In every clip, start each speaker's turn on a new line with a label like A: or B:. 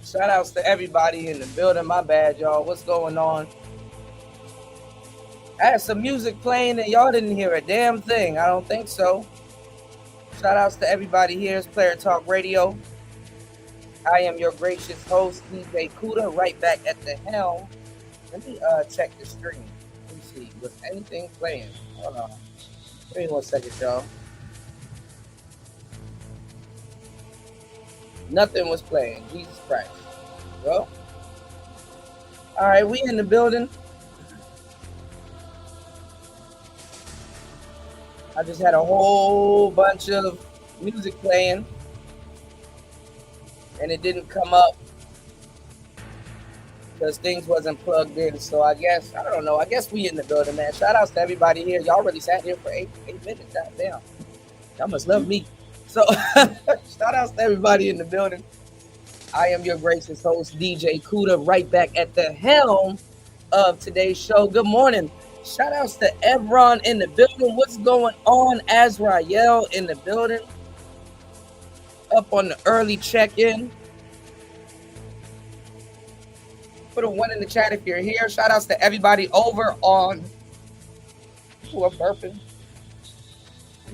A: Shout outs to everybody in the building. My bad, y'all. What's going on? I had some music playing and y'all didn't hear a damn thing. I don't think so. Shout outs to everybody here. It's Player Talk Radio. I am your gracious host, DJ Kuda, right back at the helm. Let me check the stream. Let me see. Was anything playing? Hold on. Give me 1 second, y'all. Nothing was playing. Jesus Christ. Well, all right, we in the building. I just had a whole bunch of music playing, and it didn't come up because things wasn't plugged in. So I don't know. I guess we in the building, man. Shout outs to everybody here. Y'all really sat here for eight minutes. Goddamn. Y'all must love me. So shout outs to everybody in the building. I am your gracious host, DJ Kuda, right back at the helm of today's show. Good morning. Shout outs to Evron in the building. What's going on? Azrael in the building. Up on the early check-in. Put a 1 in the chat if you're here. Shout outs to everybody over on... Ooh, I'm burping.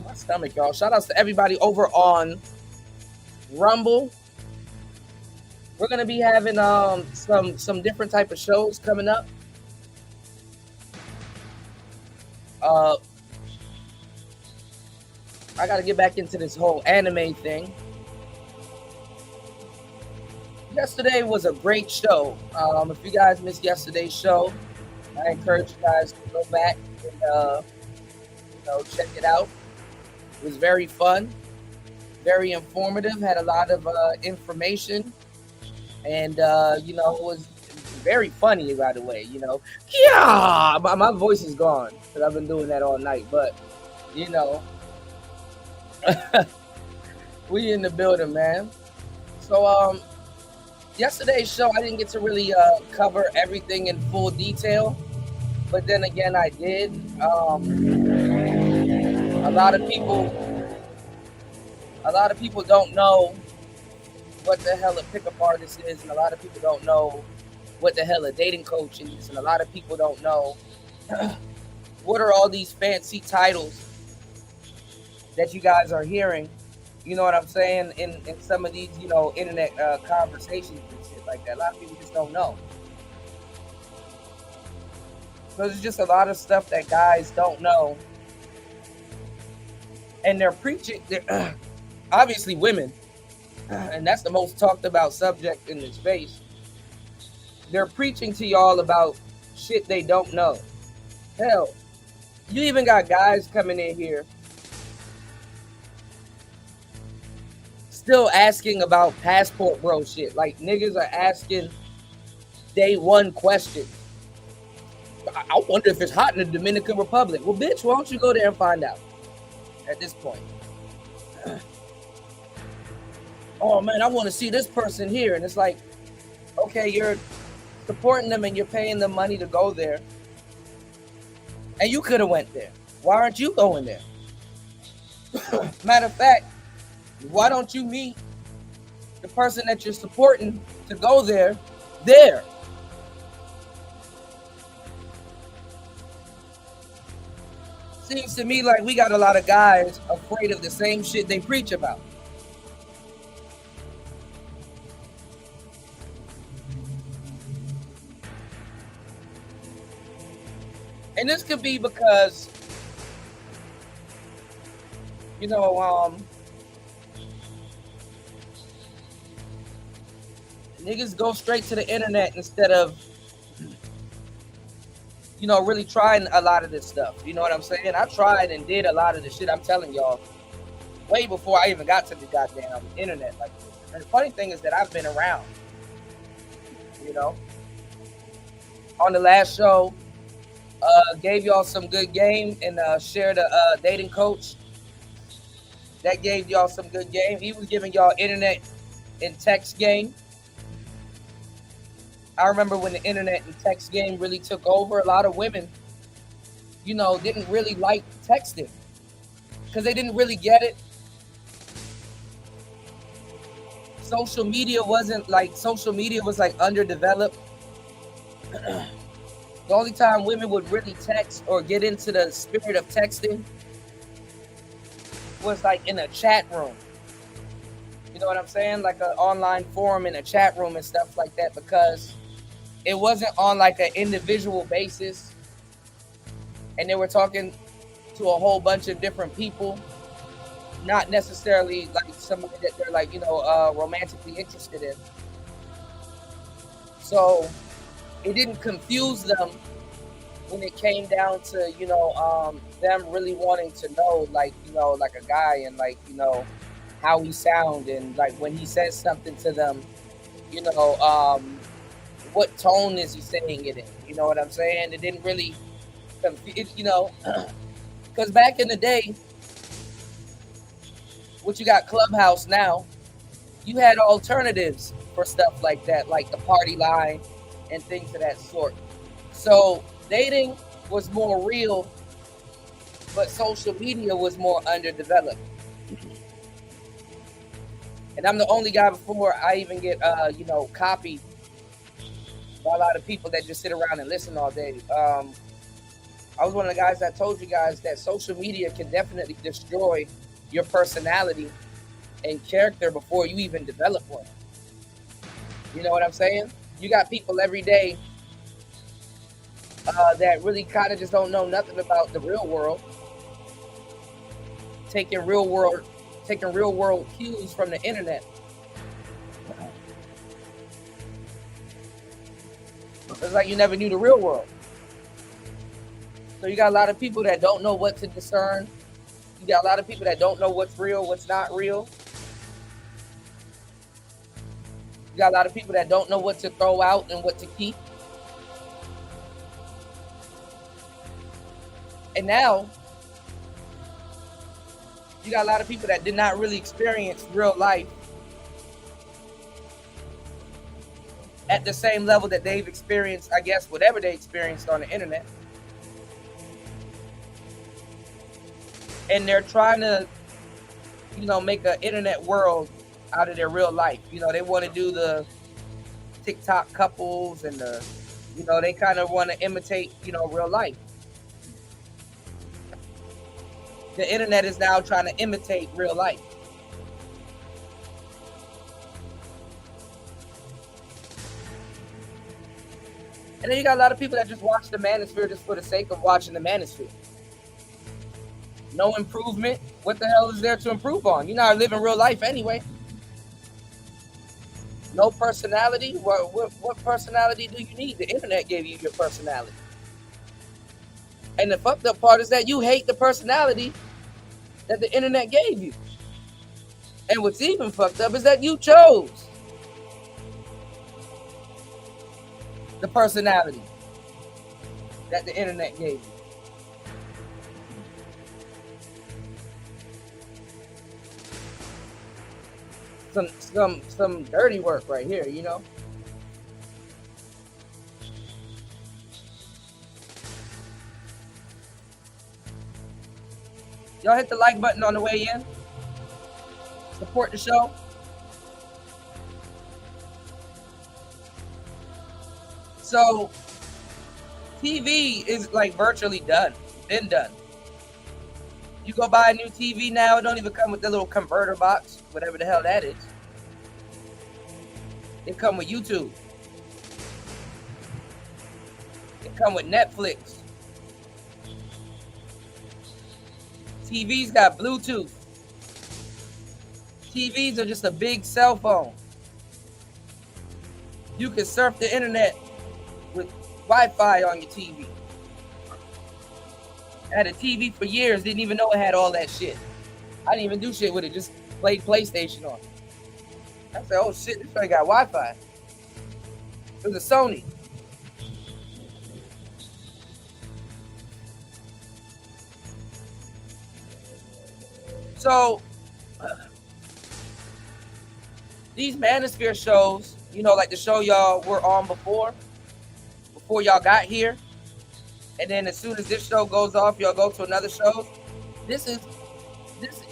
A: My stomach, y'all. Shout outs to everybody over on Rumble. We're gonna be having some different type of shows coming up. I gotta get back into this whole anime thing. Yesterday was a great show. If you guys missed yesterday's show, I encourage you guys to go back and check it out. It was very fun, very informative, had a lot of information, and it was very funny, by the way. Yeah, my voice is gone because I've been doing that all night, but we in the building, man. So yesterday's show, I didn't get to really cover everything in full detail, but then again, I did. A lot of people don't know what the hell a pickup artist is, and a lot of people don't know what the hell a dating coach is, and a lot of people don't know what are all these fancy titles that you guys are hearing. You know what I'm saying? In some of these, internet conversations and shit like that. A lot of people just don't know. So there's just a lot of stuff that guys don't know. And they're preaching, obviously women, and that's the most talked about subject in this space. They're preaching to y'all about shit they don't know. Hell, you even got guys coming in here still asking about passport bro shit. Like, niggas are asking day one questions. I wonder if it's hot in the Dominican Republic. Well, bitch, why don't you go there and find out at this point? Oh, man, I want to see this person here. And it's like, okay, you're supporting them and you're paying them money to go there. And you could have went there. Why aren't you going there? Matter of fact, why don't you meet the person that you're supporting to go there? Seems to me like we got a lot of guys afraid of the same shit they preach about. And this could be because, niggas go straight to the internet instead of, really trying a lot of this stuff. You know what I'm saying? I tried and did a lot of the shit I'm telling y'all way before I even got to the goddamn internet like this. And the funny thing is that I've been around, On the last show, gave y'all some good game and shared a dating coach that gave y'all some good game. He was giving y'all internet and text game. I remember when the internet and text game really took over, a lot of women, didn't really like texting because they didn't really get it. social media wasn't like social media was like underdeveloped. The only time women would really text or get into the spirit of texting was like in a chat room. You know what I'm saying? Like an online forum in a chat room and stuff like that, because it wasn't on like an individual basis, and they were talking to a whole bunch of different people, not necessarily like somebody that they're like, romantically interested in. So it didn't confuse them when it came down to, them really wanting to know, like, like a guy, and like, how he sound, and like when he says something to them, what tone is he saying it in? You know what I'm saying? It didn't really confuse, because back in the day, what you got Clubhouse now, you had alternatives for stuff like that, like the party line and things of that sort. So dating was more real, but social media was more underdeveloped. And I'm the only guy before I even get, copied by a lot of people that just sit around and listen all day. I was one of the guys that told you guys that social media can definitely destroy your personality and character before you even develop one. You know what I'm saying? You got people every day that really kind of just don't know nothing about the real world, taking real world cues from the internet. It's like you never knew the real world. So you got a lot of people that don't know what to discern. You got a lot of people that don't know what's real, what's not real. You got a lot of people that don't know what to throw out and what to keep. And now, you got a lot of people that did not really experience real life at the same level that they've experienced, I guess, whatever they experienced on the internet. And they're trying to, make an internet world out of their real life. They want to do the TikTok couples and they kind of want to imitate, real life. The internet is now trying to imitate real life. And then you got a lot of people that just watch the Manosphere just for the sake of watching the Manosphere. No improvement. What the hell is there to improve on? You're not living real life anyway. No personality. What personality do you need? The internet gave you your personality. And the fucked up part is that you hate the personality that the internet gave you. And what's even fucked up is that you chose the personality that the internet gave you. Some dirty work right here, Y'all hit the like button on the way in. Support the show. So, TV is like virtually done. Been done. You go buy a new TV now, it don't even come with the little converter box, whatever the hell that is. It come with YouTube. It come with Netflix. TVs got Bluetooth. TVs are just a big cell phone. You can surf the internet with Wi-Fi on your TV. I had a TV for years, didn't even know it had all that shit. I didn't even do shit with it, just played PlayStation on it. I said, oh shit, this thing got Wi-Fi. It was a Sony. So, these Manosphere shows, like the show y'all were on before y'all got here, and then as soon as this show goes off, y'all go to another show. This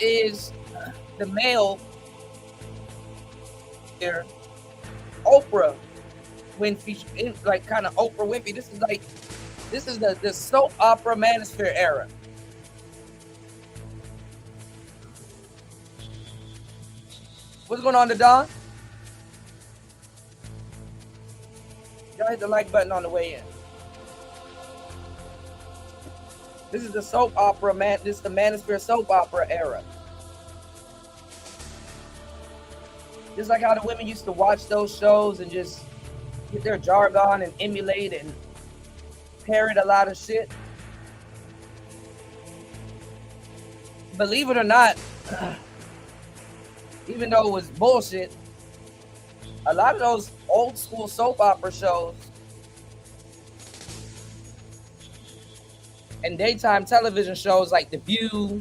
A: is the male Manosphere, Oprah Winfrey, like kind of Oprah Winfrey. This is the soap opera Manosphere era. What's going on, Don? Y'all hit the like button on the way in. This is the soap opera, man. This is the Manosphere soap opera era. Just like how the women used to watch those shows and just get their jargon and emulate and parrot a lot of shit. Believe it or not, even though it was bullshit, a lot of those old school soap opera shows and daytime television shows like The View,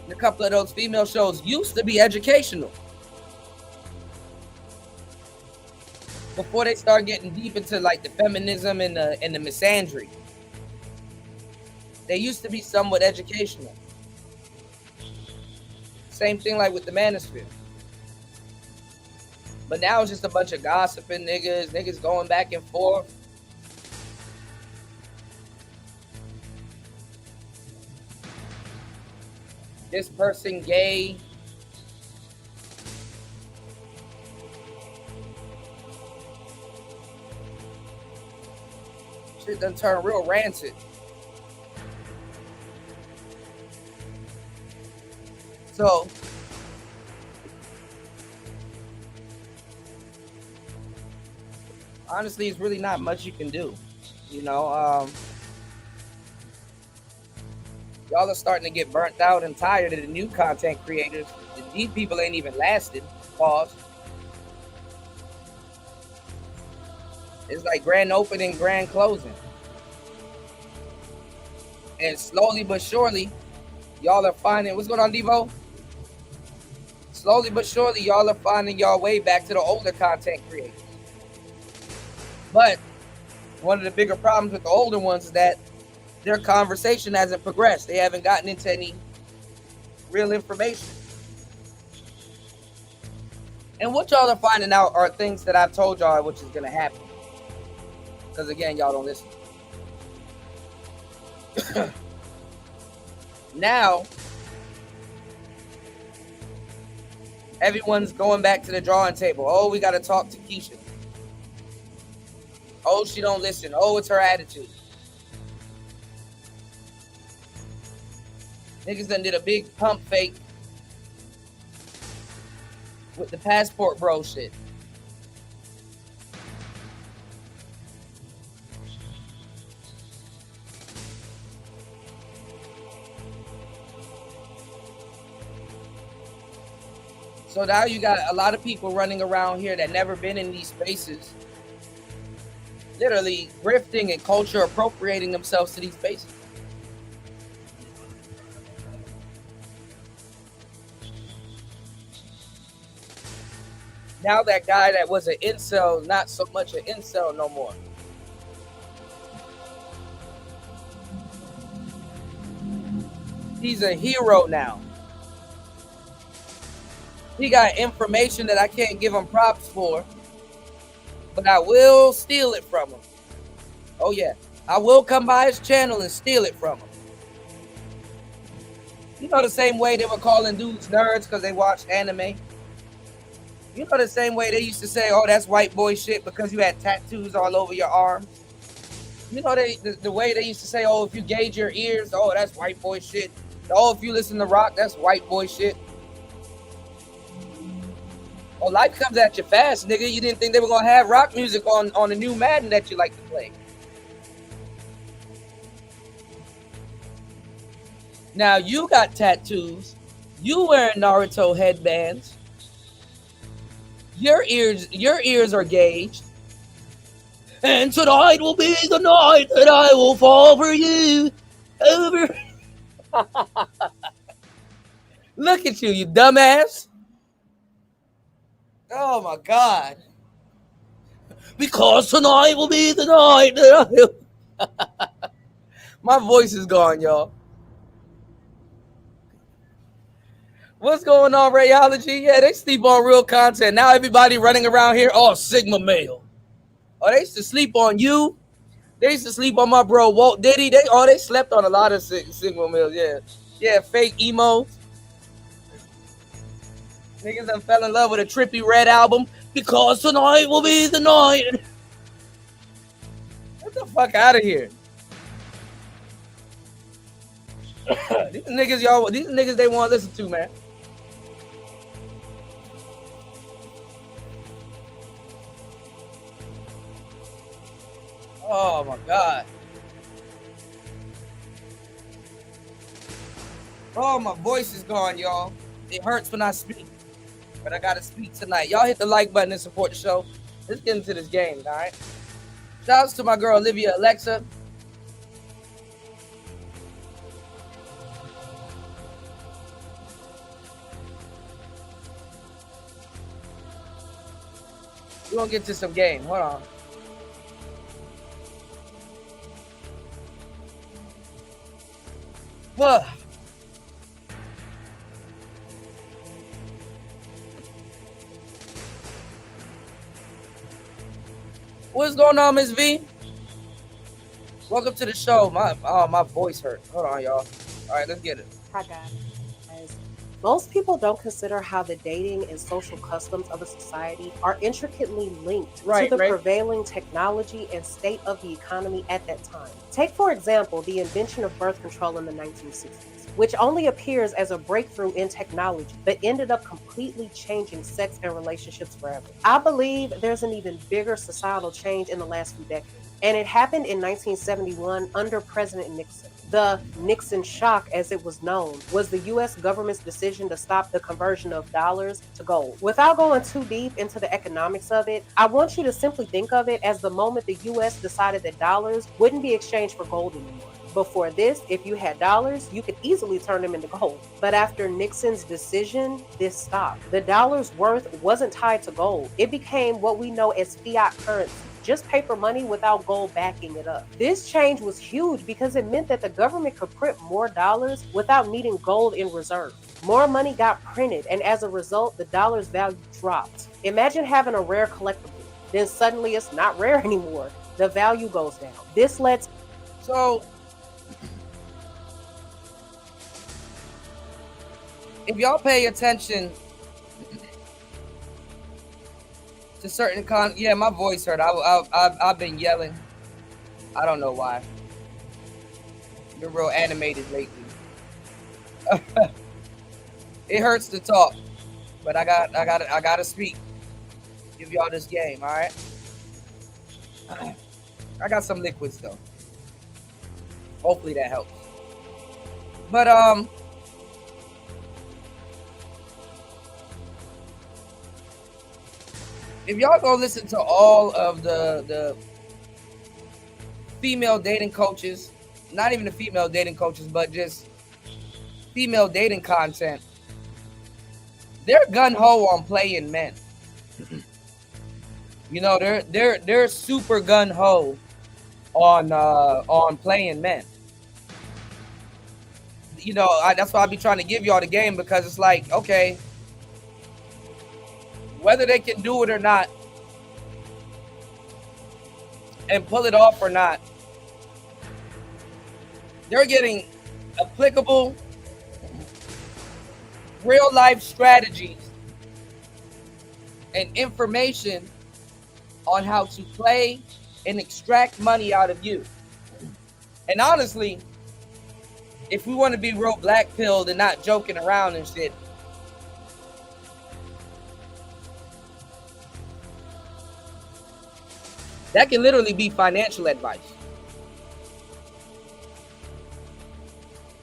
A: and a couple of those female shows used to be educational. Before they start getting deep into like the feminism and the misandry. They used to be somewhat educational. Same thing like with the Manosphere. But now it's just a bunch of gossiping niggas going back and forth. This person gay. Shit done turn real rancid. So honestly, it's really not much you can do. You know, y'all are starting to get burnt out and tired of the new content creators. These people ain't even lasted. Pause. It's like grand opening, grand closing. And slowly but surely, y'all are finding, what's going on, Devo? Slowly but surely, y'all are finding y'all way back to the older content creators. But one of the bigger problems with the older ones is that their conversation hasn't progressed. They haven't gotten into any real information. And what y'all are finding out are things that I've told y'all which is going to happen. Because again, y'all don't listen. Now, everyone's going back to the drawing table. Oh, we got to talk to Keisha. Oh, she don't listen. Oh, it's her attitude. Niggas done did a big pump fake with the passport bro shit. So now you got a lot of people running around here that never been in these spaces, literally grifting and culture appropriating themselves to these spaces. Now that guy that was an incel, not so much an incel no more. He's a hero now. He got information that I can't give him props for, but I will steal it from him. Oh yeah, I will come by his channel and steal it from him. You know the same way they were calling dudes nerds because they watched anime? You know the same way they used to say, oh, that's white boy shit because you had tattoos all over your arms? You know the way they used to say, oh, if you gauge your ears, oh, that's white boy shit. Oh, if you listen to rock, that's white boy shit. Oh, life comes at you fast, nigga. You didn't think they were going to have rock music on the new Madden that you like to play. Now you got tattoos. You wearing Naruto headbands. Your ears are gauged. And tonight will be the night that I will fall for you. Over. Look at you dumbass. Oh my God. Because tonight will be the night that I... My voice is gone, y'all. What's going on, radiology? Yeah, they sleep on real content. Now everybody running around here, oh, Sigma male. Oh, they used to sleep on you. They used to sleep on my bro Walt Diddy. They slept on a lot of Sigma males. Yeah, yeah, fake emos. Niggas that fell in love with a Trippy Red album because tonight will be the night. Get the fuck out of here. These niggas they want to listen to, man. Oh my god. Oh, my voice is gone, y'all. It hurts when I speak, but I gotta speak tonight. Y'all hit the like button and support the show. Let's get into this game, all right? Shouts to my girl Olivia Alexa. We're gonna get to some game. Hold on. What? What's going on, Miss V? Welcome to the show. My voice hurts. Hold on, y'all. All right, let's get it.
B: Hi, guys. Most people don't consider how the dating and social customs of a society are intricately linked to the prevailing technology and state of the economy at that time. Take, for example, the invention of birth control in the 1960s, which only appears as a breakthrough in technology, but ended up completely changing sex and relationships forever. I believe there's an even bigger societal change in the last few decades, and it happened in 1971 under President Nixon. The Nixon shock, as it was known, was the U.S. government's decision to stop the conversion of dollars to gold. Without going too deep into the economics of it, I want you to simply think of it as the moment the U.S. decided that dollars wouldn't be exchanged for gold anymore. Before this, if you had dollars, you could easily turn them into gold. But after Nixon's decision, this stopped. The dollar's worth wasn't tied to gold. It became what we know as fiat currency. Just paper money without gold backing it up. This change was huge because it meant that the government could print more dollars without needing gold in reserve. More money got printed, and as a result, the dollar's value dropped. Imagine having a rare collectible, then suddenly it's not rare anymore. The value goes down. This lets...
A: So, if y'all pay attention to certain yeah, my voice hurt. I've been yelling. I don't know why. Been real animated lately. It hurts to talk, but I gotta speak. Give y'all this game, all right? I got some liquids though. Hopefully that helps. But if y'all go listen to all of the female dating coaches, not even the female dating coaches, but just female dating content, they're gun-ho on playing men. You know, they're super gun-ho on playing men. You know, that's why I be trying to give y'all the game, because it's like, okay, whether they can do it or not and pull it off or not, they're getting applicable real life strategies and information on how to play and extract money out of you. And honestly, if we want to be real black pilled and not joking around and shit, that can literally be financial advice.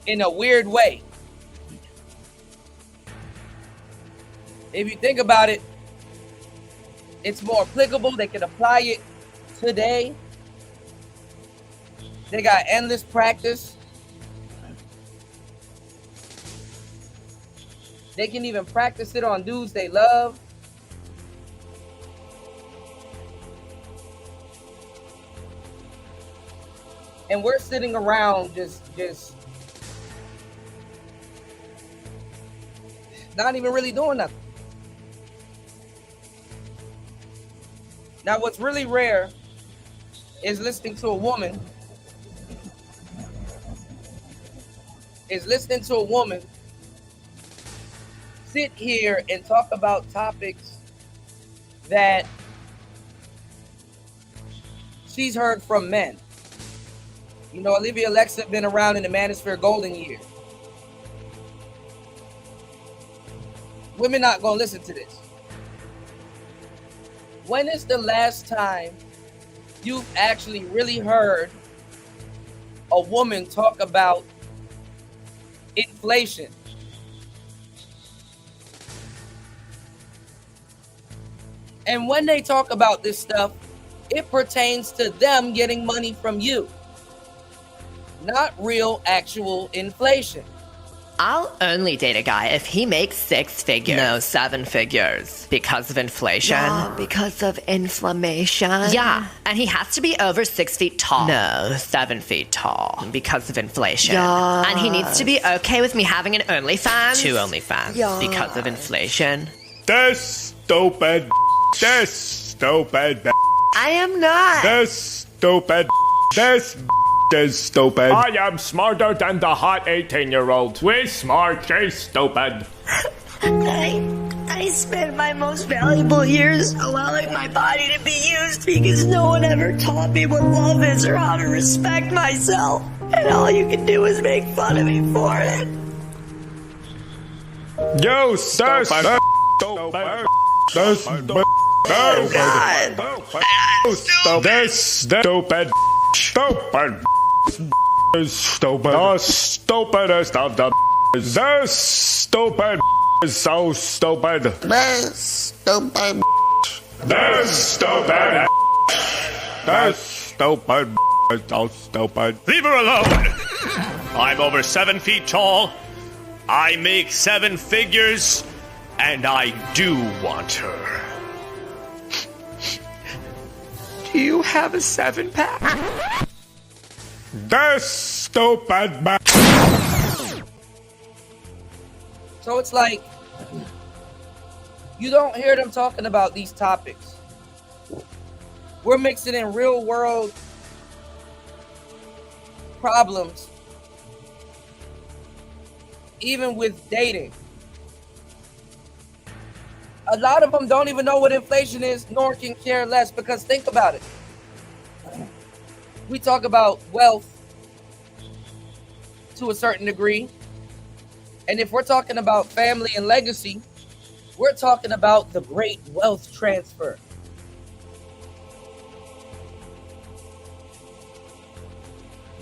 A: In a weird way. If you think about it, it's more applicable. They can apply it today. They got endless practice. They can even practice it on dudes they love. And we're sitting around just not even really doing nothing. Now, what's really rare is listening to a woman sit here and talk about topics that she's heard from men. You know, Olivia Alexa been around in the Manosphere golden years. Women not gonna listen to this. When is the last time you've actually really heard a woman talk about inflation? And when they talk about this stuff, it pertains to them getting money from you, not real actual inflation.
C: I'll only date a guy if he makes 6 figures. No, 7 figures. Because of inflation? Yeah, because of inflammation. Yeah, and he has to be over 6 feet tall. No, 7 feet tall. Because of inflation. Yeah. And he needs to be okay with me having an OnlyFans. 2 OnlyFans. Yeah. Because of inflation.
D: This stupid. This stupid.
C: I am not.
D: This stupid. This is stupid. I am smarter than the hot 18-year-old. We smart, she's stupid.
C: I spent my most valuable years allowing my body to be used because no one ever taught me what love is or how to respect myself. And all you can do is make fun of me for it.
D: You stupid. Stupid. This stupid. This stupid. Stupid. Is stupid. The stupidest of the. This stupid is so stupid.
C: This stupid.
D: This stupid. This stupid is so stupid.
E: Leave her alone. I'm over 7 feet tall. I make 7 figures, and I do want her.
C: Do you have a 7-pack?
D: This stupid man.
A: So it's like, you don't hear them talking about these topics. We're mixing in real world problems, even with dating. A lot of them don't even know what inflation is, nor can care less, because think about it. We talk about wealth to a certain degree. And if we're talking about family and legacy, we're talking about the great wealth transfer.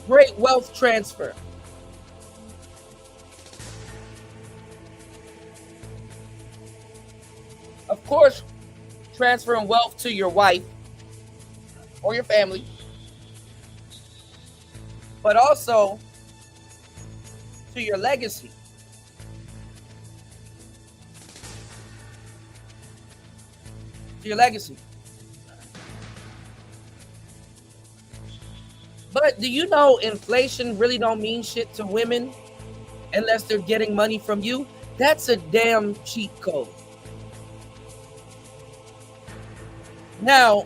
A: Great wealth transfer. Of course, transferring wealth to your wife or your family, but also to your legacy. To your legacy. But do you know inflation really don't mean shit to women unless they're getting money from you? That's a damn cheat code. Now,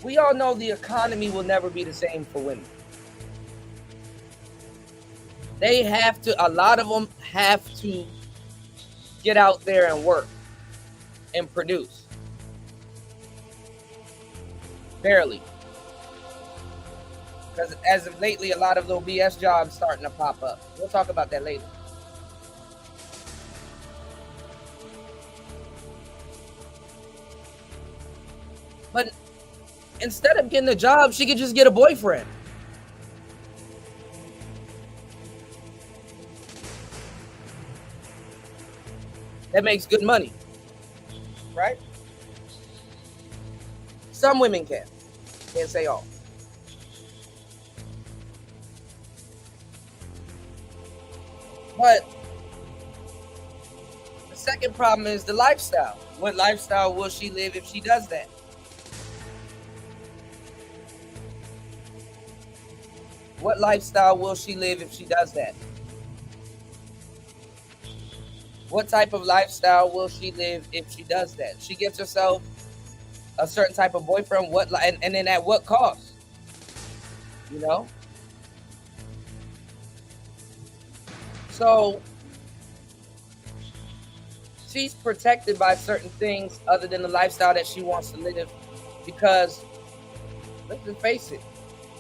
A: we all know the economy will never be the same for women. They have to, a lot of them have to get out there and work and produce. Barely. Because as of lately, a lot of little BS jobs starting to pop up. We'll talk about that later. But instead of getting a job, she could just get a boyfriend. That makes good money, right? Some women can. Can't say all. But the second problem is the lifestyle. What lifestyle will she live if she does that? What lifestyle will she live if she does that? what type of lifestyle will she live if she does that? She gets herself a certain type of boyfriend, and then at what cost? You know? So she's protected by certain things other than the lifestyle that she wants to live, because let's just face it,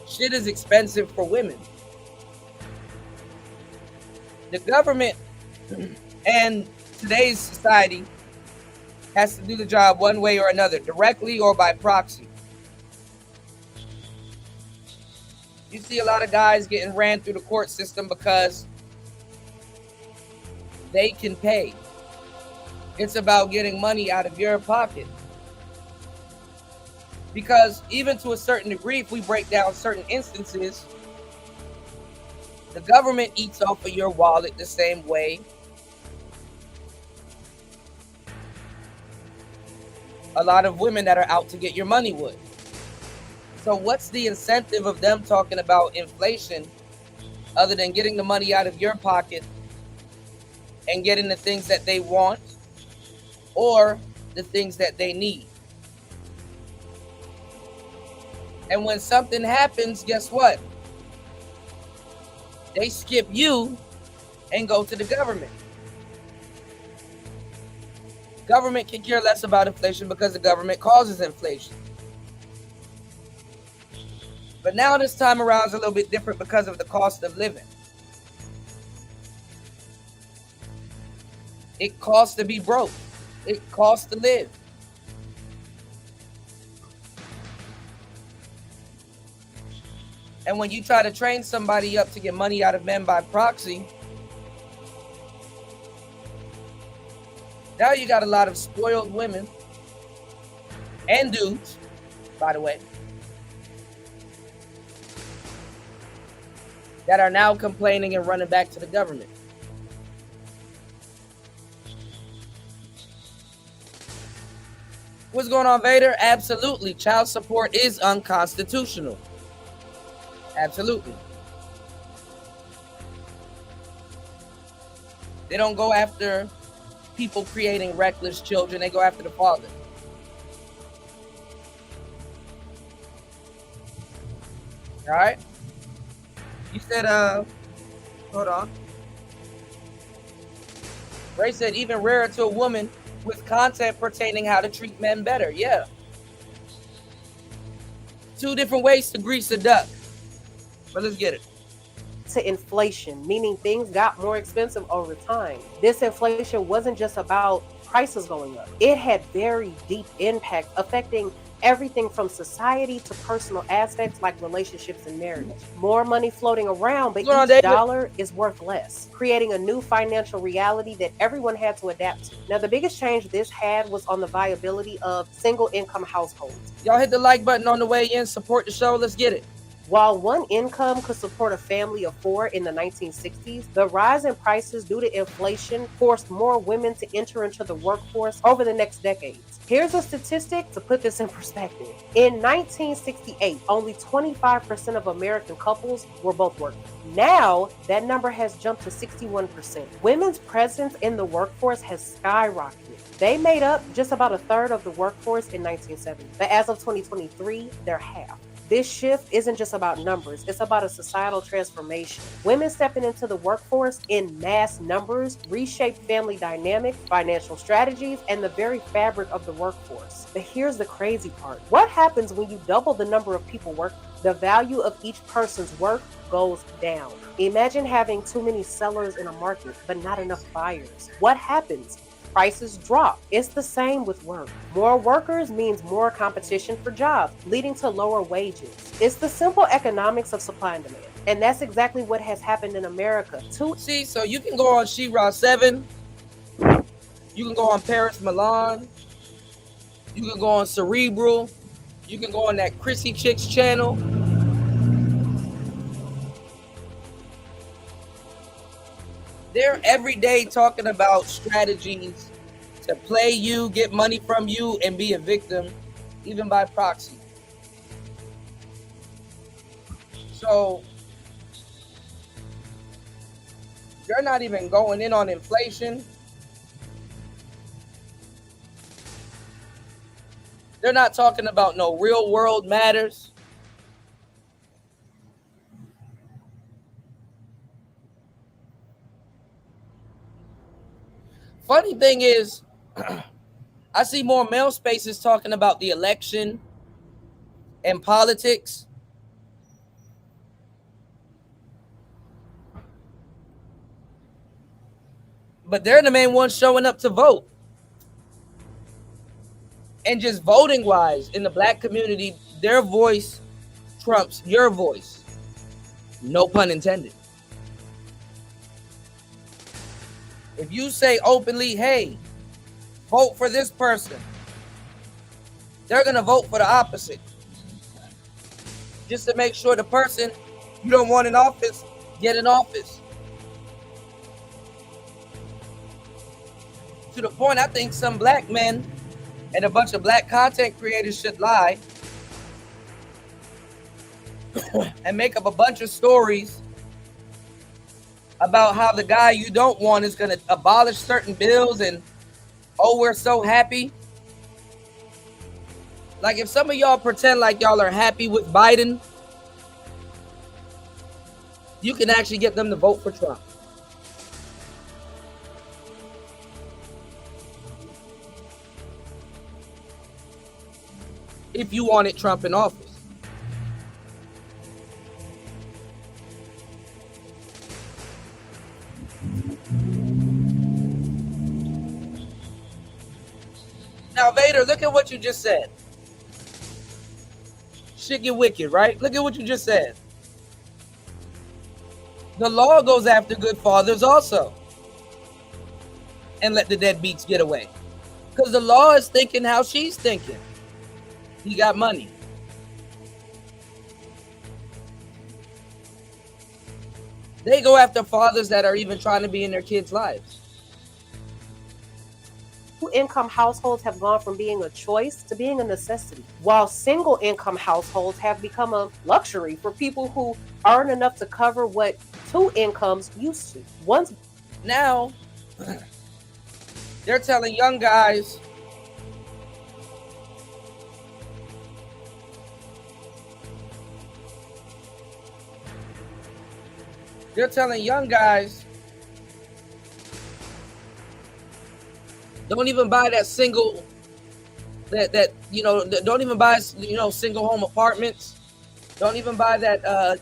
A: shit is expensive for women. The government and today's society has to do the job one way or another, directly or by proxy. You see a lot of guys getting ran through the court system because they can pay. It's about getting money out of your pocket. Because even to a certain degree, if we break down certain instances, the government eats off of your wallet the same way a lot of women that are out to get your money would. So what's the incentive of them talking about inflation other than getting the money out of your pocket and getting the things that they want or the things that they need? And when something happens, guess what? They skip you and go to the government. Government can care less about inflation because the government causes inflation. But now this time around is a little bit different because of the cost of living. It costs to be broke. It costs to live. And when you try to train somebody up to get money out of men by proxy, now you got a lot of spoiled women and dudes, by the way, that are now complaining and running back to the government. What's going on, Vader? Absolutely. Child support is unconstitutional. Absolutely. They don't go after people creating reckless children. They go after the father. All right. You said, hold on. Ray said, even rarer to a woman with content pertaining how to treat men better. Yeah. 2 different ways to grease a duck. But let's get it.
B: To inflation, meaning things got more expensive over time. This inflation wasn't just about prices going up. It had very deep impact affecting everything from society to personal aspects like relationships and marriage. More money floating around, but each dollar is worth less, creating a new financial reality that everyone had to adapt to. Now, the biggest change this had was on the viability of single income households.
A: Y'all hit the like button on the way in, support the show, let's get it.
B: While one income could support a family of 4 in the 1960s, the rise in prices due to inflation forced more women to enter into the workforce over the next decades. Here's a statistic to put this in perspective. In 1968, only 25% of American couples were both working. Now, that number has jumped to 61%. Women's presence in the workforce has skyrocketed. They made up just about 1/3 of the workforce in 1970, but as of 2023, they're half. This shift isn't just about numbers, it's about a societal transformation. Women stepping into the workforce in mass numbers reshape family dynamics, financial strategies, and the very fabric of the workforce. But here's the crazy part. What happens when you double the number of people working? The value of each person's work goes down. Imagine having too many sellers in a market, but not enough buyers. What happens? Prices drop. It's the same with work. More workers means more competition for jobs, leading to lower wages. It's the simple economics of supply and demand. And that's exactly what has happened in America too.
A: See, so you can go on She-Ra 7, you can go on Paris Milan, you can go on Cerebral, you can go on that Chrissy Chicks channel. They're every day talking about strategies to play you, get money from you, and be a victim, even by proxy. So you're not even going in on inflation. They're not talking about no real world matters. Funny thing is, I see more male spaces talking about the election and politics. But they're the main ones showing up to vote. And just voting wise, in the black community, their voice trumps your voice. No pun intended. If you say openly, hey, vote for this person, they're going to vote for the opposite. Just to make sure the person you don't want in office get in office. To the point, I think some black men and a bunch of black content creators should lie and make up a bunch of stories about how the guy you don't want is going to abolish certain bills and, oh, we're so happy. Like, if some of y'all pretend like y'all are happy with Biden, you can actually get them to vote for Trump. If you wanted Trump in office. Now, Vader, look at what you just said. Shit get wicked, right? Look at what you just said. The law goes after good fathers also. And let the deadbeats get away. Because the law is thinking how she's thinking. He got money. They go after fathers that are even trying to be in their kids' lives.
B: Income households have gone from being a choice to being a necessity, while single income households have become a luxury for people who earn enough to cover what two incomes used to. Once
A: now, they're telling young guys don't even buy that single, don't even buy, single home apartments. Don't even buy that,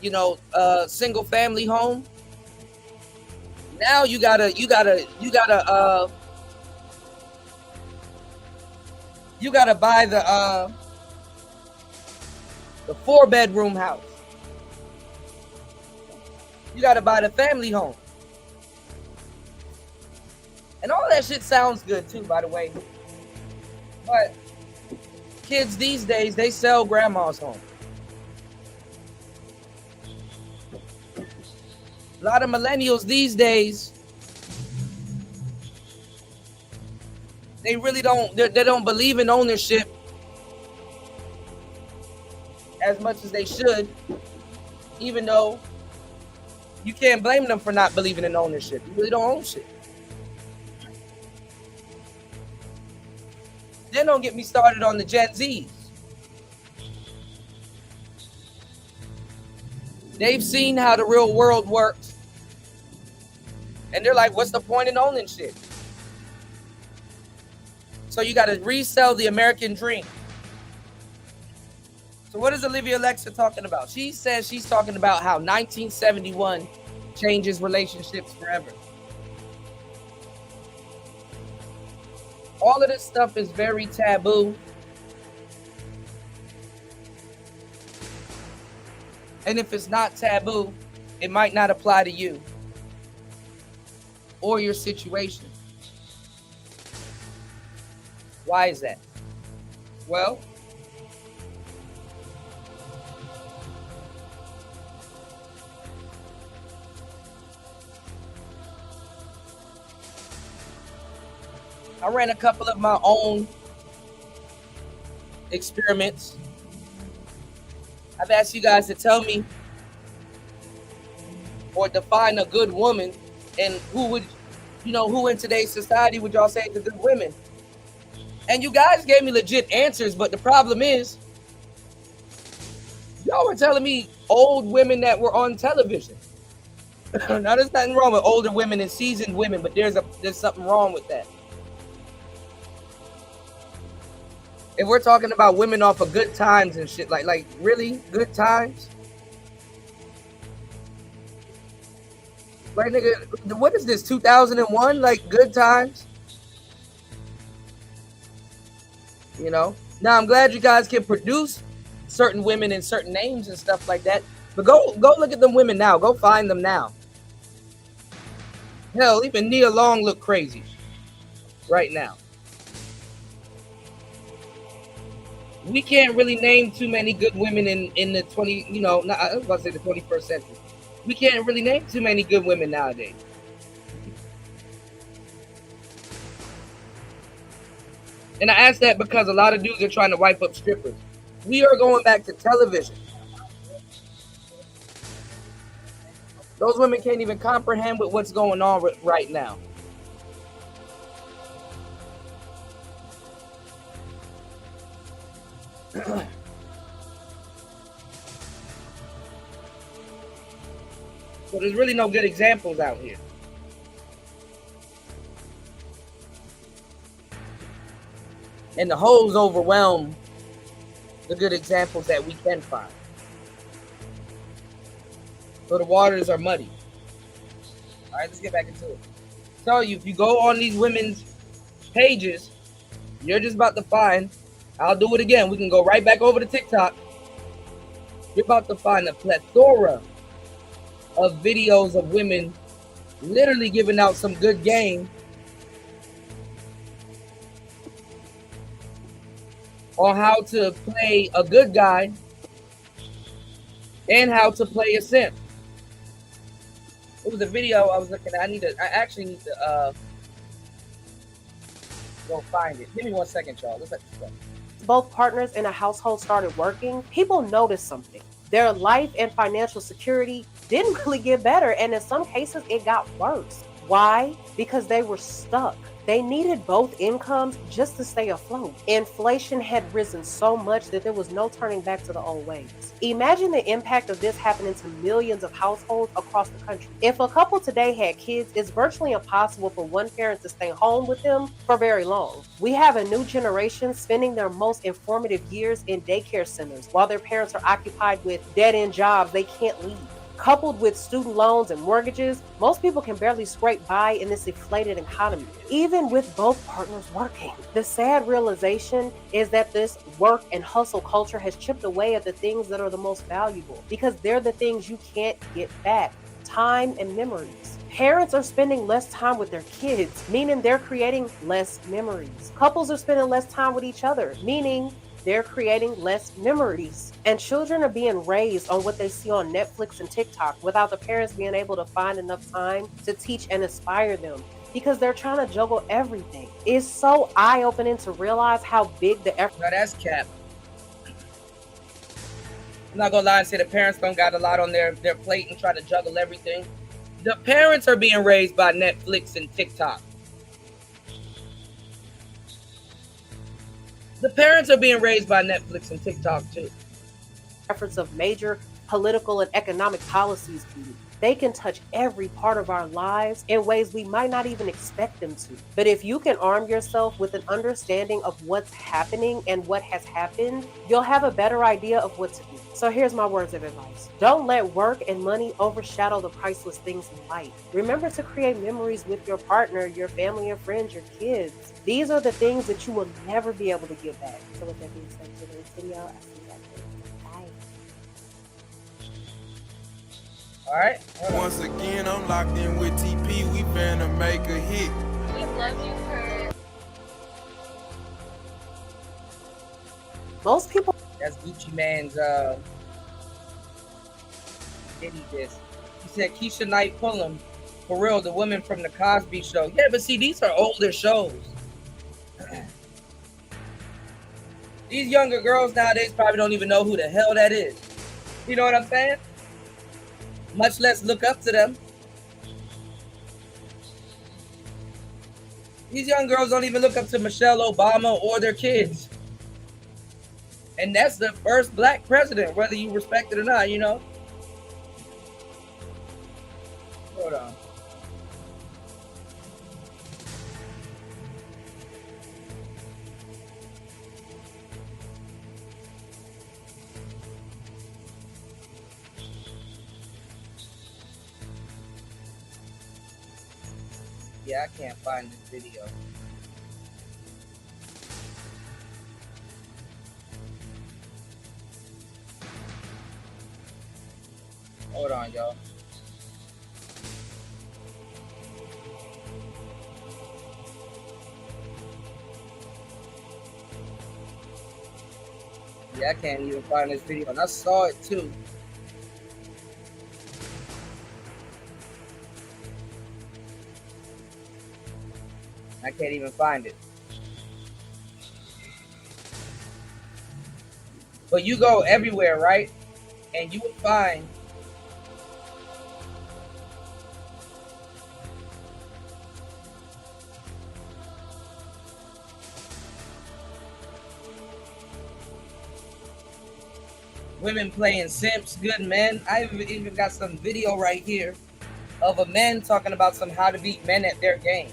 A: single family home. Now you gotta buy the 4-bedroom house. You gotta buy the family home. And all that shit sounds good too, by the way. But kids these days, they sell grandma's home. A lot of millennials these days, they really don't believe in ownership as much as they should, even though you can't blame them for not believing in ownership. You really don't own shit. Then don't get me started on the Gen Zs. They've seen how the real world works. And they're like, what's the point in owning shit? So you got to resell the American dream. So what is Olivia Alexa talking about? She says she's talking about how 1971 changes relationships forever. All of this stuff is very taboo. And if it's not taboo, it might not apply to you or your situation. Why is that? Well, I ran a couple of my own experiments. I've asked you guys to tell me or define a good woman, and who in today's society would y'all say is a good woman? And you guys gave me legit answers, but the problem is, y'all were telling me old women that were on television. Now, there's nothing wrong with older women and seasoned women, but there's something wrong with that. If we're talking about women off of Good Times and shit, like really Good Times, like nigga, what is this? 2001? Like Good Times? You know. Now I'm glad you guys can produce certain women and certain names and stuff like that. But go look at them women now. Go find them now. Hell, even Nia Long look crazy right now. We can't really name too many good women in the 20, you know, I was about to say the 21st century. We can't really name too many good women nowadays. And I ask that because a lot of dudes are trying to wipe up strippers. We are going back to television. Those women can't even comprehend with what's going on right now. So there's really no good examples out here. And the hoes overwhelm the good examples that we can find. So the waters are muddy. All right, let's get back into it. Tell you, if you go on these women's pages, you're just about to find, I'll do it again. We can go right back over to TikTok. You're about to find a plethora of videos of women literally giving out some good game on how to play a good guy and how to play a simp. It was a video I was looking at. I actually need to go find it. Give me 1 second, y'all. Let's let this go.
B: Both partners in a household started working, people noticed something. Their life and financial security didn't really get better, and in some cases, it got worse. Why? Because they were stuck. They needed both incomes just to stay afloat. Inflation had risen so much that there was no turning back to the old ways. Imagine the impact of this happening to millions of households across the country. If a couple today had kids, it's virtually impossible for one parent to stay home with them for very long. We have a new generation spending their most informative years in daycare centers while their parents are occupied with dead-end jobs they can't leave. Coupled with student loans and mortgages, most people can barely scrape by in this inflated economy, even with both partners working. The sad realization is that this work and hustle culture has chipped away at the things that are the most valuable, because they're the things you can't get back: time and memories. Parents are spending less time with their kids, meaning they're creating less memories. Couples are spending less time with each other, meaning they're creating less memories. And children are being raised on what they see on Netflix and TikTok without the parents being able to find enough time to teach and inspire them, because they're trying to juggle everything. It's so eye-opening to realize how big the effort.
A: Now that's cap. I'm not gonna lie and say the parents don't got a lot on their plate and try to juggle everything. The parents are being raised by Netflix and TikTok. The parents are being raised by Netflix and TikTok too.
B: Efforts of major political and economic policies can be. They can touch every part of our lives in ways we might not even expect them to. But if you can arm yourself with an understanding of what's happening and what has happened, you'll have a better idea of what to do. So here's my words of advice. Don't let work and money overshadow the priceless things in life. Remember to create memories with your partner, your family and friends, your kids. These are the things that you will never be able to get back. So with that being said, today's video, I see you guys later. Bye.
A: All right.
F: Once again, I'm locked in with TP. We finna make a hit.
G: We love you, Kurt.
B: Most people.
A: That's Gucci Man's Diddy diss. He said Keisha Knight Pullum, for real, the woman from the Cosby Show. Yeah, but see, these are older shows. These younger girls nowadays probably don't even know who the hell that is. You know what I'm saying? Much less look up to them. These young girls don't even look up to Michelle Obama or their kids. And that's the first black president, whether you respect it or not, you know? Hold on. Yeah, I can't find this video. Hold on, y'all. Yeah, I can't even find this video, and I saw it too. I can't even find it. But you go everywhere, right? And you will find women playing simps, good men. I've even got some video right here of a man talking about some how to beat men at their game.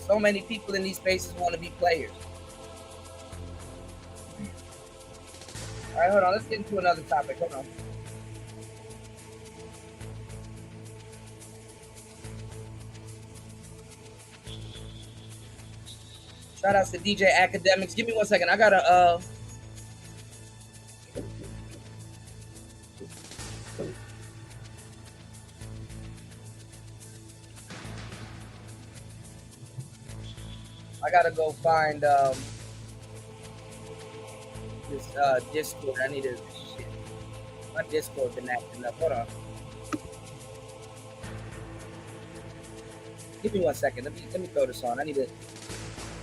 A: So many people in these spaces want to be players. All right, hold on. Let's get into another topic. Hold on. Shout outs to DJ Academics. Give me 1 second. I gotta go find this Discord. I need to shit. My Discord been acting up. Hold on. Give me 1 second. Let me throw this on. I need to.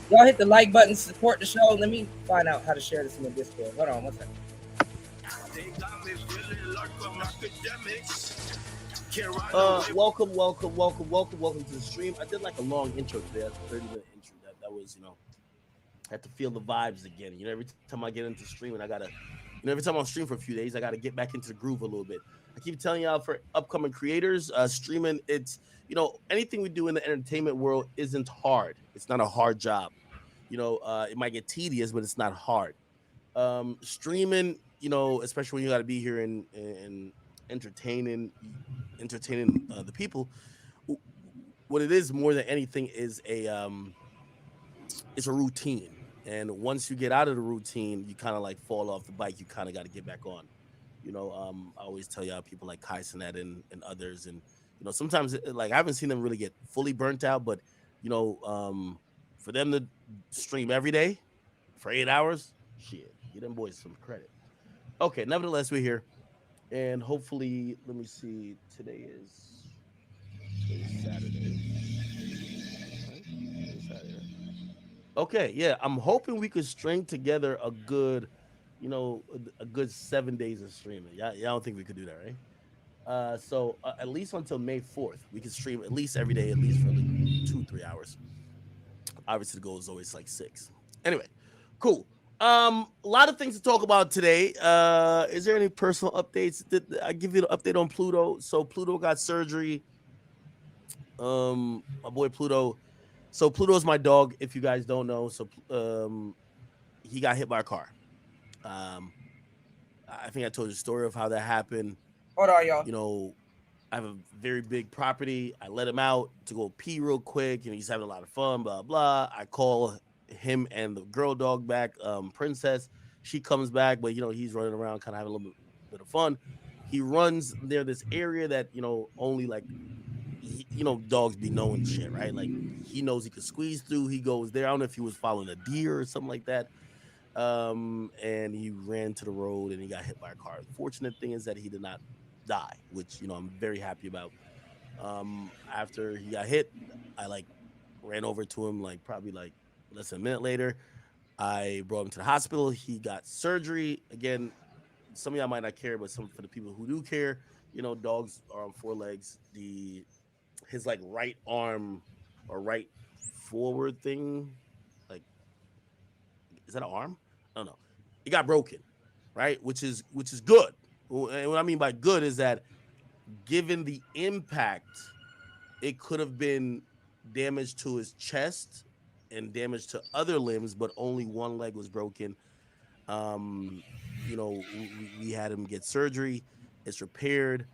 A: Y'all hit the like button, support the show. Let me find out how to share this in the Discord. Hold on 1 second.
H: Welcome to the stream. I did like a long intro today. That's a 30-minute intro. That was, I had to feel the vibes again. Every time I get into streaming, I gotta, every time I'm streaming for a few days, I gotta get back into the groove a little bit. I keep telling y'all, for upcoming creators, streaming, it's, anything we do in the entertainment world isn't hard. It's not a hard job. It might get tedious, but it's not hard. Streaming, especially when you got to be here and entertaining the people. What it is more than anything is it's a routine. And once you get out of the routine, you kind of like fall off the bike. You kind of got to get back on. I always tell y'all people like Kai Sinet and others, and sometimes like I haven't seen them really get fully burnt out, but for them to stream every day for 8 hours, shit, give them boys some credit. Okay, nevertheless, we're here, and hopefully, let me see. Today's Saturday. Right? Saturday. Okay, yeah, I'm hoping we could string together a good, a good 7 days of streaming. Y'all don't think we could do that, right? So at least until May 4th, we can stream at least every day, at least for like 2-3 hours. Obviously, the goal is always like 6. Anyway, cool. A lot of things to talk about today. Is there any personal updates? Did I give you an update on Pluto? So Pluto got surgery. My boy Pluto. So Pluto's my dog, if you guys don't know. So he got hit by a car. I think I told you the story of how that happened.
A: Hold on, y'all.
H: I have a very big property. I let him out to go pee real quick, and he's having a lot of fun, blah, blah. I call him and the girl dog back, Princess. She comes back, but, he's running around kind of having a little bit of fun. He runs near this area that, only like, dogs be knowing shit, right? Like, he knows he could squeeze through. He goes there. I don't know if he was following a deer or something like that. And he ran to the road and he got hit by a car. The fortunate thing is that he did not die, which, I'm very happy about. After he got hit, I like ran over to him like probably like less than a minute later. I brought him to the hospital. He got surgery. Again, some of y'all might not care, but some for the people who do care, dogs are on four legs. His like right arm or right forward thing, like, is that an arm? I don't know. It got broken, right? Which is good. And what I mean by good is that given the impact, it could have been damage to his chest and damage to other limbs, but only one leg was broken. We had him get surgery. It's repaired,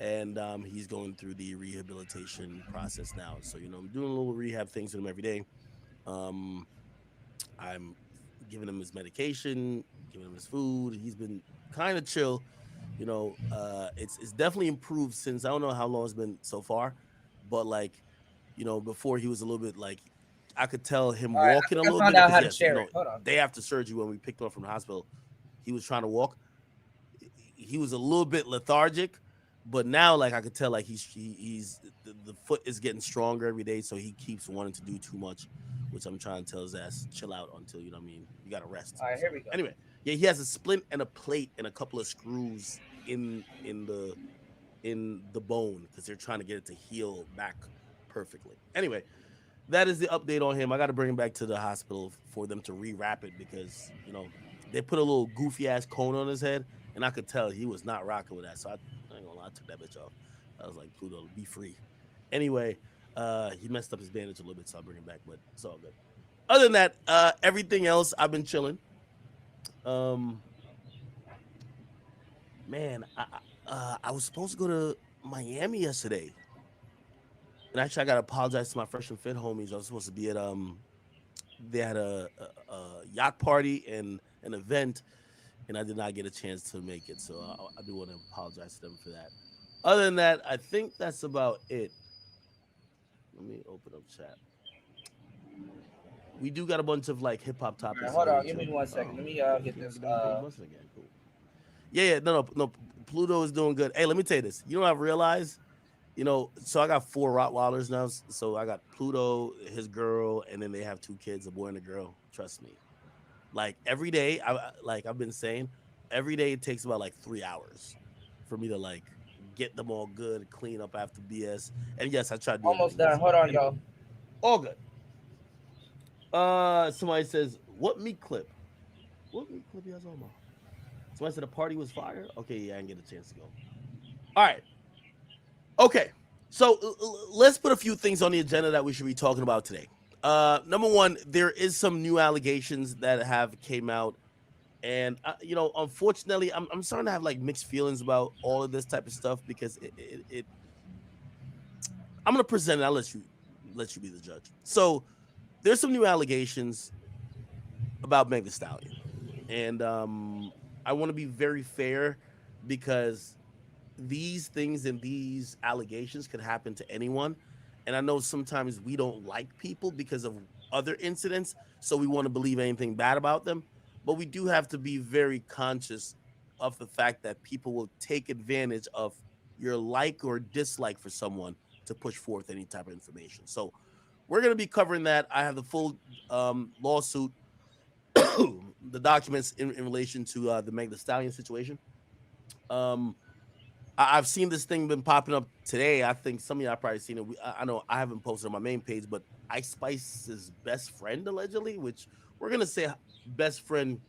H: and he's going through the rehabilitation process now. So, I'm doing a little rehab things with him every day. I'm giving him his medication, giving him his food. He's been kind of chill. It's definitely improved since, I don't know how long it's been so far, but like, before he was a little bit like, I could tell him walking a little bit.
A: Out how to share it. Hold on.
H: Day after surgery, when we picked him up from the hospital, he was trying to walk. He was a little bit lethargic, but now like I could tell like he's the foot is getting stronger every day, so he keeps wanting to do too much, which I'm trying to tell his ass chill out until you got to rest.
A: All right, here we go.
H: Anyway, yeah, he has a splint and a plate and a couple of screws in the bone because they're trying to get it to heal back perfectly. Anyway, that is the update on him. I got to bring him back to the hospital for them to rewrap it because they put a little goofy ass cone on his head, and I could tell he was not rocking with that. So I ain't gonna lie, I took that bitch off. I was like, Pluto, be free. Anyway, he messed up his bandage a little bit, so I'll bring him back, but it's all good. Other than that, everything else, I've been chilling. Man, I was supposed to go to Miami yesterday. And actually, I got to apologize to my fresh and fit homies. I was supposed to be at, they had a yacht party and an event, and I did not get a chance to make it. So I do want to apologize to them for that. Other than that, I think that's about it. Let me open up chat. We do got a bunch of like hip hop topics.
A: Right, hold on, give me 1 second. Let me get this.
H: Cool. Yeah, no. Pluto is doing good. Hey, let me tell you this. You know what I've realized? So I got 4 Rottweilers now. So I got Pluto, his girl, and then they have 2 kids, a boy and a girl. Trust me. Like every day, I've been saying, every day it takes about like 3 hours for me to like get them all good, clean up after BS. And yes, I tried to do
A: almost done. Hold on, y'all.
H: All good. Somebody says, what meat clip? What meat clip you guys on about? Somebody said the party was fire. Okay, yeah, I didn't get a chance to go. All right. Okay, so let's put a few things on the agenda that we should be talking about today. Number one, there is some new allegations that have came out, and unfortunately, I'm starting to have like mixed feelings about all of this type of stuff because it I'm gonna present it. I'll let you be the judge. So there's some new allegations about Meg Thee Stallion, and I want to be very fair because these things and these allegations could happen to anyone. And I know sometimes we don't like people because of other incidents, so we want to believe anything bad about them. But we do have to be very conscious of the fact that people will take advantage of your like or dislike for someone to push forth any type of information. So we're going to be covering that. I have the full lawsuit, the documents in relation to the Meg Thee Stallion situation. I've seen this thing been popping up today. I think some of y'all probably seen it. I know I haven't posted on my main page, but Ice Spice's best friend, allegedly, which we're going to say best friend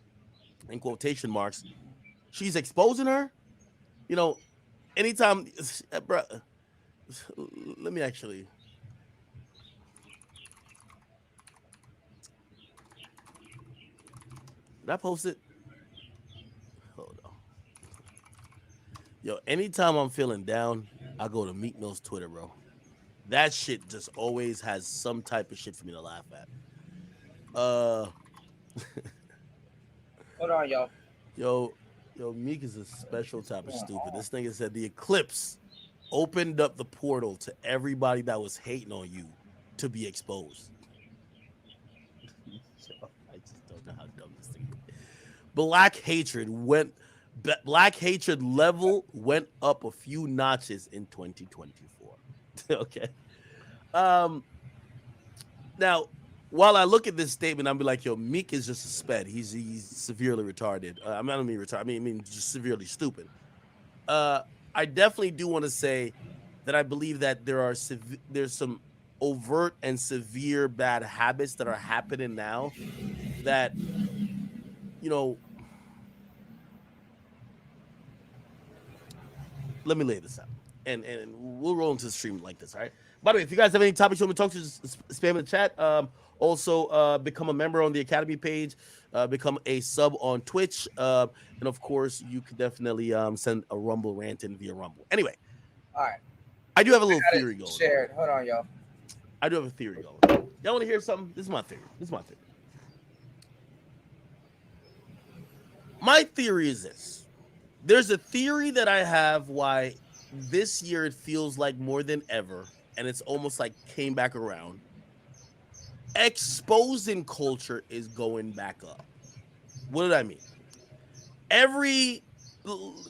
H: in quotation marks, she's exposing her. Anytime, bro, let me actually. Did I post it? Hold on. Yo, anytime I'm feeling down, I go to Meek Mill's Twitter, bro. That shit just always has some type of shit for me to laugh at.
A: Hold on, y'all.
H: Yo, Meek is a special type of stupid. This nigga said the eclipse opened up the portal to everybody that was hating on you to be exposed. I just don't know how dumb this thing is. Black hatred level went up a few notches in 2024. Okay. Now, while I look at this statement, I'm be like, yo, Meek is just a sped. He's severely retarded. I don't mean retarded. I mean just severely stupid. I definitely do want to say that I believe that there's some overt and severe bad habits that are happening now that, you know, let me lay this out. And we'll roll into the stream like this, all right? By the way, if you guys have any topics you want me to talk to, just spam in the chat. Also, become a member on the Academy page, become a sub on Twitch, and of course, you could definitely send a Rumble rant in via Rumble. Anyway,
A: all right.
H: I do have a little theory going.
A: Shared. Hold on, y'all.
H: I do have a theory going. Y'all want to hear something? This is my theory. My theory is this. There's a theory that I have why this year it feels like more than ever, and it's almost like came back around. Exposing culture is going back up. What did I mean?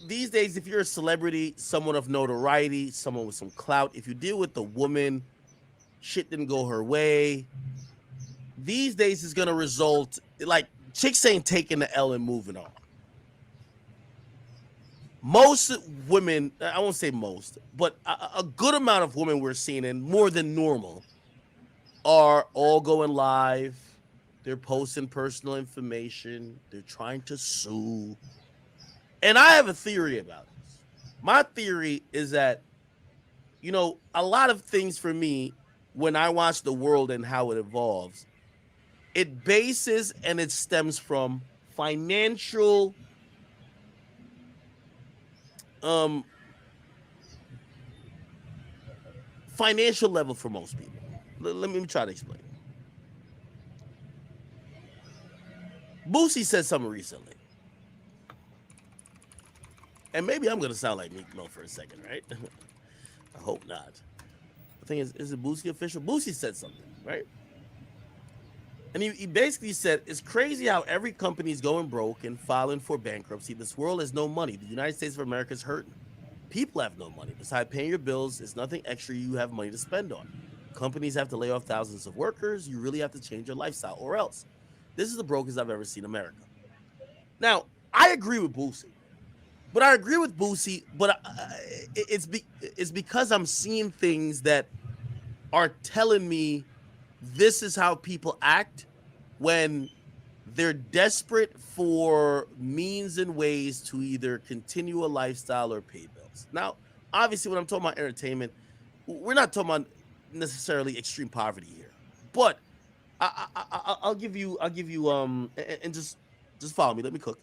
H: These days, if you're a celebrity, someone of notoriety, someone with some clout, if you deal with the woman, shit didn't go her way. These days is gonna result like chicks ain't taking the L and moving on. Most women, I won't say most, but a good amount of women we're seeing, and more than normal, are all going live. They're posting personal information. They're trying to sue. And I have a theory about this. My theory is that, you know, a lot of things for me, when I watch the world and how it evolves, it bases and it stems from financial level for most people. Let me try to explain. Boosie said something recently. And maybe I'm going to sound like Meek Mill for a second, right? I hope not. The thing is it Boosie official? Boosie said something, right? And he basically said, it's crazy how every company is going broke and filing for bankruptcy. This world has no money. The United States of America is hurting. People have no money. Besides paying your bills, it's nothing extra you have money to spend on. Companies have to lay off thousands of workers. You really have to change your lifestyle or else. This is the brokest I've ever seen America. Now, I agree with Boosie. But I agree with Boosie, but it's because I'm seeing things that are telling me this is how people act when they're desperate for means and ways to either continue a lifestyle or pay bills. Now, obviously, when I'm talking about entertainment, we're not talking about necessarily extreme poverty here. But I'll give you and just follow me. Let me cook.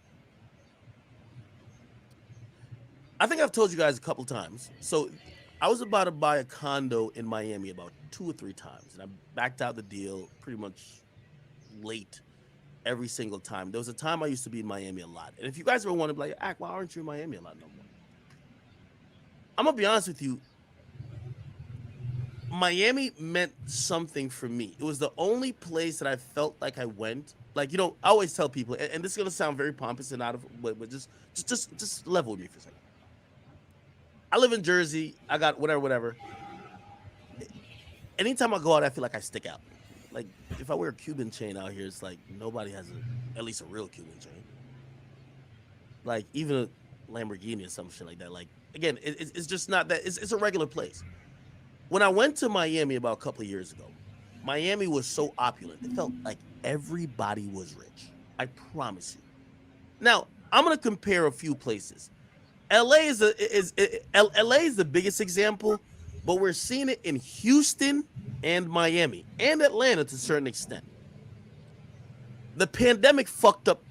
H: I think I've told you guys a couple times. So I was about to buy a condo in Miami about 2 or 3 times, and I backed out the deal pretty much late every single time. There was a time I used to be in Miami a lot. And if you guys ever want to be like, why aren't you in Miami a lot no more? I'm going to be honest with you. Miami meant something for me. It was the only place that I felt like I went. Like, you know, I always tell people, and this is going to sound very pompous and out of, but just level with me for a second. I live in Jersey. I got whatever. Anytime I go out, I feel like I stick out. Like, if I wear a Cuban chain out here, it's like nobody has at least a real Cuban chain. Like, even a Lamborghini or some shit like that. Like, again, it's just not that. It's a regular place. When I went to Miami about a couple of years ago, Miami was so opulent. It felt like everybody was rich. I promise you. Now, I'm going to compare a few places. LA is the biggest example, but we're seeing it in Houston and Miami and Atlanta to a certain extent. The pandemic fucked up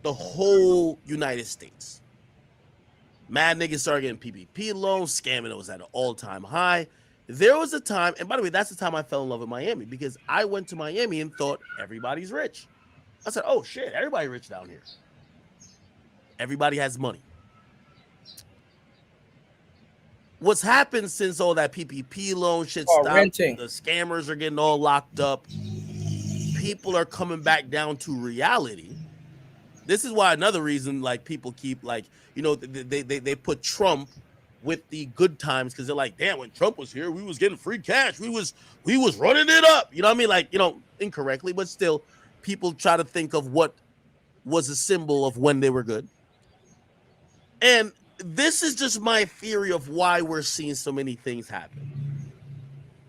H: the whole United States. Mad niggas started getting PPP loans, scamming was at an all-time high. There was a time, and by the way, that's the time I fell in love with Miami, because I went to Miami and thought everybody's rich. I said, oh shit, everybody rich down here. Everybody has money. What's happened since all that PPP loan shit stopped, renting. The scammers are getting all locked up. People are coming back down to reality. This is why another reason, like, people keep, like, you know, they put Trump with the good times because they're like, damn, when Trump was here, we was getting free cash. We was running it up. You know what I mean? Like, incorrectly, but still, people try to think of what was a symbol of when they were good. And this is just my theory of why we're seeing so many things happen.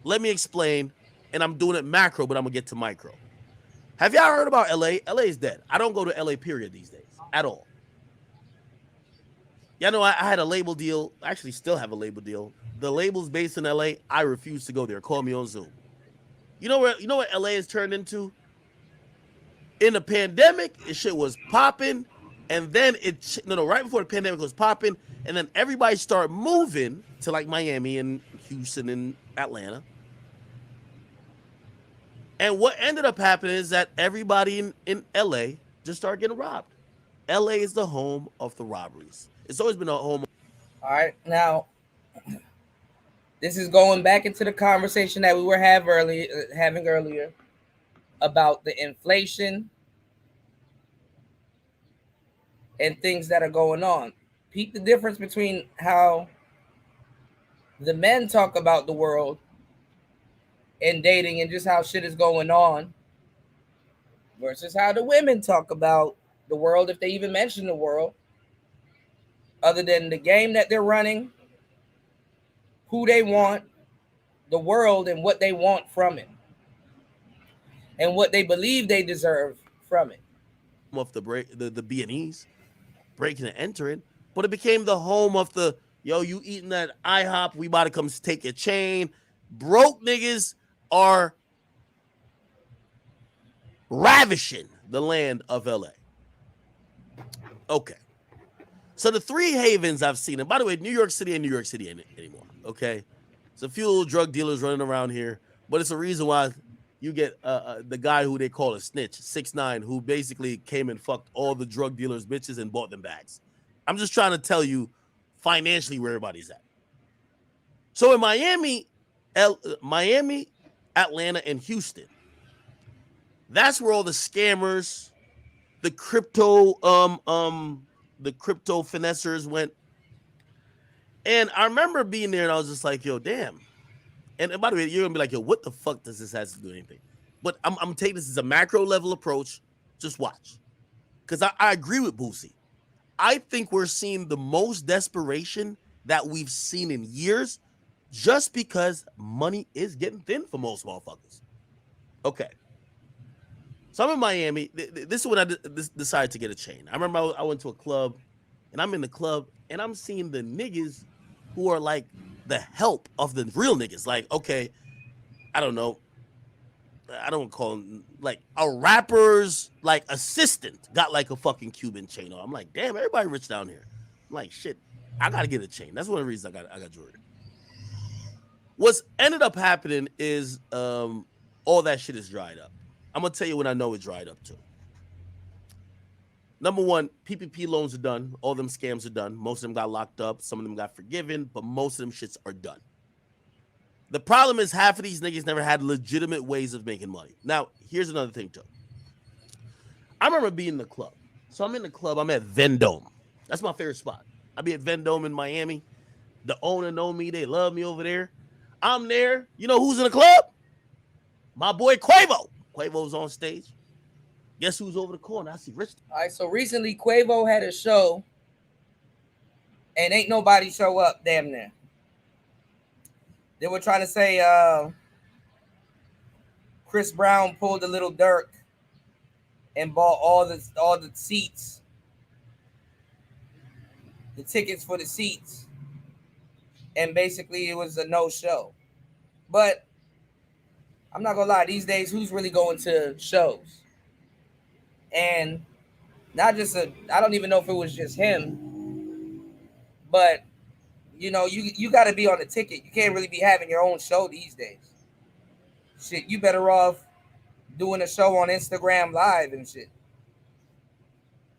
H: Let me explain, and I'm doing it macro, but I'm gonna get to micro. Have y'all heard about LA? LA is dead. I don't go to LA period these days at all. Yeah, I had a label deal. I actually still have a label deal. The label's based in LA. I refuse to go there. Call me on Zoom. You know what LA has turned into? In the pandemic, this shit was popping, and then right before the pandemic was popping, and then everybody started moving to like Miami and Houston and Atlanta. And what ended up happening is that everybody in LA just started getting robbed. LA is the home of the robberies. It's always been a home.
A: All right. Now, this is going back into the conversation that we were having earlier about the inflation and things that are going on. Peep the difference between how the men talk about the world and dating and just how shit is going on versus how the women talk about the world, if they even mention the world, other than the game that they're running, who they want, the world, and what they want from it, and what they believe they deserve from it.
H: Of the B&Es, breaking and entering, but it became the home of the, you eating that IHOP, we about to come take your chain. Broke niggas are ravishing the land of LA. Okay. So the three havens I've seen, and by the way, New York City ain't New York City anymore, okay? There's a few little drug dealers running around here, but it's a reason why you get the guy who they call a snitch, 6ix9ine, who basically came and fucked all the drug dealers' bitches and bought them bags. I'm just trying to tell you financially where everybody's at. So in Miami, Atlanta, and Houston, that's where all the scammers, the crypto finessers went. And I remember being there and I was just like, yo, damn. And by the way, you're gonna be like, yo, what the fuck does this have to do with anything? But I'm taking this as a macro level approach. Just watch. Because I agree with Boosie. I think we're seeing the most desperation that we've seen in years just because money is getting thin for most motherfuckers. Okay. So I'm in Miami. This is when I decided to get a chain. I remember I went to a club, and I'm in the club, and I'm seeing the niggas who are like the help of the real niggas. Like, okay, I don't know. I don't call him like a rapper's like assistant got like a fucking Cuban chain on. I'm like, damn, everybody rich down here. I'm like, shit, I gotta get a chain. That's one of the reasons I got jewelry. What's ended up happening is all that shit is dried up. I'm gonna tell you when I know it dried up too. Number one, PPP loans are done. All them scams are done. Most of them got locked up. Some of them got forgiven, but most of them shits are done. The problem is half of these niggas never had legitimate ways of making money. Now, here's another thing too. I remember being in the club. So I'm in the club. I'm at Vendome. That's my favorite spot. I be at Vendome in Miami. The owner know me. They love me over there. I'm there. You know who's in the club? My boy Quavo. Quavo's on stage. Guess who's over the corner? I see Rich.
A: All right, so recently Quavo had a show and ain't nobody show up damn near. They were trying to say Chris Brown pulled a little Dirk and bought all the seats, the tickets for the seats, and basically it was a no-show. But I'm not gonna lie, these days, who's really going to shows? And not just I don't even know if it was just him, but you know, you got to be on the ticket. You can't really be having your own show these days. Shit, you better off doing a show on Instagram Live and shit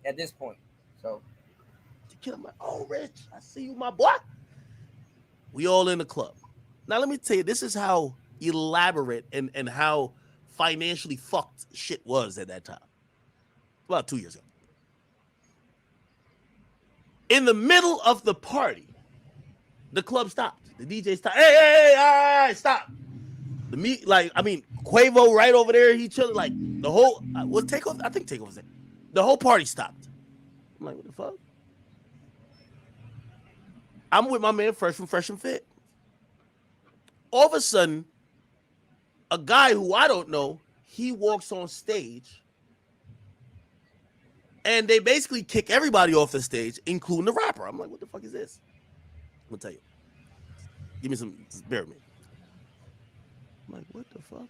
A: at this point. So,
H: I'm like, oh, Rich, I see you, my boy. We all in the club. Now, let me tell you, this is how elaborate and how financially fucked shit was at that time. About 2 years ago. In the middle of the party, The club stopped. The DJ stopped. Hey, all right, stop. Quavo right over there. He chilling like the whole. Was Takeoff? I think Takeoff was there. The whole party stopped. I'm like, what the fuck? I'm with my man Fresh and Fit. All of a sudden, a guy who I don't know, he walks on stage, and they basically kick everybody off the stage, including the rapper. I'm like, what the fuck is this? I'm gonna tell you. Give me some, bear with me. I'm like, what the fuck?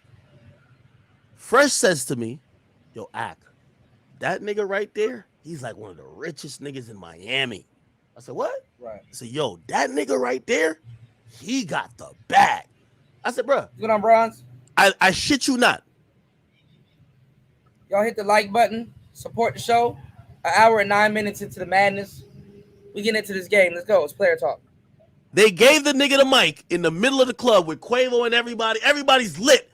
H: Fresh says to me, yo, Ak, that nigga right there, he's like one of the richest niggas in Miami. I said, what?
A: Right.
H: I said, yo, that nigga right there, he got the bag. I said, bro.
A: Good on Bronze.
H: I shit you not.
A: Y'all hit the like button. Support the show. An hour and 9 minutes into the madness. We get into this game. Let's go. It's player talk.
H: They gave the nigga the mic in the middle of the club with Quavo and everybody. Everybody's lit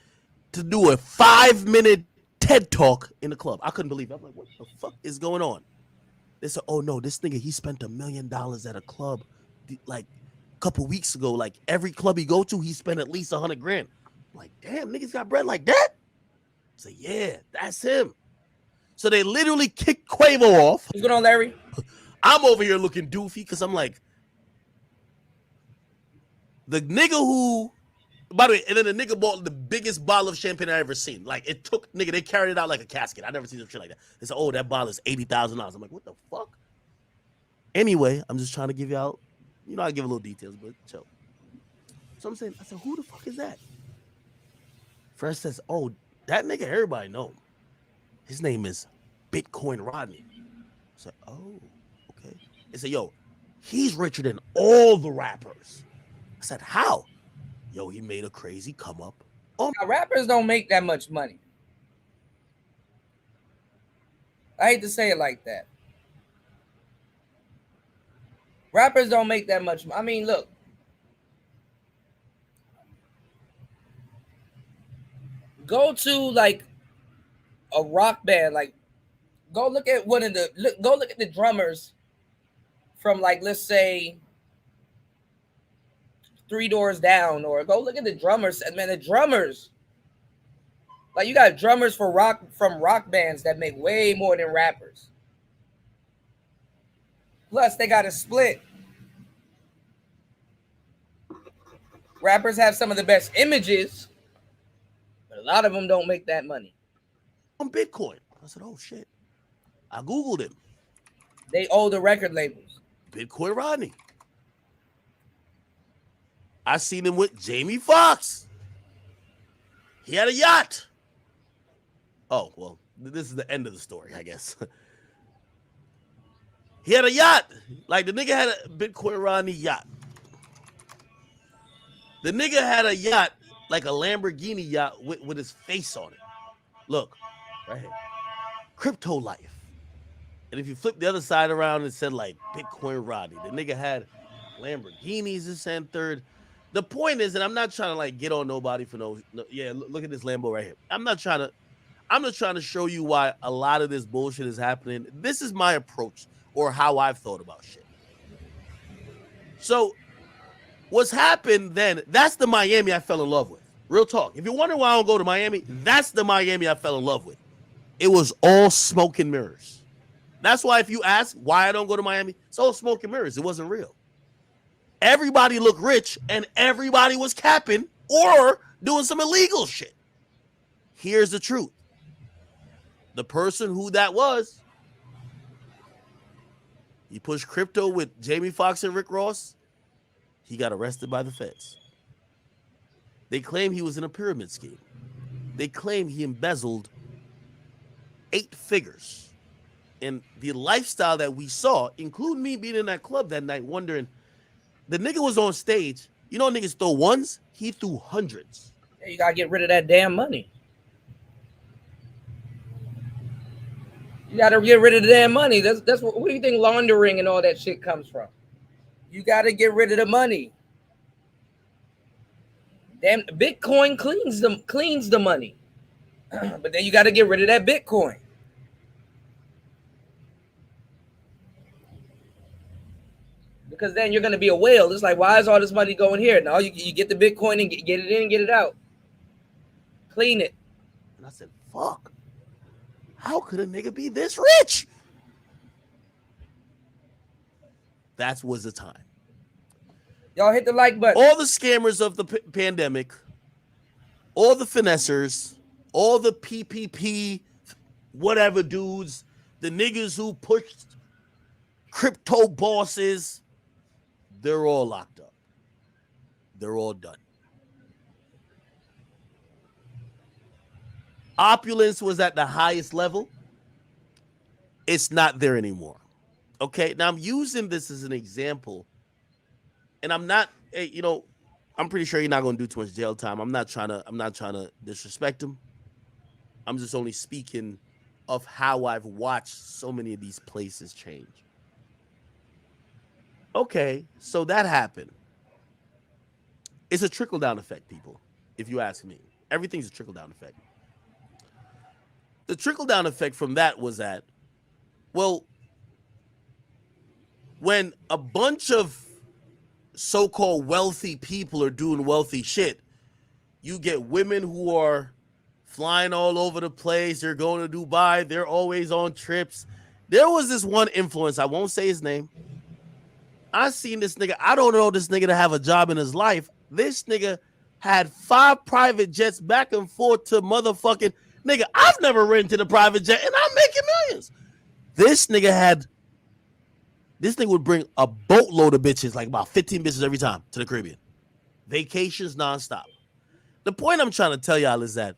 H: to do a 5-minute TED talk in the club. I couldn't believe it. I'm like, what the fuck is going on? They said, oh no, this nigga, he spent $1 million at a club like a couple weeks ago. Like every club he go to, he spent at least $100,000. I'm like, damn, niggas got bread like that? I said, yeah, that's him. So they literally kicked Quavo off.
A: What's going on, Larry?
H: I'm over here looking doofy because I'm like, the nigga who, by the way, and then the nigga bought the biggest bottle of champagne I ever seen. Like it took, nigga, they carried it out like a casket. I never seen some shit like that. They said, oh, that bottle is $80,000. I'm like, what the fuck? Anyway, I'm just trying to give y'all, I give a little details, but chill. So I'm saying, I said, who the fuck is that? Fresh says, oh, that nigga, everybody know him. His name is Bitcoin Rodney. I said, oh, okay. They said, yo, he's richer than all the rappers. I said, how? Yo, he made a crazy come up.
A: Oh, now, rappers don't make that much money. I hate to say it like that. Rappers don't make that much. I mean, look. Go to like a rock band, like go look at go look at the drummers from like, let's say, Three Doors Down, or go look at the drummers. And man, the drummers, like you got drummers from rock bands that make way more than rappers. Plus, they got a split. Rappers have some of the best images, but a lot of them don't make that money.
H: On Bitcoin. I said, oh shit. I Googled him.
A: They owe the record labels.
H: Bitcoin Rodney. I seen him with Jamie Foxx. He had a yacht. Oh, well, this is the end of the story, I guess. He had a yacht. Like the nigga had a Bitcoin Rodney yacht. The nigga had a yacht, like a Lamborghini yacht with his face on it. Look, right here. Crypto life. And if you flip the other side around, it said like Bitcoin Rodney. The nigga had Lamborghinis, this and third. The point is, and I'm not trying to like get on nobody for no yeah, look at this Lambo right here. I'm just trying to show you why a lot of this bullshit is happening. This is my approach or how I've thought about shit. So what's happened then, that's the Miami I fell in love with. Real talk. If you're wondering why I don't go to Miami, that's the Miami I fell in love with. It was all smoke and mirrors. That's why if you ask why I don't go to Miami, it's all smoke and mirrors. It wasn't real. Everybody looked rich and everybody was capping or doing some illegal shit. Here's the truth. The person who that was, he pushed crypto with Jamie Foxx and Rick Ross. He got arrested by the feds. They claim he was in a pyramid scheme. They claim he embezzled 8 figures. And the lifestyle that we saw, including me being in that club that night, wondering, the nigga was on stage. You know niggas throw ones? He threw hundreds.
A: Yeah, you gotta get rid of that damn money. You gotta get rid of the damn money. That's what do you think laundering and all that shit comes from? You gotta get rid of the money. Damn, Bitcoin cleans the money. But then you gotta get rid of that Bitcoin. because then you're gonna be a whale. It's like, why is all this money going here? No, you get the Bitcoin and get it in and get it out. Clean it.
H: And I said, fuck. How could a nigga be this rich? That was the time.
A: Y'all hit the like button.
H: All the scammers of the pandemic, all the finessers, all the PPP, whatever dudes, the niggas who pushed crypto bosses, they're all locked up. They're all done. Opulence was at the highest level. It's not there anymore. Okay, now I'm using this as an example, and I'm not, I'm pretty sure you're not going to do too much jail time. I'm not trying to disrespect him. I'm just only speaking of how I've watched so many of these places change. Okay, so that happened. It's a trickle-down effect, people, if you ask me. Everything's a trickle-down effect. The trickle-down effect from that was that, well, when a bunch of so-called wealthy people are doing wealthy shit, you get women who are flying all over the place. They're going to Dubai. They're always on trips. There was this one influencer. I won't say his name. I seen this nigga. I don't know this nigga to have a job in his life. This nigga had 5 private jets back and forth to motherfucking nigga. I've never rented a private jet and I'm making millions. This nigga would bring a boatload of bitches, like about 15 bitches every time to the Caribbean. Vacations nonstop. The point I'm trying to tell y'all is that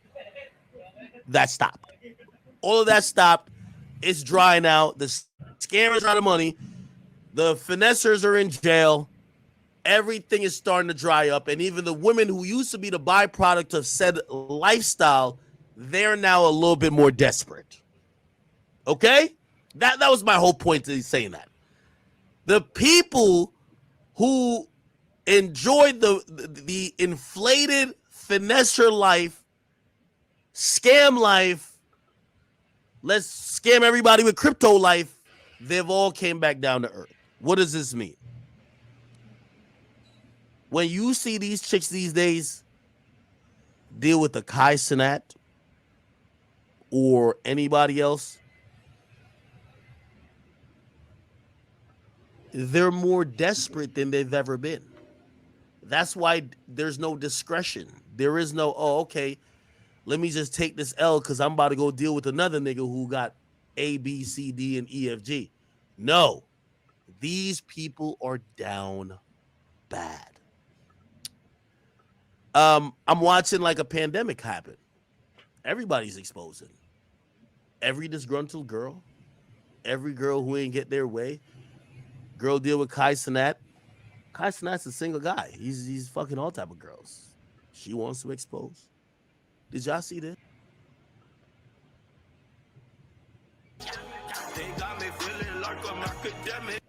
H: stopped. All of that stopped. It's drying out. The scammers are out of money. The finessers are in jail. Everything is starting to dry up. And even the women who used to be the byproduct of said lifestyle, they're now a little bit more desperate. Okay? That was my whole point to saying that. The people who enjoyed the inflated finesser life, scam life, let's scam everybody with crypto life, they've all came back down to earth. What does this mean? When you see these chicks these days deal with the Kai Cenat or anybody else, they're more desperate than they've ever been. That's why there's no discretion. There is no, okay, let me just take this L because I'm about to go deal with another nigga who got A, B, C, D, and E, F, G. No. These people are down bad. I'm watching like a pandemic happen. Everybody's exposing. Every disgruntled girl, every girl who ain't get their way. Girl deal with Kai Cenat. Kai Cenat's a single guy. He's fucking all type of girls. She wants to expose. Did y'all see this?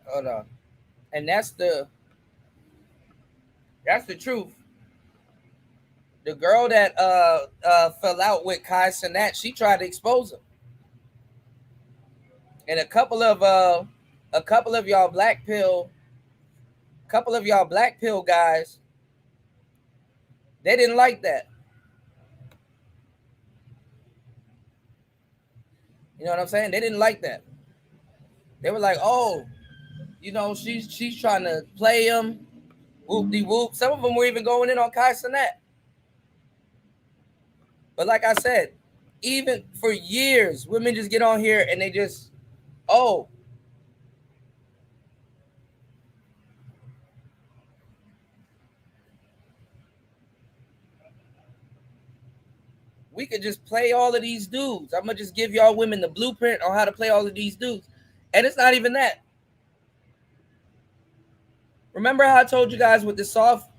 A: Hold on. And that's the truth. The girl that fell out with Kai Cenat, she tried to expose him. And a couple of y'all black pill guys, they didn't like that. You know what I'm saying? They didn't like that. They were like, oh, she's trying de play him, whoop-de-whoop. Some of them were even going in on Kai Cenat. But like I said, even for years, women just get on here and they just, oh, we could just play all of these dudes. I'm going to just give y'all women the blueprint on how to play all of these dudes. And it's not even that. Remember how I told you guys with the soft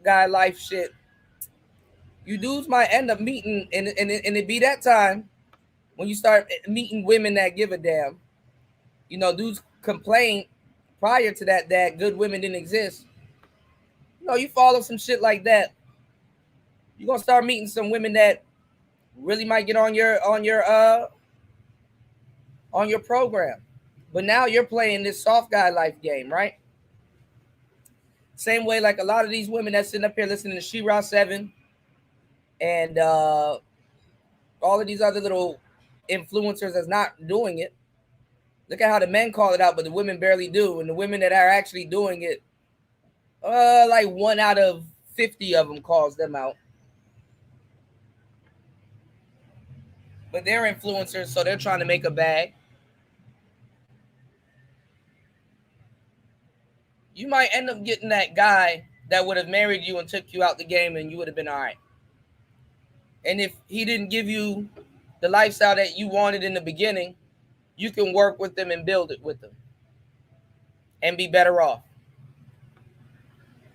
A: guy life shit, you dudes might end up meeting, and it be that time when you start meeting women that give a damn. Dudes complain prior to that good women didn't exist. You follow some shit like that, you're going to start meeting some women that really might get on your program. But now you're playing this soft guy life game, right? Same way, like a lot of these women that's sitting up here listening to She-Ra 7 and all of these other little influencers that's not doing it. Look at how the men call it out, but the women barely do. And the women that are actually doing it, like 1 out of 50 of them calls them out. But they're influencers, so they're trying to make a bag. You might end up getting that guy that would have married you and took you out the game, and you would have been all right. And if he didn't give you the lifestyle that you wanted in the beginning, you can work with them and build it with them and be better off.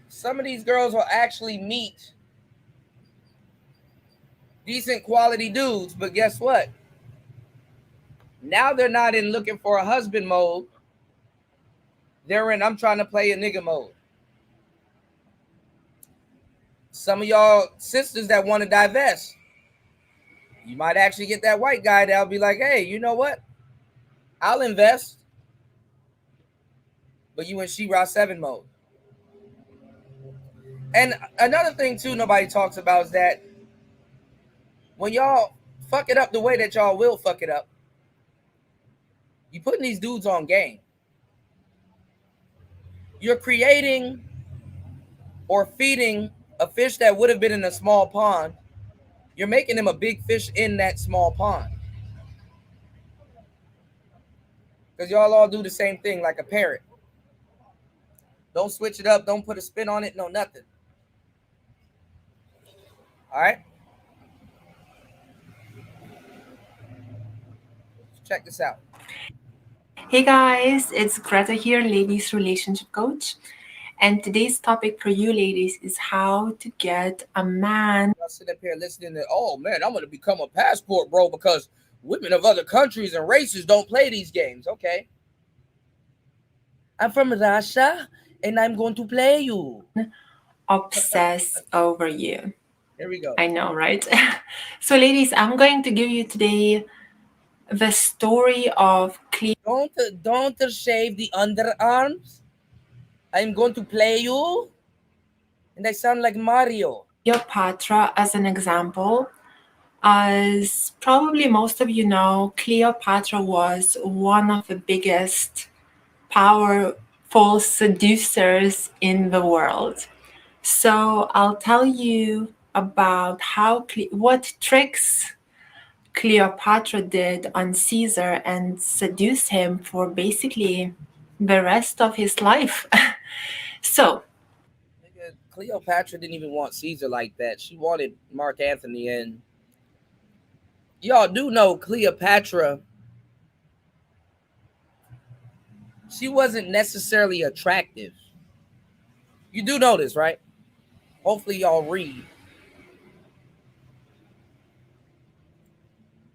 A: Some of these girls will actually meet decent quality dudes, but guess what? Now they're not in looking for a husband mode. They're in I'm trying to play a nigga mode. Some of y'all sisters that want to divest, you might actually get that white guy that'll be like, hey, you know what? I'll invest. But you in She-Ra 7 mode. And another thing, too, nobody talks about is that when y'all fuck it up the way that y'all will fuck it up, you putting these dudes on game. You're creating or feeding a fish that would have been in a small pond. You're making him a big fish in that small pond. Because y'all all do the same thing like a parrot. Don't switch it up. Don't put a spin on it. No, nothing. All right? Check this out.
I: Hey guys, it's Greta here, ladies relationship coach. And today's topic for you ladies is how to get a man.
A: I'll sit up here listening to, oh man, I'm going to become a passport bro because women of other countries and races don't play these games. Okay. I'm from Russia and I'm going to play you.
I: Obsess over you.
A: Here we go.
I: I know, right? So ladies, I'm going to give you today the story of
A: Don't shave the underarms. I'm going to play you. And I sound like Mario.
I: Cleopatra as an example. As probably most of you know, Cleopatra was one of the biggest powerful seducers in the world. So I'll tell you about what tricks Cleopatra did on Caesar and seduce him for basically the rest of his life. So
A: Cleopatra didn't even want Caesar like that. She wanted Mark Antony, and y'all do know Cleopatra, she wasn't necessarily attractive. You do know this, right? Hopefully y'all read.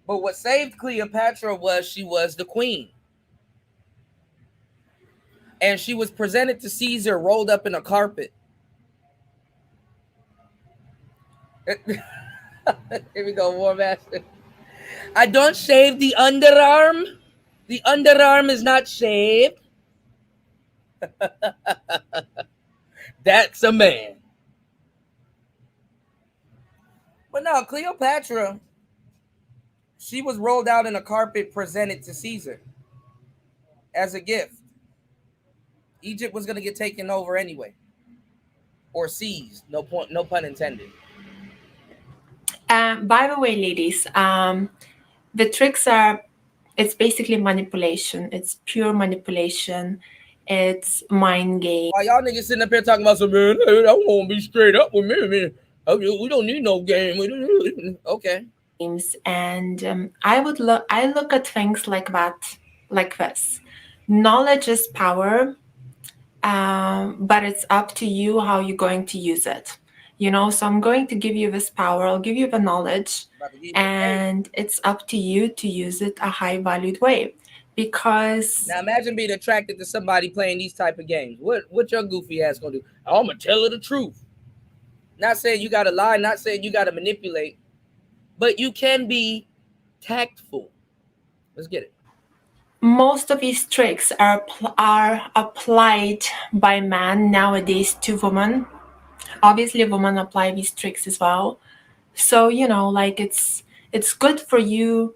A: But what saved Cleopatra was she was the queen. And she was presented to Caesar rolled up in a carpet. Here we go, War Master. I don't shave the underarm. The underarm is not shaved. That's a man. But no, Cleopatra, she was rolled out in a carpet presented to Caesar as a gift. Egypt was going to get taken over anyway. Or seized. No pun intended.
I: By the way, ladies, the tricks it's basically manipulation. It's pure manipulation. It's mind game.
A: Why y'all niggas sitting up here talking about some, man, I want to be straight up with me, man. We don't need no game. Okay.
I: And I look at things like that, like this. Knowledge is power, but it's up to you how you're going to use it. You know, so I'm going to give you this power. I'll give you the knowledge, and it's up to you to use it a high-valued way. Because
A: now imagine being attracted to somebody playing these type of games. What your goofy ass gonna do? I'm gonna tell her the truth. Not saying you gotta lie, not saying you gotta manipulate, but you can be tactful. Let's get it.
I: most of these tricks are applied by men nowadays to women. Obviously, women apply these tricks as well. So, like it's good for you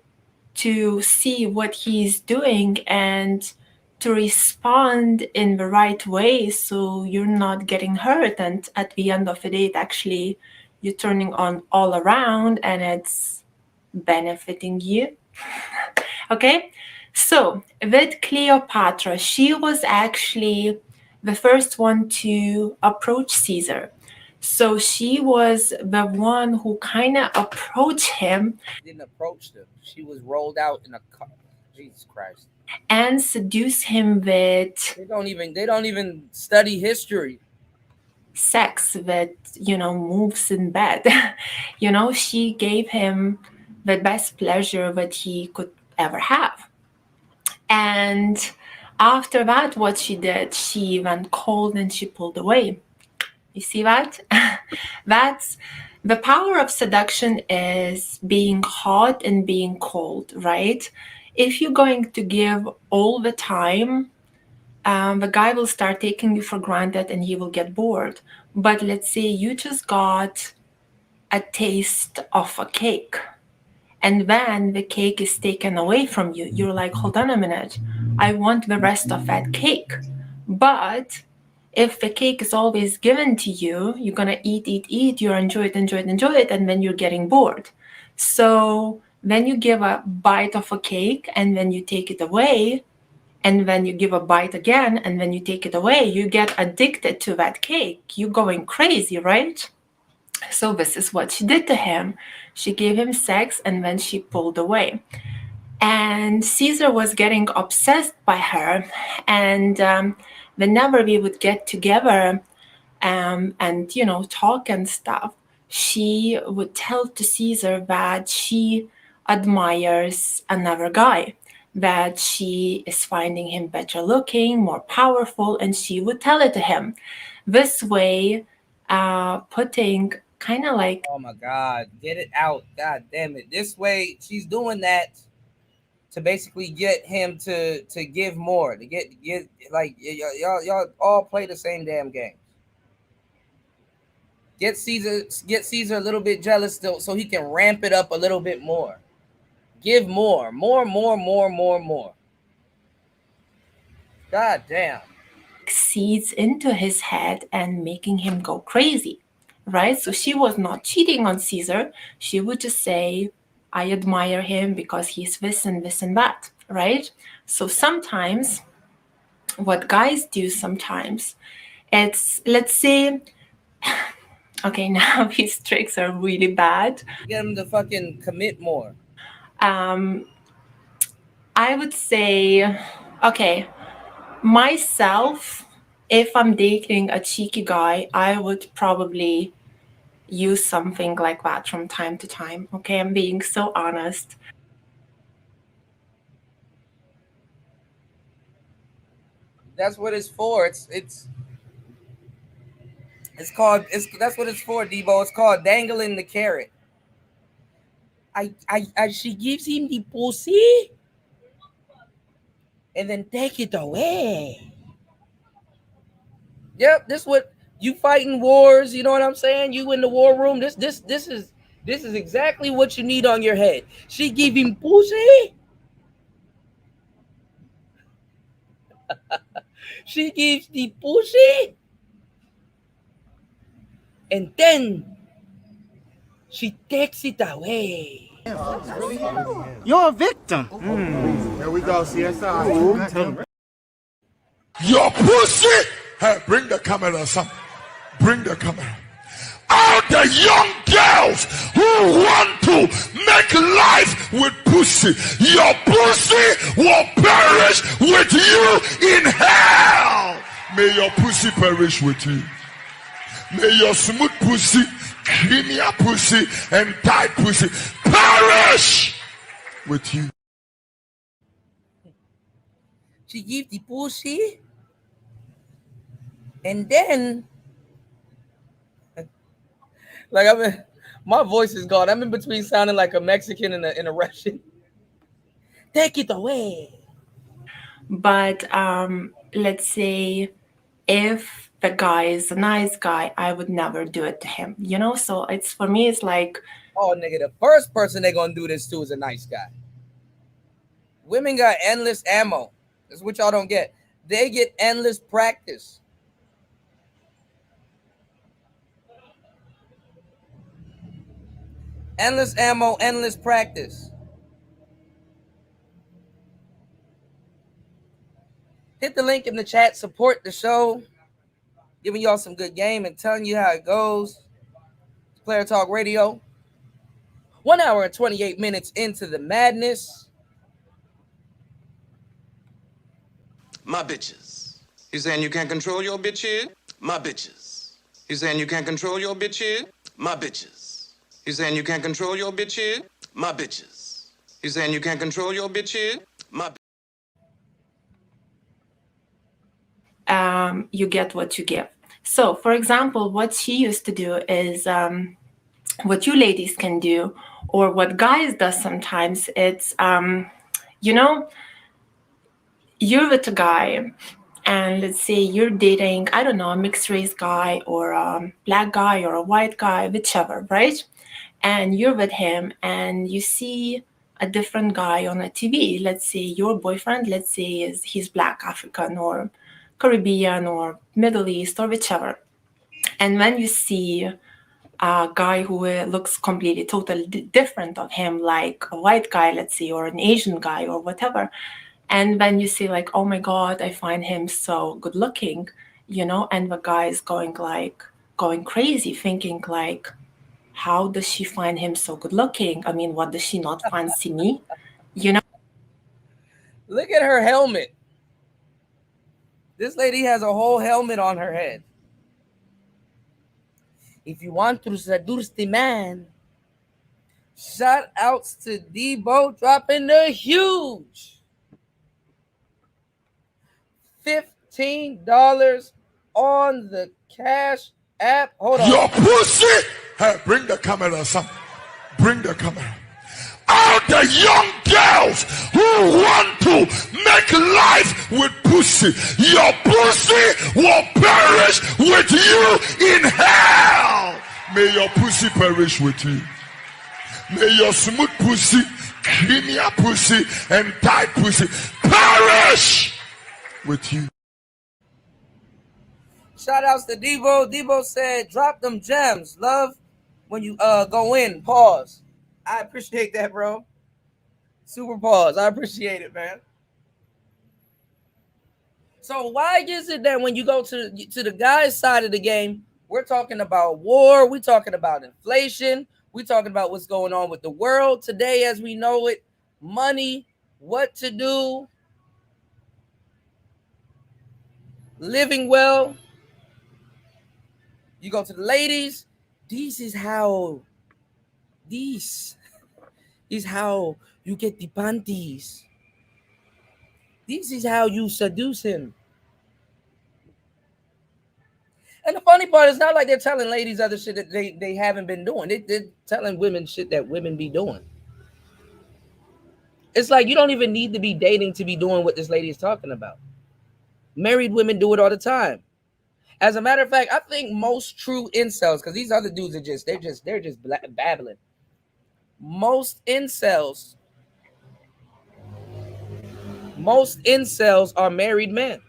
I: to see what he's doing and to respond in the right way so you're not getting hurt. And at the end of the day, actually you're turning on all around and it's benefiting you. Okay, so with Cleopatra, she was actually the first one to approach Caesar. So she was the one who kind of approached him.
A: Didn't approach them. She was rolled out in a car. Jesus Christ.
I: And seduce him with.
A: They don't even study history.
I: Sex that moves in bed. She gave him the best pleasure that he could ever have. And after that, what she did, she went cold and she pulled away. You see that? That's the power of seduction, is being hot and being cold, right? If you're going to give all the time, the guy will start taking you for granted and he will get bored. But let's say you just got a taste of a cake and then the cake is taken away from you. You're like, hold on a minute, I want the rest of that cake. But if the cake is always given to you, you're going to eat, you enjoy it, and then you're getting bored. So then you give a bite of a cake and then you take it away, and then you give a bite again and then you take it away. You get addicted to that cake. You're going crazy, right? So this is what she did to him. She gave him sex and then she pulled away. And Caesar was getting obsessed by her. And whenever we would get together and, talk and stuff, she would tell to Caesar that she admires another guy, that she is finding him better looking, more powerful, and she would tell it to him. This way, putting kind of like...
A: Oh my God, get it out. God damn it. This way, she's doing that to basically get him to give more, to get like, y'all all play the same damn game. Get Caesar a little bit jealous so he can ramp it up a little bit more. Give more. God damn.
I: Seeds into his head and making him go crazy, right? So she was not cheating on Caesar. She would just say, I admire him because he's this and this and that, right? So sometimes what guys do sometimes, it's, let's say, okay, now these tricks are really bad.
A: Get him to fucking commit more.
I: I would say, okay, myself, if I'm dating a cheeky guy, I would probably use something like that from time to time. Okay, I'm being so honest.
A: That's what it's for. That's what it's for, Debo. It's called dangling the carrot. She gives him the pussy and then take it away. Yep, this what you fighting wars. You know what I'm saying? You in the war room. This is exactly what you need on your head. She give him pussy. She gives the pussy, and then she takes it away.
J: You're a victim.
F: Here we go, CSI.
K: Your pussy. Hey, bring the camera, son. Bring the camera. All the young girls who want to make life with pussy, your pussy will perish with you in hell. May your pussy perish with you. May your smooth pussy, creamy pussy, and tight pussy perish with you.
A: She gives the pussy, and then, like, my voice is gone. I'm in between sounding like a Mexican and a Russian. Take it away.
I: But let's say if the guy is a nice guy, I would never do it to him, you know? So it's, for me, it's like,
A: oh nigga, the first person they're gonna do this to is a nice guy. Women got endless ammo. That's what y'all don't get. They get endless practice. Endless ammo, endless practice. Hit the link in the chat. Support the show. Giving y'all some good game and telling you how it goes. Player Talk Radio. 1 hour and 28 minutes into the madness.
L: My bitches. You saying you can't control your bitches? My bitches. You saying you can't control your bitches? My bitches. You saying you can't control your bitches? My bitches. You saying you can't control your bitches? My
I: you get what you give. So, for example, what she used to do is what you ladies can do, or what guys does sometimes. It's you know, you're with a guy, and let's say you're dating, I don't know, a mixed race guy or a black guy or a white guy, whichever, right? And you're with him, and you see a different guy on a TV. Let's say your boyfriend, let's say he's Black, African, or Caribbean, or Middle East, or whichever. And when you see a guy who looks completely totally different of him, like a white guy, let's say, or an Asian guy, or whatever, and then you see like, oh my God, I find him so good looking, you know, and the guy is going crazy, thinking like, how does she find him so good looking? I mean, what, does she not fancy me? You know?
A: Look at her helmet. This lady has a whole helmet on her head. If you want to seduce the man, shout outs to Debo dropping the huge $15 on the Cash App. Hold on.
K: Your pussy. Hey, bring the camera, son. Bring the camera. All the young girls who want to make life with pussy, your pussy will perish with you in hell. May your pussy perish with you. May your smooth pussy, creamy pussy, and tight pussy perish with you.
A: Shout outs to Debo. Debo said, drop them gems. Love when you go in. Pause. I appreciate that, bro. Super pause. I appreciate it, man. So why is it that when you go to the guys' side of the game, we're talking about war, we're talking about inflation, we're talking about what's going on with the world today as we know it, money, what to do, living well. You go to the ladies, this is how you get the panties. This is how you seduce him. And the funny part is not like they're telling ladies other shit that they haven't been doing. They're telling women shit that women be doing. It's like you don't even need to be dating to be doing what this lady is talking about. Married women do it all the time. As a matter of fact, I think most true incels, because these other dudes are they're just babbling. Most incels are married men.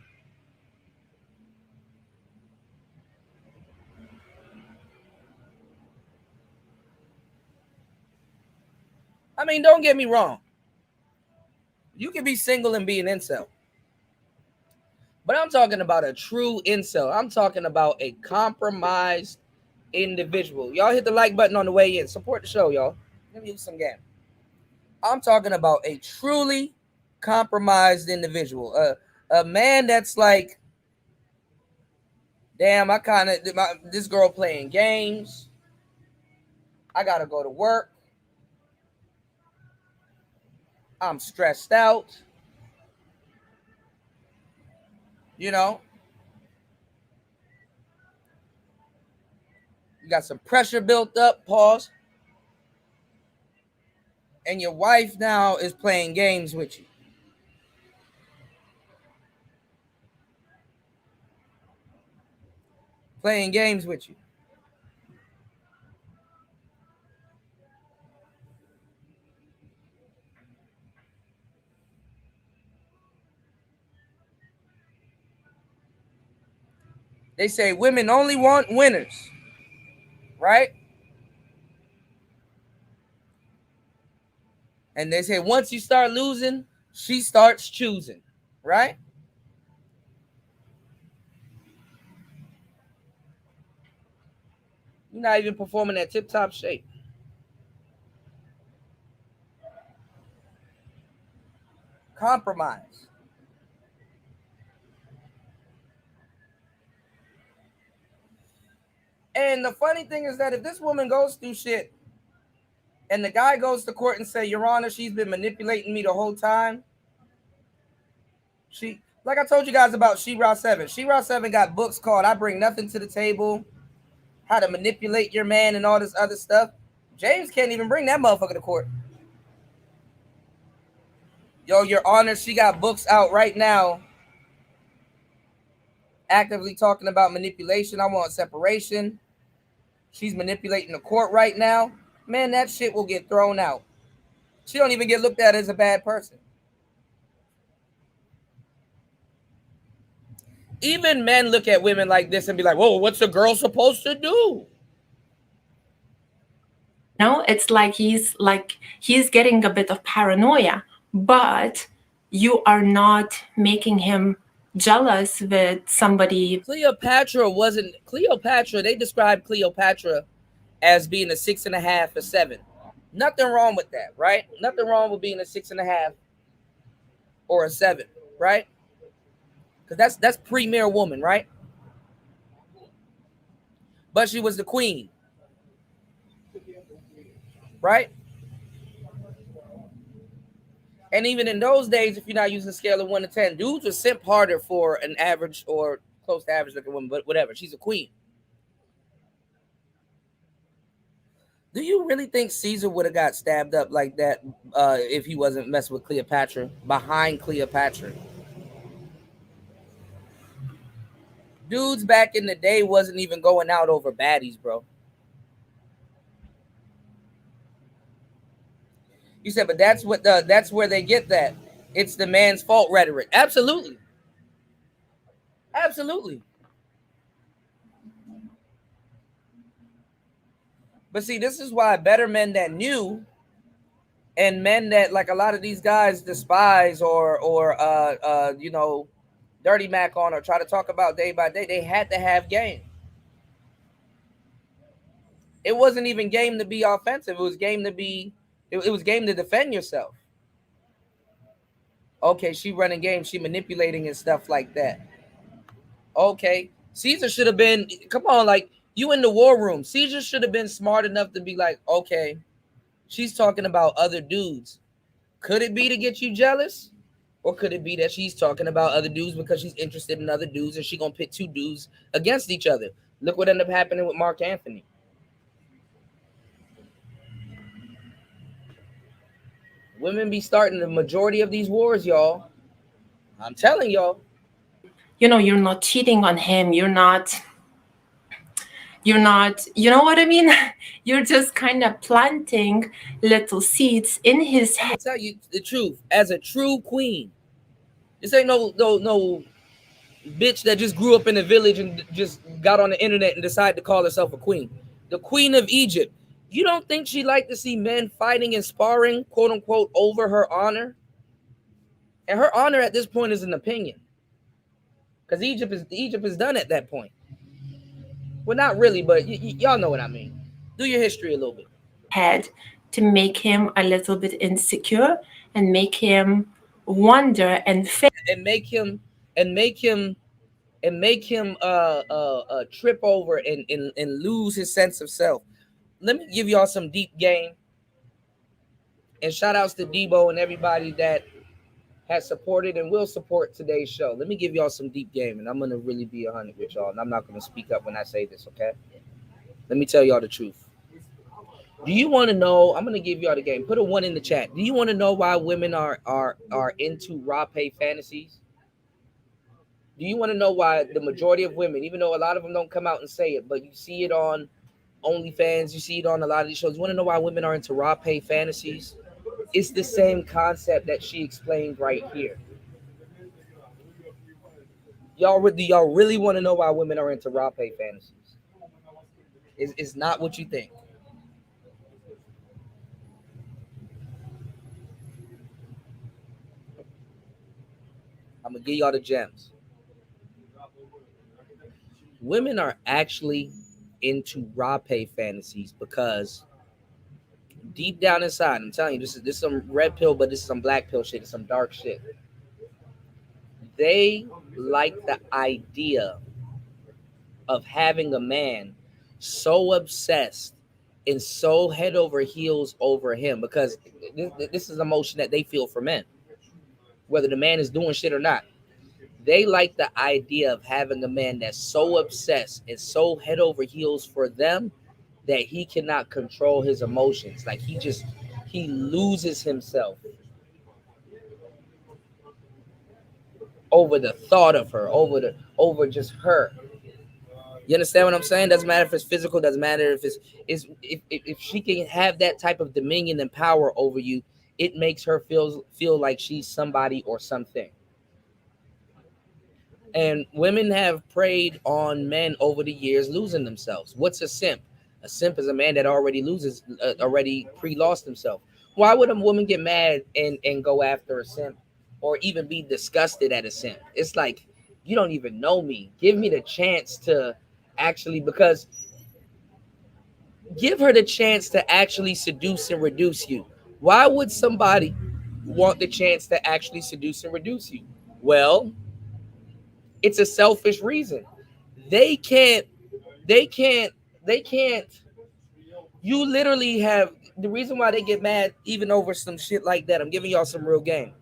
A: I mean, don't get me wrong. You can be single and be an incel. But I'm talking about a true incel. I'm talking about a compromised individual. Y'all hit the like button on the way in. Support the show, y'all. Let me use some game. I'm talking about a truly compromised individual. A man that's like, damn, this girl playing games. I gotta go to work. I'm stressed out. You know, you got some pressure built up, pause. And your wife now is playing games with you. playing games with you. They say women only want winners, right? And they say once you start losing, she starts choosing, right? You're not even performing at tip-top shape. Compromise. And the funny thing is that if this woman goes through shit and the guy goes to court and say, Your Honor, she's been manipulating me the whole time. She, like I told you guys about She-Ra 7. She-Ra 7 got books called I Bring Nothing to the Table, How to Manipulate Your Man, and all this other stuff. James can't even bring that motherfucker to court. Yo, Your Honor, she got books out right now actively talking about manipulation. I want separation. She's manipulating the court right now. Man, that shit will get thrown out. She don't even get looked at as a bad person. Even men look at women like this and be like, whoa, what's a girl supposed to do?
I: No, it's like he's getting a bit of paranoia, but you are not making him jealous with somebody.
A: Cleopatra, they described Cleopatra as being a 6.5 or 7. Nothing wrong with that, right? Nothing wrong with being a 6.5 or a 7, right? Because that's premier woman, right? But she was the queen, right? And even in those days, if you're not using a scale of 1 to 10, dudes would simp harder for an average or close to average looking woman, but whatever. She's a queen. Do you really think Caesar would have got stabbed up like that if he wasn't messing with Cleopatra, behind Cleopatra? Dudes back in the day wasn't even going out over baddies, bro. You said, but that's where they get that. It's the man's fault rhetoric. Absolutely. Absolutely. But see, this is why better men that knew and men that like a lot of these guys despise or dirty Mac on or try to talk about day by day, they had to have game. It wasn't even game to be offensive. It was game to be, it was game to defend yourself. Okay, she running game, she manipulating and stuff like that. Okay, Caesar should have been, come on, like you in the war room. Caesar should have been smart enough to be like, okay, she's talking about other dudes. Could it be to get you jealous? Or could it be that she's talking about other dudes because she's interested in other dudes and she's going to pit two dudes against each other? Look what ended up happening with Mark Anthony. Women be starting the majority of these wars, y'all. I'm telling y'all.
I: You know, you're not cheating on him. You're not, you know what I mean? You're just kind of planting little seeds in his head.
A: I'll tell you the truth. As a true queen, this ain't no bitch that just grew up in a village and just got on the internet and decided to call herself a queen. The Queen of Egypt. You don't think she liked to see men fighting and sparring, quote unquote, over her honor? And her honor at this point is an opinion. Because Egypt is done at that point. Well, not really, but y'all know what I mean. Do your history a little bit.
I: Head to make him a little bit insecure and make him wonder and
A: make him trip over and lose his sense of self. Let me give y'all some deep game. And shout outs to Debo and everybody that has supported and will support today's show. Let me give y'all some deep game, and I'm going to really be 100 with y'all, and I'm not going to speak up when I say this, okay? Let me tell y'all the truth. Do you want to know? I'm going to give y'all the game. Put a 1 in the chat. Do you want to know why women are into raw pay fantasies? Do you want to know why the majority of women, even though a lot of them don't come out and say it, but you see it on OnlyFans, you see it on a lot of these shows. You want to know why women are into raw pay fantasies? It's the same concept that she explained right here. Do y'all really want to know why women are into raw pay fantasies? It's not what you think. I'm gonna give y'all the gems. Women are actually into raw pay fantasies because deep down inside, I'm telling you, this is some red pill, but this is some black pill shit. It's some dark shit. They like the idea of having a man so obsessed and so head over heels over him, because this is emotion that they feel for men, whether the man is doing shit or not. They like the idea of having a man that's so obsessed and so head over heels for them that he cannot control his emotions. Like he loses himself over the thought of her, over just her. You understand what I'm saying? Doesn't matter if it's physical, doesn't matter if if she can have that type of dominion and power over you, it makes her feel like she's somebody or something. And women have preyed on men over the years losing themselves. What's a simp? A simp is a man that already pre-lost himself. Why would a woman get mad and go after a simp or even be disgusted at a simp? It's like, you don't even know me. Give me the chance to actually, because give her the chance to actually seduce and reduce you. Why would somebody want the chance to actually seduce and reduce you? Well, it's a selfish reason. They can't, they can't, they can't. You literally have the reason why they get mad even over some shit like that. I'm giving y'all some real game.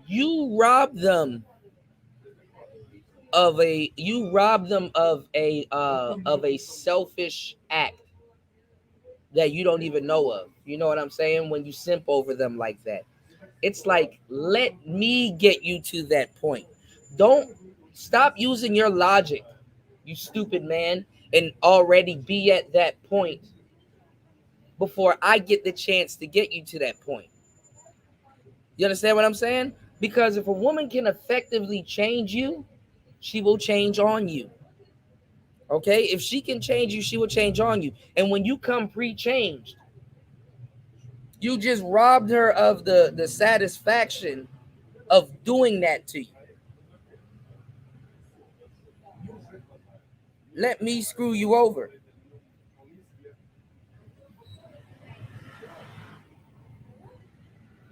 A: You rob them of a selfish act that you don't even know of. You know what I'm saying? When you simp over them like that. It's like, let me get you to that point. Don't stop using your logic, you stupid man, and already be at that point before I get the chance to get you to that point. You understand what I'm saying? Because if a woman can effectively change you, she will change on you. Okay? If she can change you, she will change on you. And when you come pre-changed, you just robbed her of the satisfaction of doing that to you. Let me screw you over.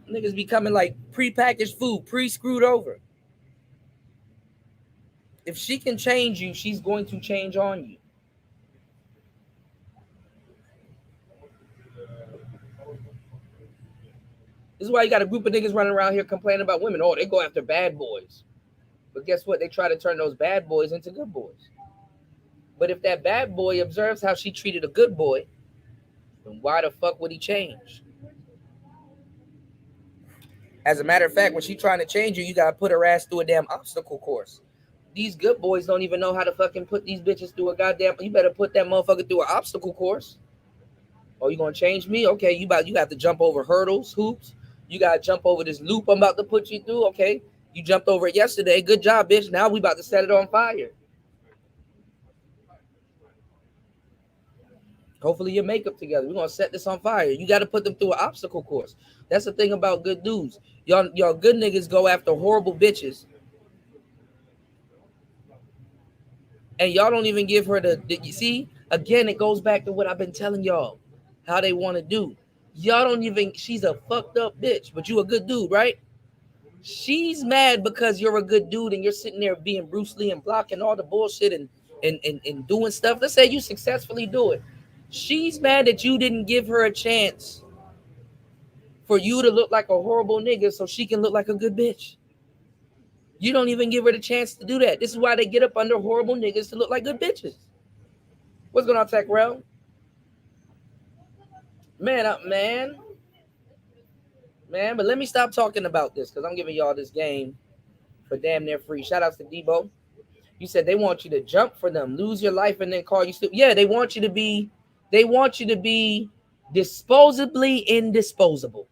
A: Niggas be coming like pre-packaged food, pre-screwed over. If she can change you, she's going to change on you. This is why you got a group of niggas running around here complaining about women. Oh, they go after bad boys. But guess what? They try to turn those bad boys into good boys. But if that bad boy observes how she treated a good boy, then why the fuck would he change? As a matter of fact, when she's trying to change you, you got to put her ass through a damn obstacle course. These good boys don't even know how to fucking put these bitches through a goddamn... You better put that motherfucker through an obstacle course. Oh, you gonna change me? Okay, you have to jump over hurdles, hoops. You gotta jump over this loop I'm about to put you through. Okay, you jumped over it yesterday. Good job, bitch. Now we about to set it on fire. Hopefully your makeup together. We're gonna set this on fire. You got to put them through an obstacle course. That's the thing about good dudes. Y'all good niggas go after horrible bitches, and y'all don't even give her the you see. Again, it goes back to what I've been telling y'all. How they want to do. Y'all don't even, she's a fucked up bitch, but you a good dude, right? She's mad because you're a good dude and you're sitting there being Bruce Lee and blocking all the bullshit and doing stuff. Let's say you successfully do it. She's mad that you didn't give her a chance for you to look like a horrible nigga so she can look like a good bitch. You don't even give her the chance to do that. This is why they get up under horrible niggas to look like good bitches. What's going on, Tech Rel? Man up, man. But let me stop talking about this because I'm giving y'all this game for damn near free. Shout outs to Debo. You said they want you to jump for them, lose your life, and then call you stupid. Yeah, they want you to be disposably indisposable.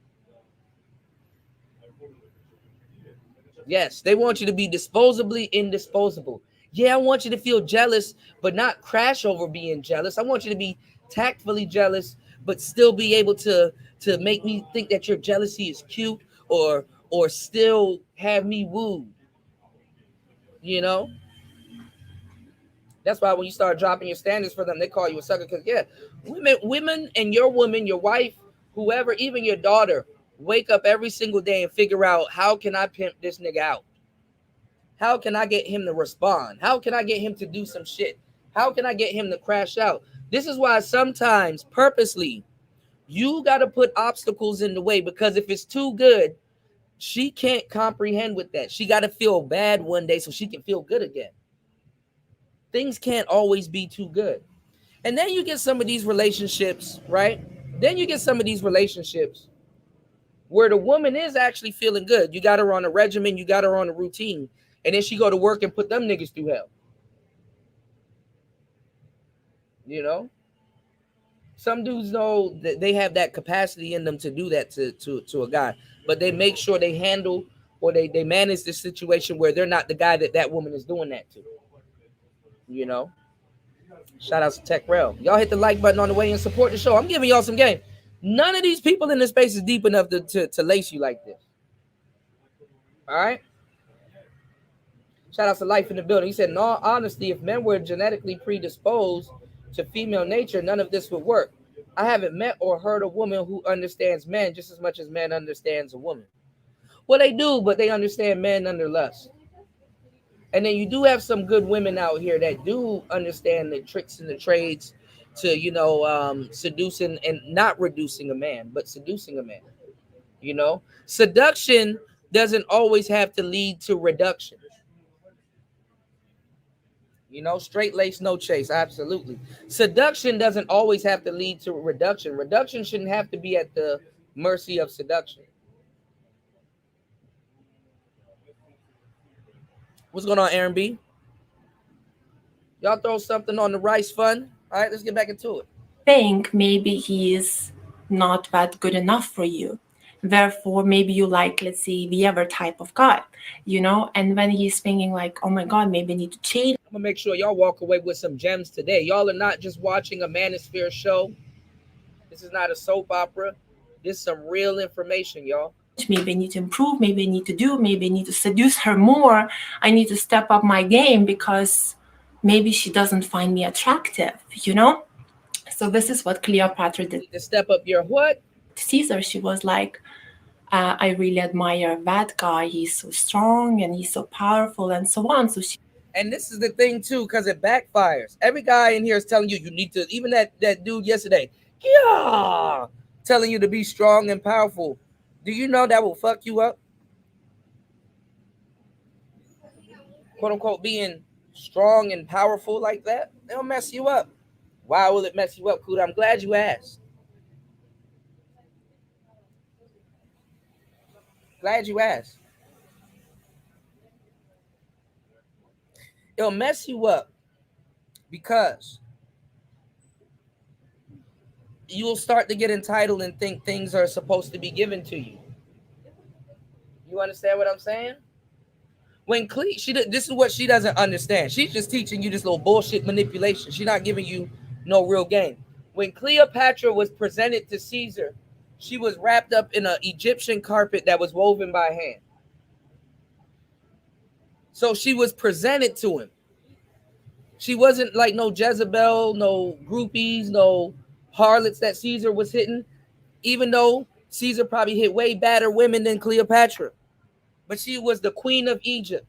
A: Yes, they want you to be disposably indisposable. Yeah, I want you to feel jealous, but not crash over being jealous. I want you to be tactfully jealous, but still be able to make me think that your jealousy is cute, or still have me wooed. You know? That's why when you start dropping your standards for them, they call you a sucker. Because yeah, women and your woman, your wife, whoever, even your daughter, wake up every single day and figure out, how can I pimp this nigga out? How can I get him to respond? How can I get him to do some shit? How can I get him to crash out? This is why sometimes purposely you got to put obstacles in the way, because if it's too good, she can't comprehend with that. She got to feel bad one day so she can feel good again. Things can't always be too good. And then you get some of these relationships, right? Then you get some of these relationships where the woman is actually feeling good. You got her on a regimen, you got her on a routine, and then she go to work and put them niggas through hell. You know? Some dudes know that they have that capacity in them to do that to a guy, but they make sure they handle, or they manage the situation where they're not the guy that woman is doing that to. You know? Shout out to Tech Rail. Y'all hit the like button on the way and support the show. I'm giving y'all some game. None of these people in this space is deep enough to lace you like this. All right? Shout out to Life in the Building. He said, in all honesty, if men were genetically predisposed to female nature, none of this would work. I haven't met or heard a woman who understands men just as much as men understands a woman. Well, they do, but they understand men under lust. And then you do have some good women out here that do understand the tricks and the trades to, you know, seducing and not reducing a man, but seducing a man. You know, seduction doesn't always have to lead to reduction. You know, straight lace, no chase. Absolutely. Seduction doesn't always have to lead to reduction. Reduction shouldn't have to be at the mercy of seduction. What's going on, Aaron B? Y'all throw something on the rice fund. All right, let's get back into it.
I: Think maybe he is not that good enough for you. Therefore, maybe you like, let's say, the other type of guy, you know? And when he's thinking like, oh my God, maybe I need to change.
A: I'm going to make sure y'all walk away with some gems today. Y'all are not just watching a Manosphere show. This is not a soap opera. This is some real information, y'all.
I: Maybe I need to improve. Maybe I need to do. Maybe I need to seduce her more. I need to step up my game because maybe she doesn't find me attractive, you know? So this is what Cleopatra did.
A: To step up your what?
I: Caesar, she was like, I really admire that guy. He's so strong and he's so powerful and so on. So she.
A: And this is the thing too, because it backfires. Every guy in here is telling you need to, even that dude yesterday, yeah, telling you to be strong and powerful. Do you know that will fuck you up? Quote unquote, being strong and powerful like that, it'll mess you up. Why will it mess you up, Kuda? I'm glad you asked. Glad you asked. It'll mess you up because you'll start to get entitled and think things are supposed to be given to you. You understand what I'm saying? When this is what she doesn't understand. She's just teaching you this little bullshit manipulation. She's not giving you no real game. When Cleopatra was presented to Caesar, she was wrapped up in an Egyptian carpet that was woven by hand. So she was presented to him. She wasn't like no Jezebel, no groupies, no harlots that Caesar was hitting, even though Caesar probably hit way badder women than Cleopatra. But she was the queen of Egypt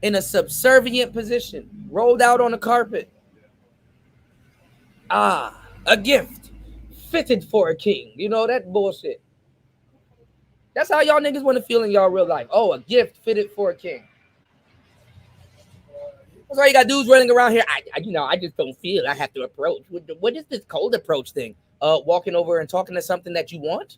A: in a subservient position, rolled out on a carpet. Ah, a gift fitted for a king. You know, that bullshit. That's how y'all niggas want to feel in y'all real life. Oh, a gift fitted for a king. That's why you got dudes running around here. I just don't feel I have to approach. What is this cold approach thing? Walking over and talking to something that you want?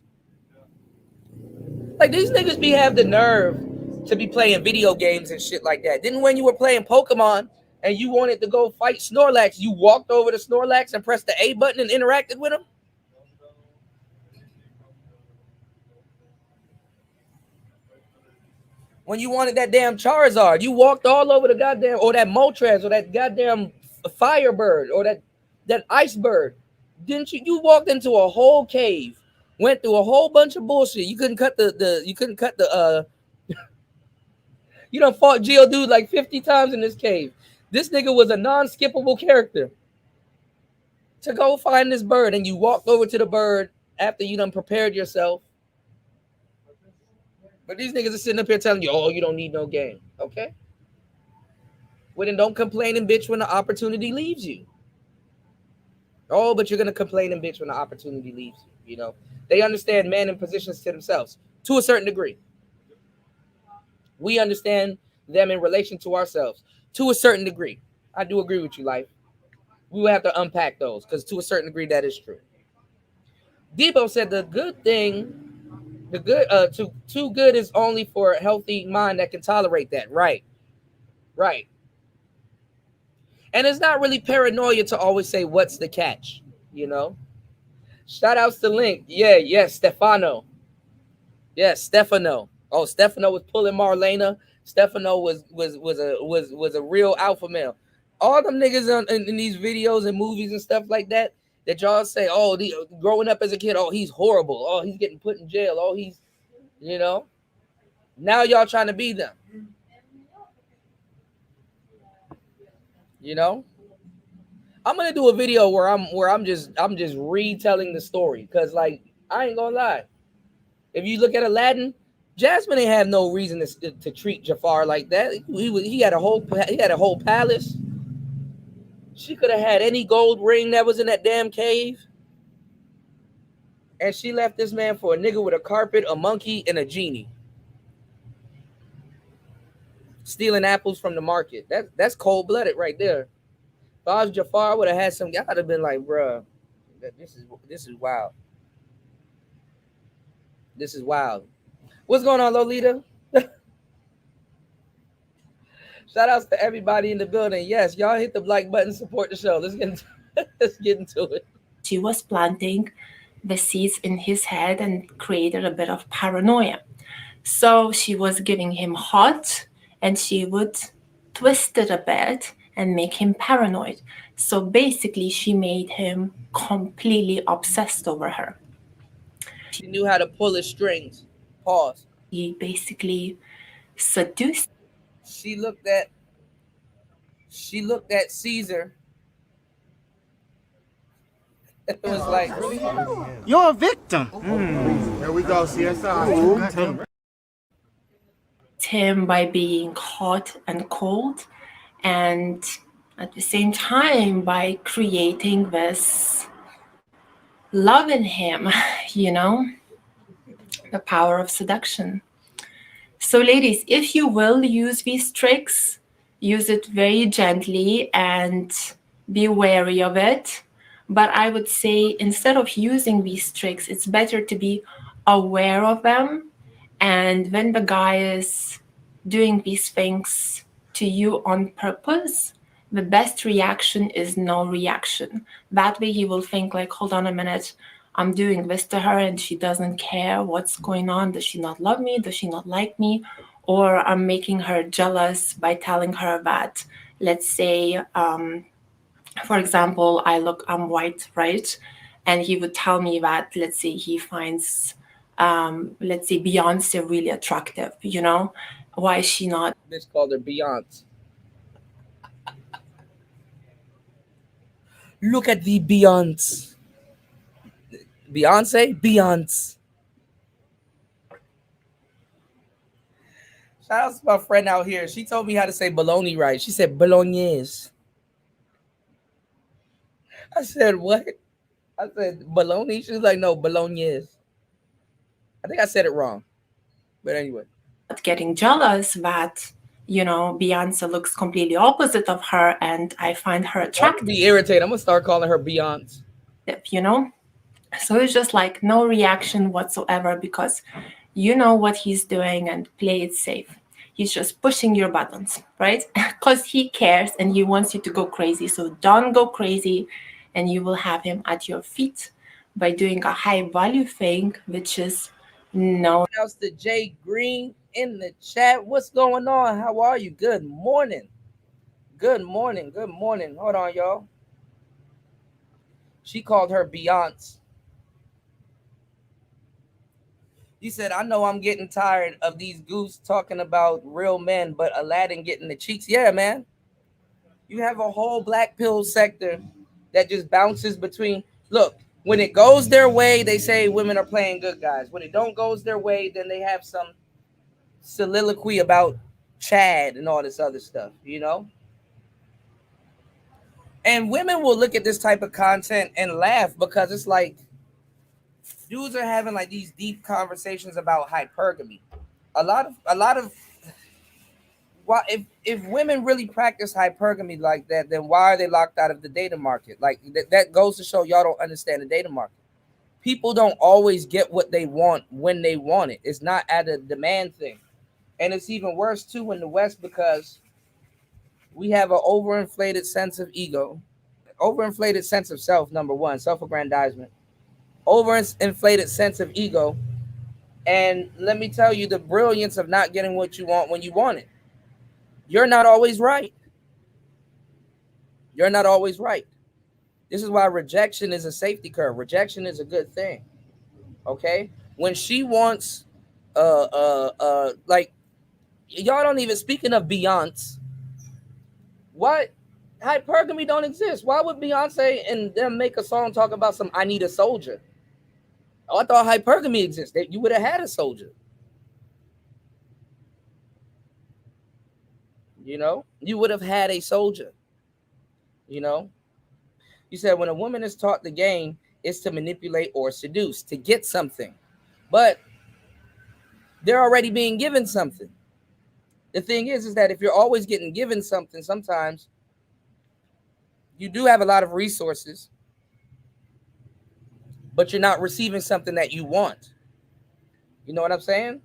A: Like, these niggas have the nerve to be playing video games and shit like that. Then when you were playing Pokemon and you wanted to go fight Snorlax, you walked over to Snorlax and pressed the A button and interacted with him? When you wanted that damn Charizard, you walked all over the goddamn, or that Moltres, or that goddamn Firebird, or that Ice Bird. Didn't you? You walked into a whole cave, went through a whole bunch of bullshit. You couldn't cut you done fought Geodude like 50 times in this cave. This nigga was a non-skippable character. To go find this bird, and you walked over to the bird after you done prepared yourself. But these niggas are sitting up here telling you, oh, you don't need no game. Okay? Well, then don't complain and bitch when the opportunity leaves you. Oh, but you're going to complain and bitch when the opportunity leaves you. You know? They understand men in positions to themselves to a certain degree. We understand them in relation to ourselves to a certain degree. I do agree with you, Life. We will have to unpack those because to a certain degree, that is true. Debo said the good thing... too good is only for a healthy mind that can tolerate that. Right. And it's not really paranoia to always say, what's the catch? You know? Shout outs to Link. Yes, Stefano. Yes, Stefano. Oh, Stefano was pulling Marlena. Stefano was a real alpha male. All them niggas in these videos and movies and stuff like that y'all say, oh, growing up as a kid, oh, he's horrible. Oh, he's getting put in jail. Oh, he's, you know. Now y'all trying to be them. You know. I'm gonna do a video where I'm just retelling the story because, like, I ain't gonna lie. If you look at Aladdin, Jasmine ain't have no reason to treat Jafar like that. He had a whole palace. She could have had any gold ring that was in that damn cave. And she left this man for a nigga with a carpet, a monkey, and a genie. Stealing apples from the market. That's cold-blooded right there. If I was Jafar, I would have had some... I would have been like, bruh, this is wild. This is wild. What's going on, Lolita? Shout outs to everybody in the building. Yes, y'all hit the like button, support the show. Let's get into it.
I: She was planting the seeds in his head and created a bit of paranoia. So she was giving him hot, and she would twist it a bit and make him paranoid. So basically, she made him completely obsessed over her.
A: She knew how to pull his strings. Pause.
I: He basically seduced.
A: She looked at Caesar. It was like,
J: you're a victim.
M: Here we go, CSI.
I: Him by being hot and cold, and at the same time by creating this love in him, you know, the power of seduction. So ladies, if you will use these tricks, use it very gently and be wary of it. But I would say instead of using these tricks, it's better to be aware of them. And when the guy is doing these things to you on purpose, the best reaction is no reaction. That way he will think like, hold on a minute, I'm doing this to her and she doesn't care what's going on. Does she not love me? Does she not like me? Or I'm making her jealous by telling her that, let's say, for example, I'm white, right? And he would tell me that, let's say he finds, let's say Beyonce really attractive, you know? Why is she not?
A: This called her Beyonce. Look at the Beyonce. Beyonce. Shout out to my friend out here. She told me how to say bologna right. She said bolognese. I said, what? I said, bologna? She was like, no, bolognese. I think I said it wrong. But anyway.
I: Getting jealous that, you know, Beyonce looks completely opposite of her and I find her attractive.
A: I'm be irritated. I'm going to start calling her Beyonce.
I: You know? So it's just like no reaction whatsoever because you know what he's doing and play it safe. He's just pushing your buttons, right? Because he cares and he wants you to go crazy. So don't go crazy, and you will have him at your feet by doing a high value thing, which is no.
A: Shouts to Jay Green in the chat. What's going on? How are you? Good morning. Good morning. Good morning. Hold on, y'all. She called her Beyonce. You said, I know I'm getting tired of these goose talking about real men, but Aladdin getting the cheeks. Yeah, man. You have a whole black pill sector that just bounces between. Look, when it goes their way, they say women are playing good guys. When it don't goes their way, then they have some soliloquy about Chad and all this other stuff, you know? And women will look at this type of content and laugh because it's like dudes are having like these deep conversations about hypergamy. A lot of why if women really practice hypergamy like that, then why are they locked out of the data market? Like that goes to show y'all don't understand the data market. People don't always get what they want when they want it. It's not at a demand thing. And it's even worse too in the West because we have an overinflated sense of ego, overinflated sense of self, number one, self-aggrandizement, overinflated sense of ego. And let me tell you the brilliance of not getting what you want when you want it. You're not always right. You're not always right. This is why rejection is a safety curve. Rejection is a good thing. Okay? When she wants like y'all don't even, speaking of Beyonce, what hypergamy don't exist? Why would Beyonce and them make a song talk about some I need a soldier? Oh, I thought hypergamy exists. You would have had a soldier. You know, you would have had a soldier. You know, you said when a woman is taught the game, it's to manipulate or seduce to get something, but they're already being given something. The thing is that if you're always getting given something, sometimes you do have a lot of resources, but you're not receiving something that you want. You know what I'm saying?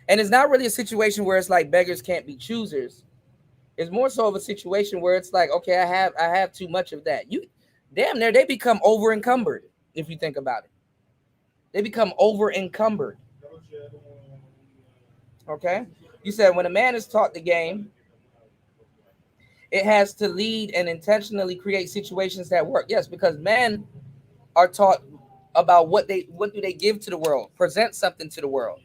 A: And it's not really a situation where it's like beggars can't be choosers. It's more so of a situation where it's like, okay, I have too much of that. You damn near they become over encumbered if you think about it. They become over encumbered. Okay? You said when a man is taught the game, it has to lead and intentionally create situations that work. Yes, because men are taught about what do they give to the world, present something to the world.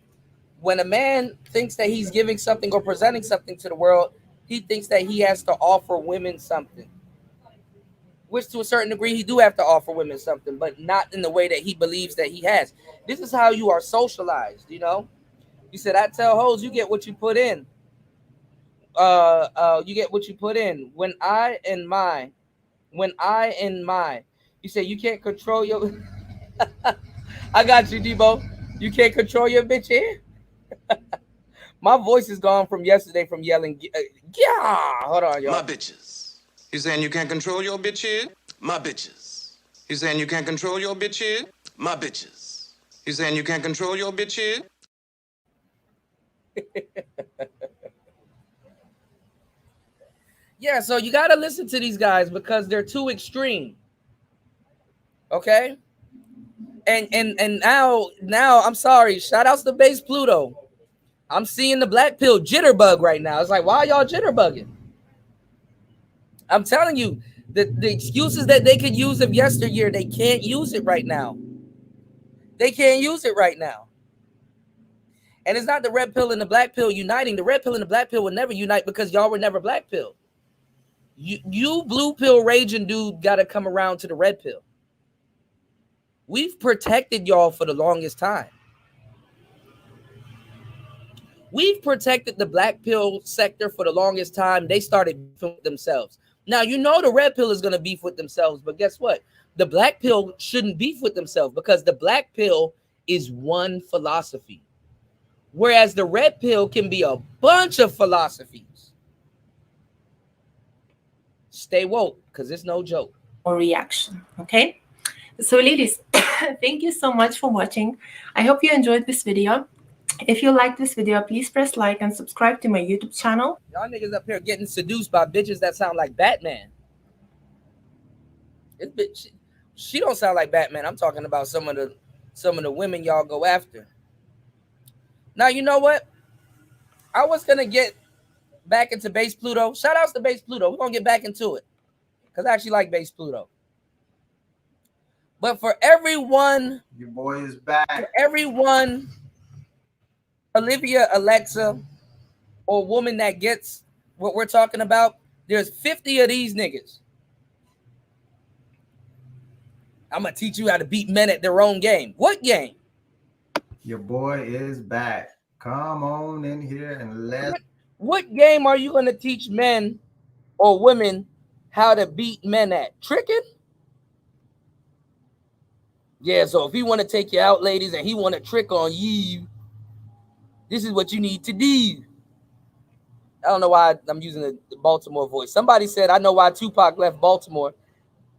A: When a man thinks that he's giving something or presenting something to the world, he thinks that he has to offer women something. Which to a certain degree, he do have to offer women something, but not in the way that he believes that he has. This is how you are socialized, you know? You said, I tell hoes, you get what you put in. You get what you put in. When I and my. You say you can't control your... I got you, Debo. You can't control your bitch here? My voice is gone from yesterday from yelling. Yeah, hold on, y'all.
L: My bitches. You saying you can't control your bitch here? My bitches. You saying you can't control your bitch here? My bitches. You saying you can't control your bitch here?
A: Yeah, so you got to listen to these guys because they're too extreme. Okay? And now I'm sorry. Shout outs to Base Pluto. I'm seeing the black pill jitterbug right now. It's like, why are y'all jitterbugging? I'm telling you, the excuses that they could use of yesteryear, they can't use it right now. They can't use it right now. And it's not the red pill and the black pill uniting. The red pill and the black pill will never unite because y'all were never black pill. You blue pill raging dude got to come around to the red pill. We've protected y'all for the longest time. We've protected the black pill sector for the longest time. They started beefing with themselves. Now, you know the red pill is going to beef with themselves, but guess what? The black pill shouldn't beef with themselves because the black pill is one philosophy, whereas the red pill can be a bunch of philosophies. Stay woke because it's no joke.
I: Or reaction, okay? So ladies, thank you so much for watching. I hope you enjoyed this video. If you like this video, please press like and subscribe to my YouTube channel.
A: Y'all niggas up here getting seduced by bitches that sound like Batman. This bitch, she don't sound like Batman. I'm talking about some of the women y'all go after. Now, you know what? I was going to get back into Base Pluto. Shout outs to Base Pluto. We're going to get back into it because I actually like Base Pluto. But for everyone,
N: your boy is back.
A: For everyone, Olivia, Alexa, or woman that gets what we're talking about, there's 50 of these niggas. I'm going to teach you how to beat men at their own game. What game?
N: Your boy is back. Come on in here and let's...
A: What game are you going to teach men or women how to beat men at? Tricking? Yeah, so if he want to take you out, ladies, and he want to trick on you, this is what you need to do. I don't know why I'm using the Baltimore voice. Somebody said, I know why Tupac left Baltimore.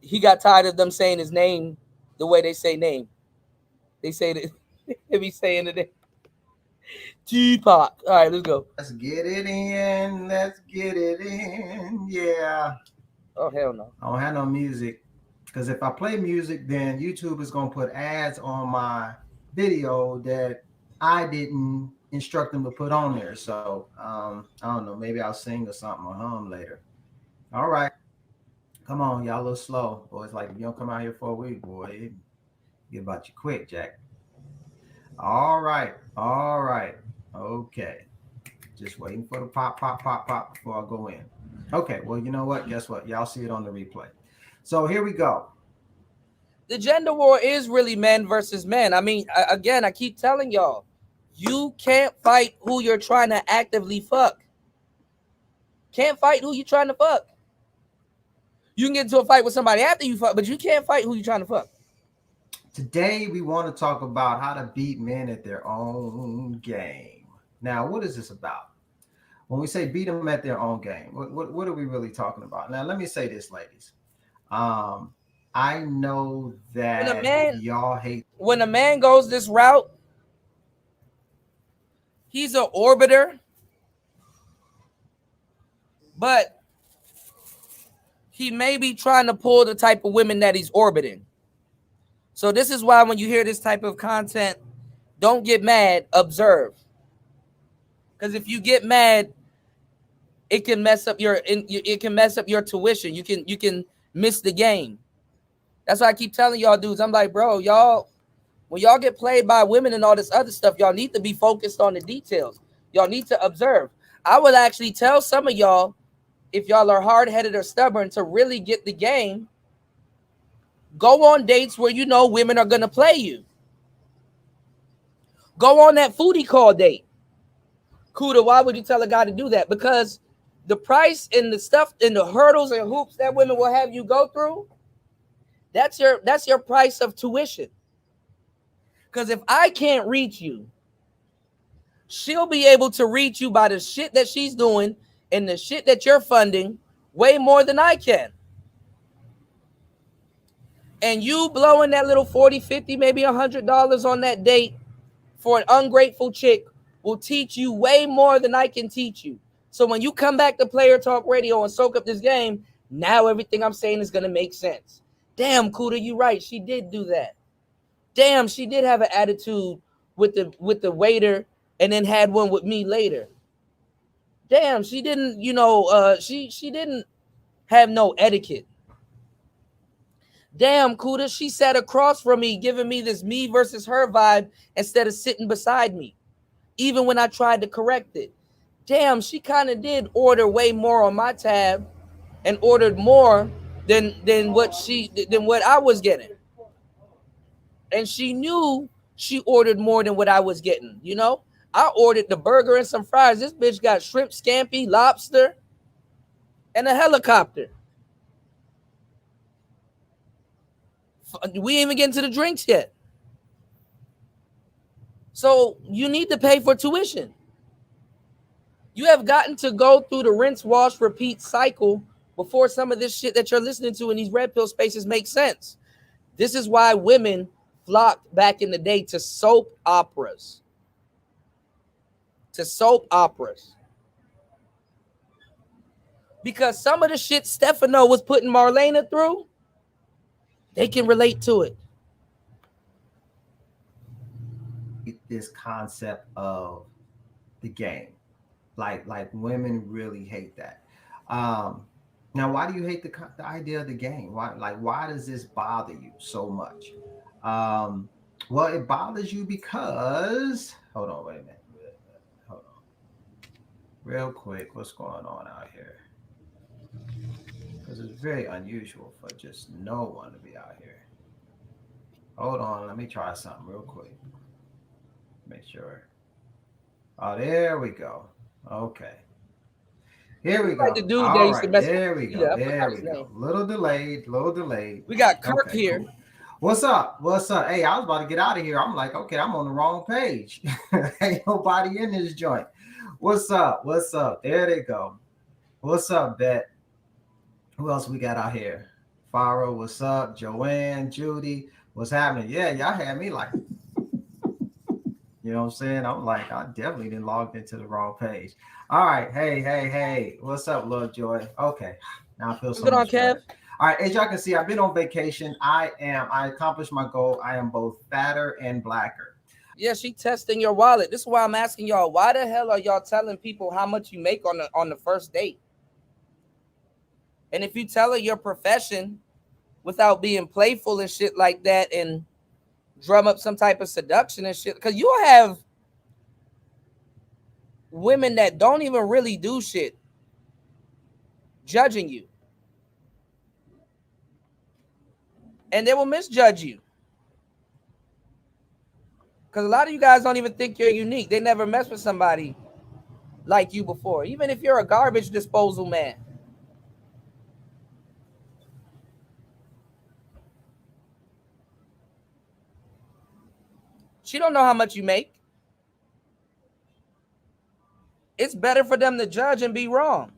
A: He got tired of them saying his name the way they say name. They say that they be saying it. Tupac. All right, let's go.
N: Let's get it in. Let's get it in. Yeah.
A: Oh, hell no.
N: I don't have no music. Because if I play music, then YouTube is going to put ads on my video that I didn't instruct them to put on there. So, I don't know. Maybe I'll sing or something or hum later. All right. Come on, y'all a little slow. Boy, it's like if you don't come out here for a week, boy, get about you quick, Jack. All right. All right. Okay. Just waiting for the pop before I go in. Okay. Well, you know what? Guess what? Y'all see it on the replay. So here we go.
A: The gender war is really men versus men. I mean, again, I keep telling y'all, you can't fight who you're trying to actively fuck. Can't fight who you're trying to fuck. You can get into a fight with somebody after you fuck, but you can't fight who you're trying to fuck.
N: Today, we want to talk about how to beat men at their own game. Now, what is this about? When we say beat them at their own game, what are we really talking about? Now, let me say this, ladies. I know that y'all hate...
A: When a man goes this route, he's an orbiter, but he may be trying to pull the type of women that he's orbiting. So this is why when you hear this type of content, don't get mad, observe. Because if you get mad, it can mess up your tuition. You can miss the game. That's why I keep telling y'all dudes, I'm like, bro, y'all, when y'all get played by women and all this other stuff, y'all need to be focused on the details. Y'all need to observe. I would actually tell some of y'all, if y'all are hard-headed or stubborn, to really get the game, go on dates where you know women are going to play you. Go on that foodie call date. Kuda, why would you tell a guy to do that? Because the price and the stuff and the hurdles and hoops that women will have you go through, that's your price of tuition. Because if I can't reach you, she'll be able to reach you by the shit that she's doing and the shit that you're funding way more than I can. And you blowing that little 40, 50, maybe $100 on that date for an ungrateful chick will teach you way more than I can teach you. So when you come back to Player Talk Radio and soak up this game, now everything I'm saying is going to make sense. Damn, Kuda, you right. She did do that. Damn, she did have an attitude with the waiter and then had one with me later. Damn, she didn't, she didn't have no etiquette. Damn, Kuda, she sat across from me, giving me this me versus her vibe instead of sitting beside me, even when I tried to correct it. Damn, she kind of did order way more on my tab and ordered more than what I was getting. And she knew she ordered more than what I was getting, you know? I ordered the burger and some fries. This bitch got shrimp scampi, lobster, and a helicopter. We ain't even getting to the drinks yet. So you need to pay for tuition. You have gotten to go through the rinse, wash, repeat cycle before some of this shit that you're listening to in these red pill spaces makes sense. This is why women flocked back in the day to soap operas. to soap operas. Because some of the shit Stefano was putting Marlena through, they can relate to it.
N: This concept of the game, like women really hate that. Now, why do you hate the idea of the game? Why does this bother you so much? Well, it bothers you because hold on, wait a minute. Hold on. Real quick, what's going on out here? Because it's very unusual for just no one to be out here. Hold on, let me try something real quick. Make sure. Oh, there we go. Okay. Here we go.
A: Like the dude
N: all
A: that used to
N: right,
A: mess
N: there
A: with
N: we go.
A: Yeah,
N: There we go. Little delayed.
A: We got Kirk here.
N: Cool. What's up? Hey, I was about to get out of here. I'm like, okay, I'm on the wrong page. Ain't nobody in this joint. What's up? There they go. What's up, Bet? Who else we got out here? Farah, what's up? Joanne, Judy, what's happening? Yeah, y'all had me like, you know what I'm saying? I'm like, I definitely didn't log into the wrong page. All right, hey, what's up, Love Joy? Okay, now I feel so much better. All right, as y'all can see, I've been on vacation. I accomplished my goal. I am both fatter and blacker.
A: Yeah, she testing your wallet. This is why I'm asking y'all, why the hell are y'all telling people how much you make on the first date? And if you tell her your profession without being playful and shit like that and drum up some type of seduction and shit, because you'll have women that don't even really do shit judging you. And they will misjudge you. Because a lot of you guys don't even think you're unique. They never messed with somebody like you before, even if you're a garbage disposal man. She don't know how much you make. It's better for them to judge and be wrong.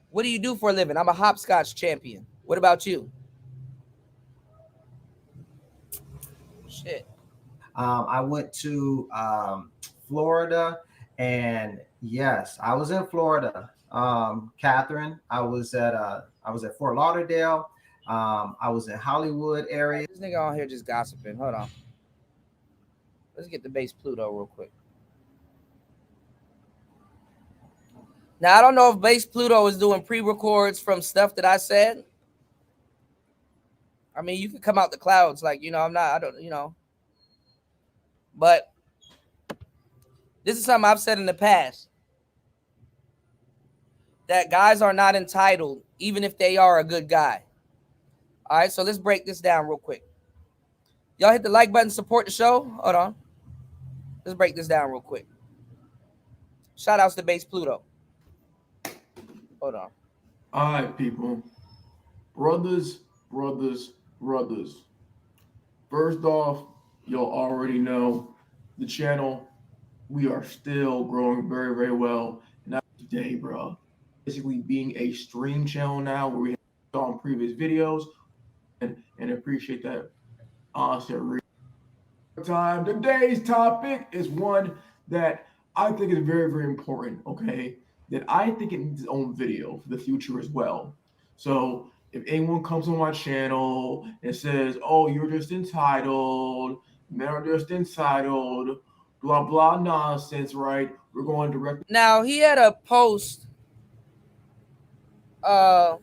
A: What do you do for a living? I'm a hopscotch champion. What about you? Shit.
N: I went to Florida, and yes, I was in Florida. Catherine, I was at Fort Lauderdale. I was in Hollywood area.
A: This nigga on here just gossiping. Hold on. Let's get the base Pluto real quick. Now, I don't know if base Pluto is doing pre-records from stuff that I said. I mean, you could come out the clouds like, I don't. But this is something I've said in the past. That guys are not entitled, even if they are a good guy. All right, so let's break this down real quick. Y'all hit the like button, support the show. Hold on. Let's break this down real quick. Shout outs to base Pluto. Hold on.
O: All right, people. Brothers. First off, y'all already know the channel. We are still growing very, very well. And that's today, bro. Basically being a stream channel now where we have on previous videos and appreciate that. Time. Today's topic is one that I think is very, very important, okay? That I think it needs its own video for the future as well. So if anyone comes on my channel and says, oh, you're just entitled, men are just entitled, blah, blah nonsense, right? We're going direct.
A: Now, he had a post that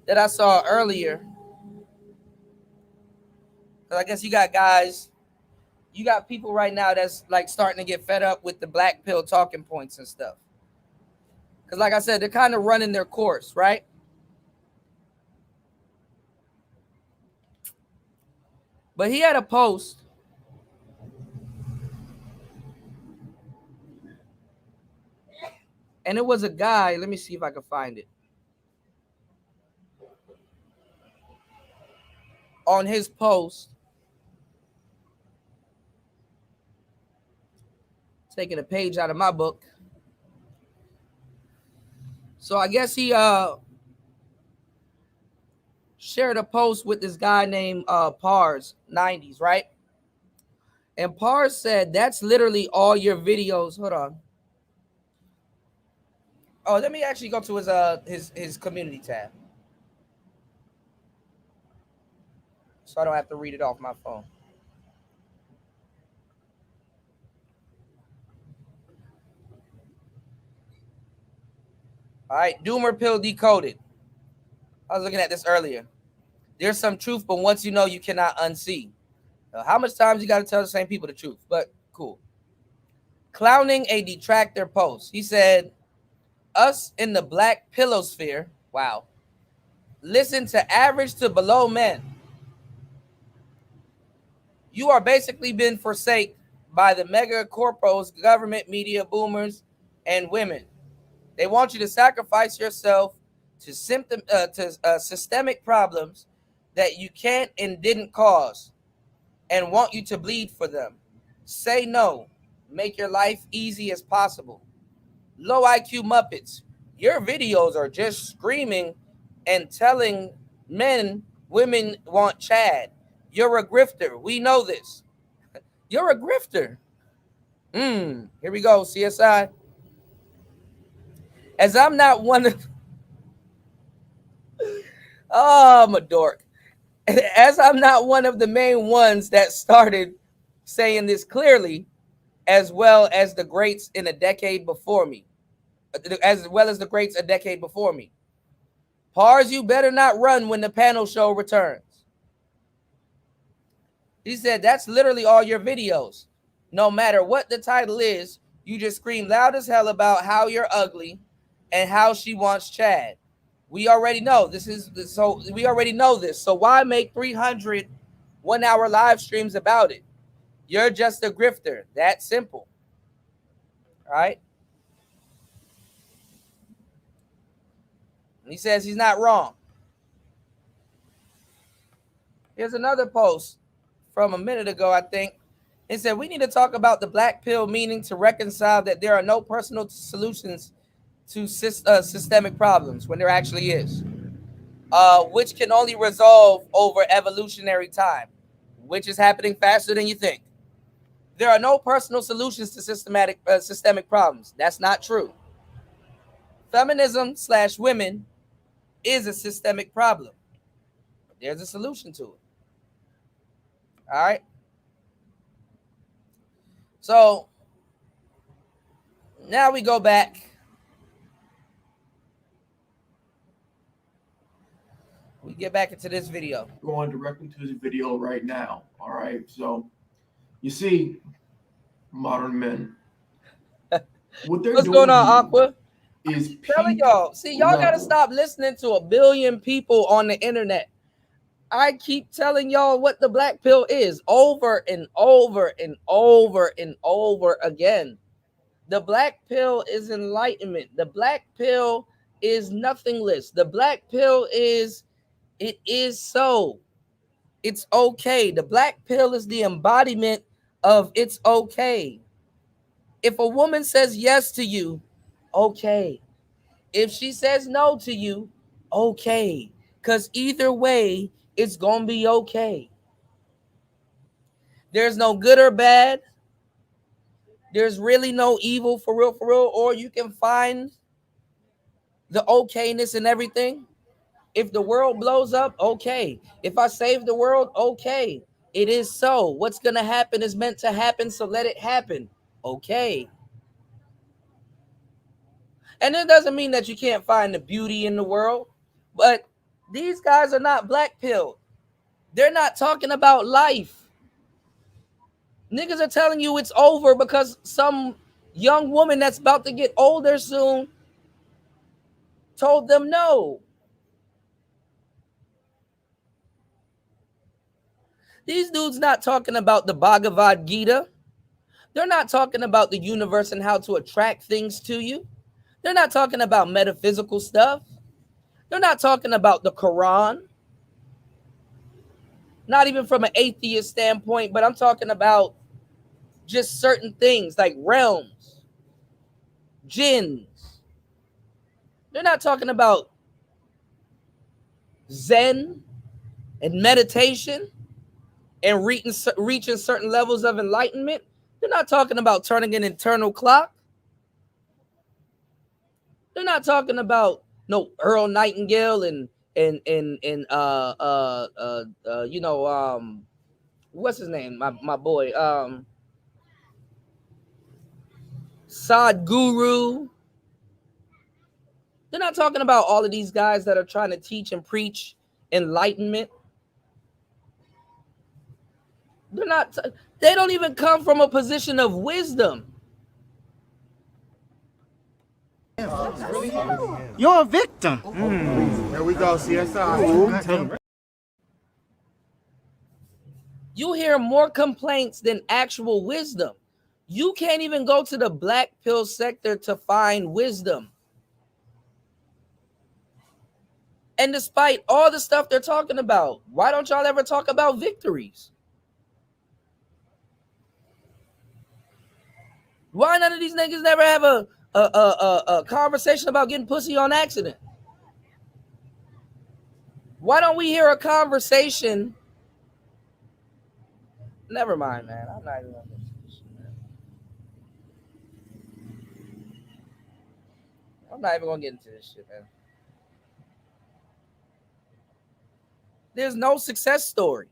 A: I saw earlier. Because I guess you got people right now that's like starting to get fed up with the black pill talking points and stuff. Because like I said, they're kind of running their course, right? But he had a post. And it was a guy. Let me see if I can find it. On his post. Taking a page out of my book. So I guess he shared a post with this guy named Pars 90s, right? And Par said, that's literally all your videos. Hold on. Oh, let me actually go to his community tab, so I don't have to read it off my phone. All right, Doomer Pill Decoded. I was looking at this earlier. There's some truth, but once you know, you cannot unsee. How much times you got to tell the same people the truth? But cool. Clowning a detractor post. He said, us in the black pillosphere, wow, listen to average to below men. You are basically been forsaken by the mega corpos, government, media, boomers, and women. They want you to sacrifice yourself to systemic problems that you can't and didn't cause, and want you to bleed for them. Say no. Make your life easy as possible. Low IQ Muppets. Your videos are just screaming and telling men women want Chad. You're a grifter. We know this. You're a grifter. Here we go, CSI. As I'm not one of... Oh, I'm a dork. As I'm not one of the main ones that started saying this clearly, as well as the greats in a decade before me. Pars, you better not run when the panel show returns. He said, that's literally all your videos. No matter what the title is, you just scream loud as hell about how you're ugly and how she wants Chad. We already know this. So why make 300 1-hour live streams about it? You're just a grifter. That simple. All right. And he says he's not wrong. Here's another post from a minute ago, I think. It said, we need to talk about the black pill, meaning to reconcile that there are no personal solutions to systemic problems when there actually is, which can only resolve over evolutionary time, which is happening faster than you think. There are no personal solutions to systemic problems. That's not true. Feminism/women is a systemic problem. There's a solution to it. All right. So now we go back. We get back into this video.
O: Going directly to this video right now. All right. So you see, modern men.
A: What's going on, Aqua?
O: Is
A: telling y'all. See, y'all gotta stop listening to a billion people on the internet. I keep telling y'all what the black pill is over and over and over and over again. The black pill is enlightenment. The black pill is nothingness. The black pill is, it is so. It's okay. The black pill is the embodiment of it's okay. If a woman says yes to you, okay. If she says no to you, okay. Because either way, it's going to be okay. There's no good or bad. There's really no evil for real, or you can find the okayness in everything. If the world blows up, okay. If I save the world, okay. It is so. What's going to happen is meant to happen, so let it happen. Okay. And it doesn't mean that you can't find the beauty in the world, but these guys are not black pilled. They're not talking about life. Niggas are telling you it's over because some young woman that's about to get older soon told them no. These dudes not talking about the Bhagavad Gita. They're not talking about the universe and how to attract things to you. They're not talking about metaphysical stuff. They're not talking about the Quran. Not even from an atheist standpoint, but I'm talking about just certain things like realms, jinns. They're not talking about Zen and meditation. and reaching certain levels of enlightenment. They're not talking about turning an internal clock. They're not talking about no Earl Nightingale and what's his name? My boy, Sadhguru. They're not talking about all of these guys that are trying to teach and preach enlightenment. They're not. They don't even come from a position of wisdom.
J: You're a victim.
M: Here we go, CSI.
A: You hear more complaints than actual wisdom. You can't even go to the black pill sector to find wisdom. And despite all the stuff they're talking about, why don't y'all ever talk about victories? Why none of these niggas never have a conversation about getting pussy on accident? Why don't we hear a conversation? Never mind, man. I'm not even gonna get into this shit, man. I'm not even gonna get into this shit, man. There's no success story.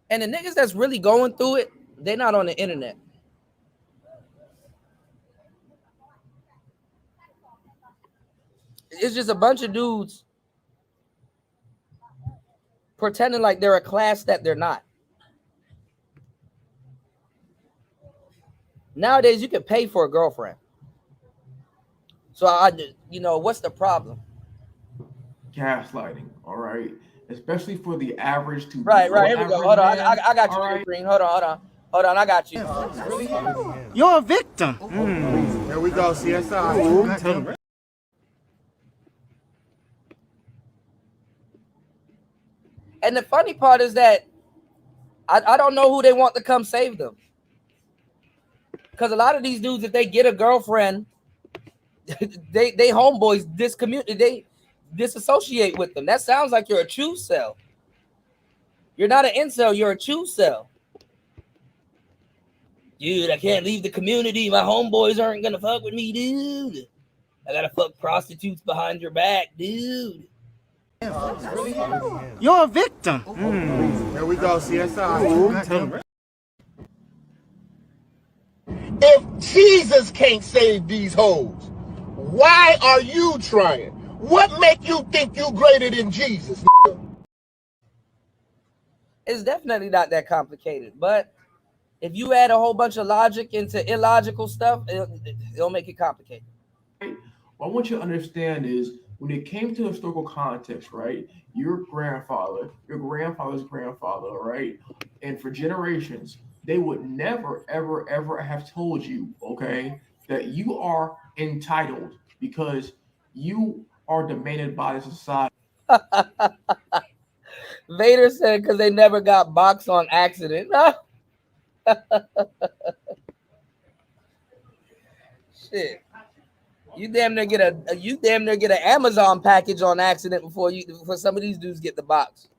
A: And the niggas that's really going through it, they're not on the internet. It's just a bunch of dudes pretending like they're a class that they're not. Nowadays, you can pay for a girlfriend. So, what's the problem?
O: Gaslighting, all right? Especially for the average to
A: right. Here we go. Hold on, I got you, right. Green. Hold on, I got you.
J: You're a victim.
M: Here we go, CSI.
A: And the funny part is that I don't know who they want to come save them. Because a lot of these dudes, if they get a girlfriend, they homeboys they disassociate with them. That sounds like you're a true cell. You're not an incel, you're a true cell. Dude, I can't leave the community. My homeboys aren't gonna fuck with me, dude. I gotta fuck prostitutes behind your back, dude.
J: You're a victim.
M: Here we go, CSI.
K: If Jesus can't save these hoes, why are you trying? What make you think you greater than Jesus?
A: It's definitely not that complicated, but if you add a whole bunch of logic into illogical stuff, it'll make it complicated.
O: What I want you to understand is when it came to historical context, right? Your grandfather, your grandfather's grandfather, right? And for generations, they would never, ever, ever have told you, okay, that you are entitled because you are demanded by the society.
A: Vader said because they never got boxed on accident. Shit. You damn near get an Amazon package on accident before some of these dudes get the box.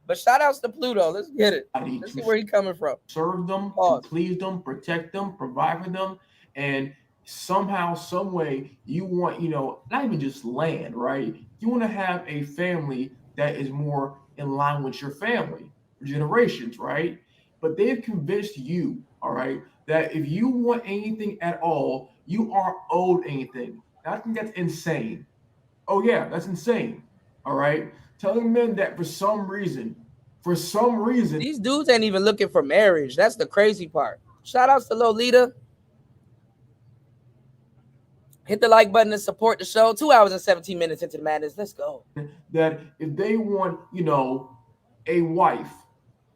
A: But shout outs to Pluto. Let's get it. Let's see where he's coming from.
O: Serve them, to please them, protect them, provide for them, and somehow, some way, you want, not even just land, right? You want to have a family that is more in line with your family for generations, right? But they've convinced you, all right, that if you want anything at all, you are owed anything. I think that's insane. Oh yeah, that's insane. All right, telling men that for some reason,
A: these dudes ain't even looking for marriage. That's the crazy part. Shout outs to Lolita. Hit the like button to support the show. 2 hours and 17 minutes into the madness. Let's go.
O: That if they want, a wife,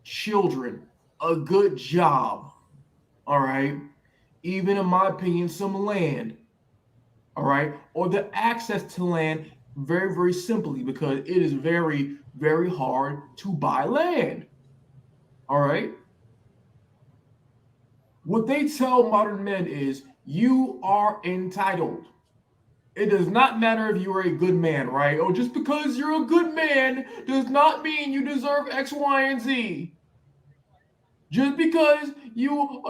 O: children, a good job, all right, even in my opinion, some land, all right, or the access to land, very, very simply, because it is very, very hard to buy land, all right? What they tell modern men is, you are entitled. It does not matter if you are a good man, right? Oh, just because you're a good man does not mean you deserve X, Y, and Z. Just because you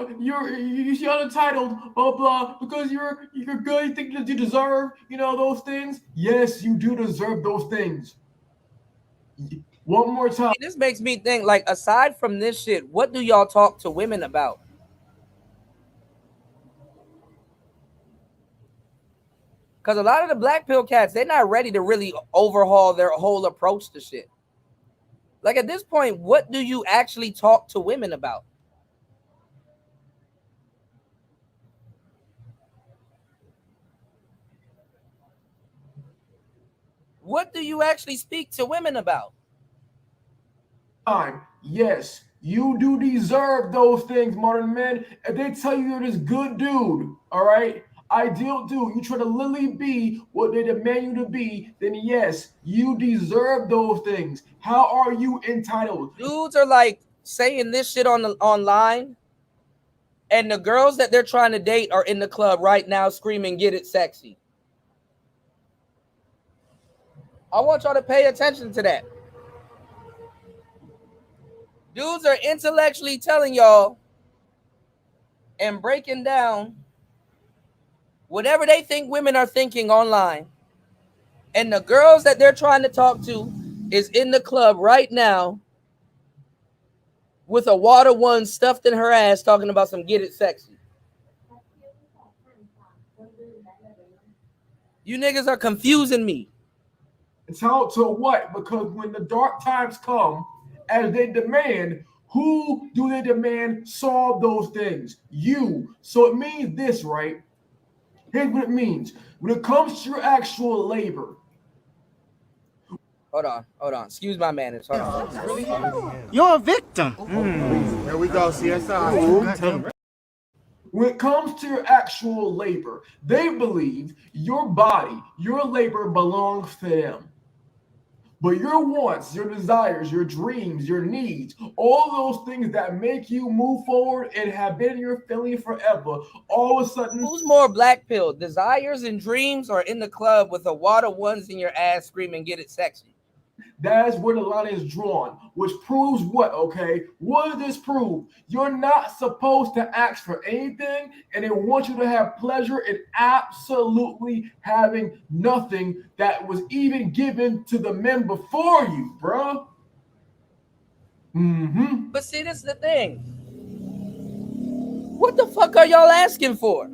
O: feel entitled, blah blah, because you're good, you think that you deserve, those things. Yes, you do deserve those things. One more time.
A: This makes me think, like, aside from this shit, what do y'all talk to women about? Because a lot of the black pill cats, they're not ready to really overhaul their whole approach to shit. Like, at this point, what do you actually talk to women about? What do you actually speak to women about?
O: Yes, you do deserve those things, modern men. If they tell you you're this good dude, all right, ideal dude, you try to literally be what they demand you to be, then yes, you deserve those things. How are you entitled?
A: Dudes are like saying this shit online, and the girls that they're trying to date are in the club right now screaming, "Get it sexy." I want y'all to pay attention to that. Dudes are intellectually telling y'all and breaking down whatever they think women are thinking online. And the girls that they're trying to talk to is in the club right now with a water one stuffed in her ass talking about some "get it sexy." You niggas are confusing me.
O: Tell to what? Because when the dark times come, as they demand, who do they demand solve those things? You. So it means this, right? Here's what it means. When it comes to your actual labor.
A: Hold on. Excuse my manners. Hold on.
J: You're a victim.
M: Here we go, CSI.
O: When it comes to your actual labor, they believe your body, your labor belongs to them. But your wants, your desires, your dreams, your needs, all those things that make you move forward and have been in your family forever, all of a sudden...
A: Who's more black pill? Desires and dreams, or in the club with a water ones in your ass screaming, "Get it sexy"?
O: That is where the line is drawn, which proves what, okay? What does this prove? You're not supposed to ask for anything, and they want you to have pleasure in absolutely having nothing that was even given to the men before you, bro.
A: But see, this is the thing. What the fuck are y'all asking for?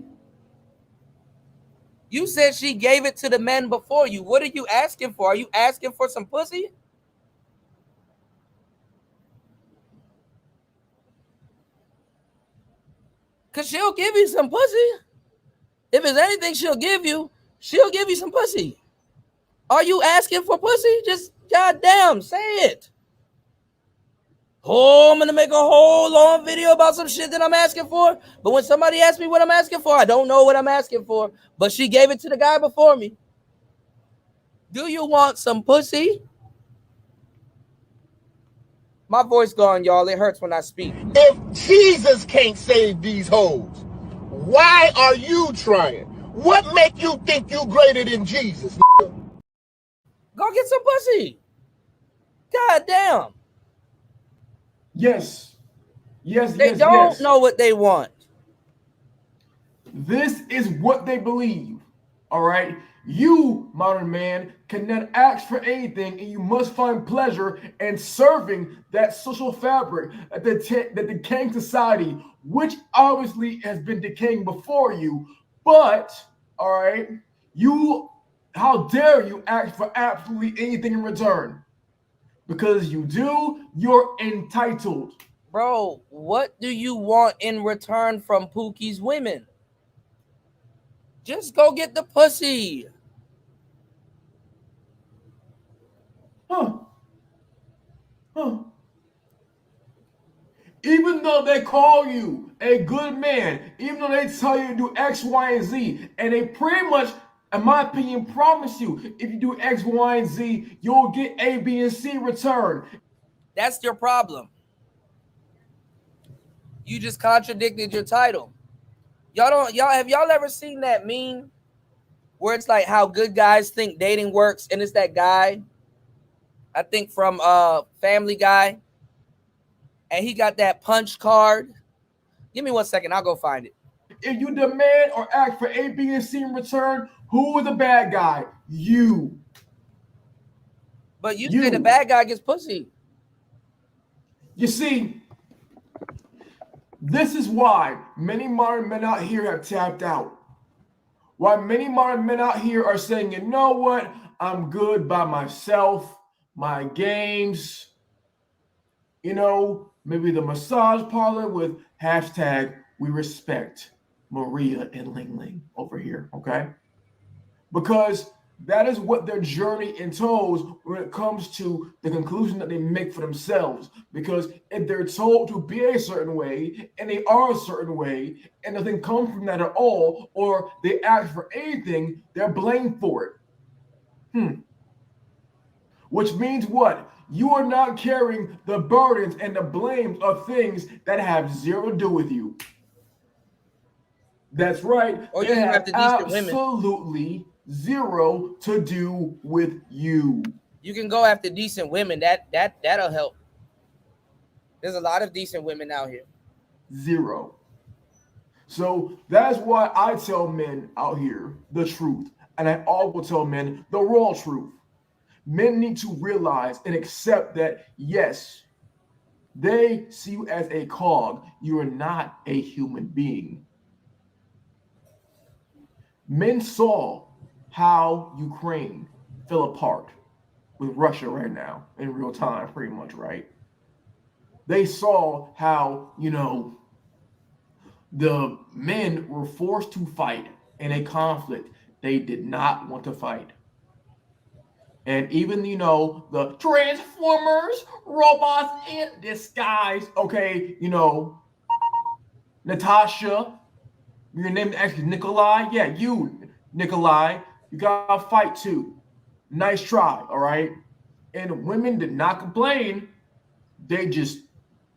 A: You said she gave it to the men before you. What are you asking for? Are you asking for some pussy? Because she'll give you some pussy. If there's anything she'll give you some pussy. Are you asking for pussy? Just goddamn, say it. Oh, I'm going to make a whole long video about some shit that I'm asking for. But when somebody asks me what I'm asking for, I don't know what I'm asking for. But she gave it to the guy before me. Do you want some pussy? My voice gone, y'all. It hurts when I speak.
K: If Jesus can't save these hoes, why are you trying? What make you think you greater than Jesus?
A: Go get some pussy. God damn.
O: Yes.
A: They don't know what they want.
O: This is what they believe. All right. You, modern man, cannot ask for anything, and you must find pleasure in serving that social fabric, the decaying society, which obviously has been decaying before you. But, all right, how dare you ask for absolutely anything in return? Because you do, you're entitled.
A: Bro, what do you want in return from Pookie's women? Just go get the pussy.
O: Even though they call you a good man, even though they tell you to do X, Y, and Z, and they pretty much, in my opinion, promise you, if you do X, Y, and Z, you'll get A, B, and C return.
A: That's your problem. You just contradicted your title. Have y'all ever seen that meme where it's like how good guys think dating works, and it's that guy, I think from Family Guy, and he got that punch card. Give me 1 second, I'll go find it.
O: If you demand or ask for A, B, and C in return, who is the bad guy? You.
A: But you say the bad guy gets pussy.
O: You see, this is why many modern men out here have tapped out. Why many modern men out here are saying, you know what? I'm good by myself, my games, you know, maybe the massage parlor with hashtag we respect Maria and Ling Ling over here, okay? Because that is what their journey entails when it comes to the conclusion that they make for themselves. Because if they're told to be a certain way and they are a certain way and nothing comes from that at all, or they ask for anything, they're blamed for it. Which means what? You are not carrying the burdens and the blames of things that have zero to do with you. That's right.
A: Or you have the decent women.
O: Absolutely zero to do with you.
A: You can go after decent women. That'll help. There's a lot of decent women out here.
O: Zero. So that's why I tell men out here the truth. And I always tell men the raw truth. Men need to realize and accept that, yes, they see you as a cog. You are not a human being. Men saw how Ukraine fell apart with Russia right now in real time, pretty much, right? They saw how, you know, the men were forced to fight in a conflict they did not want to fight. And even, you know, the Transformers, robots in disguise. Okay, you know, Natasha, your name is actually Nikolai. Yeah, you, Nikolai, you got to fight too. Nice try, all right? And women did not complain. They just,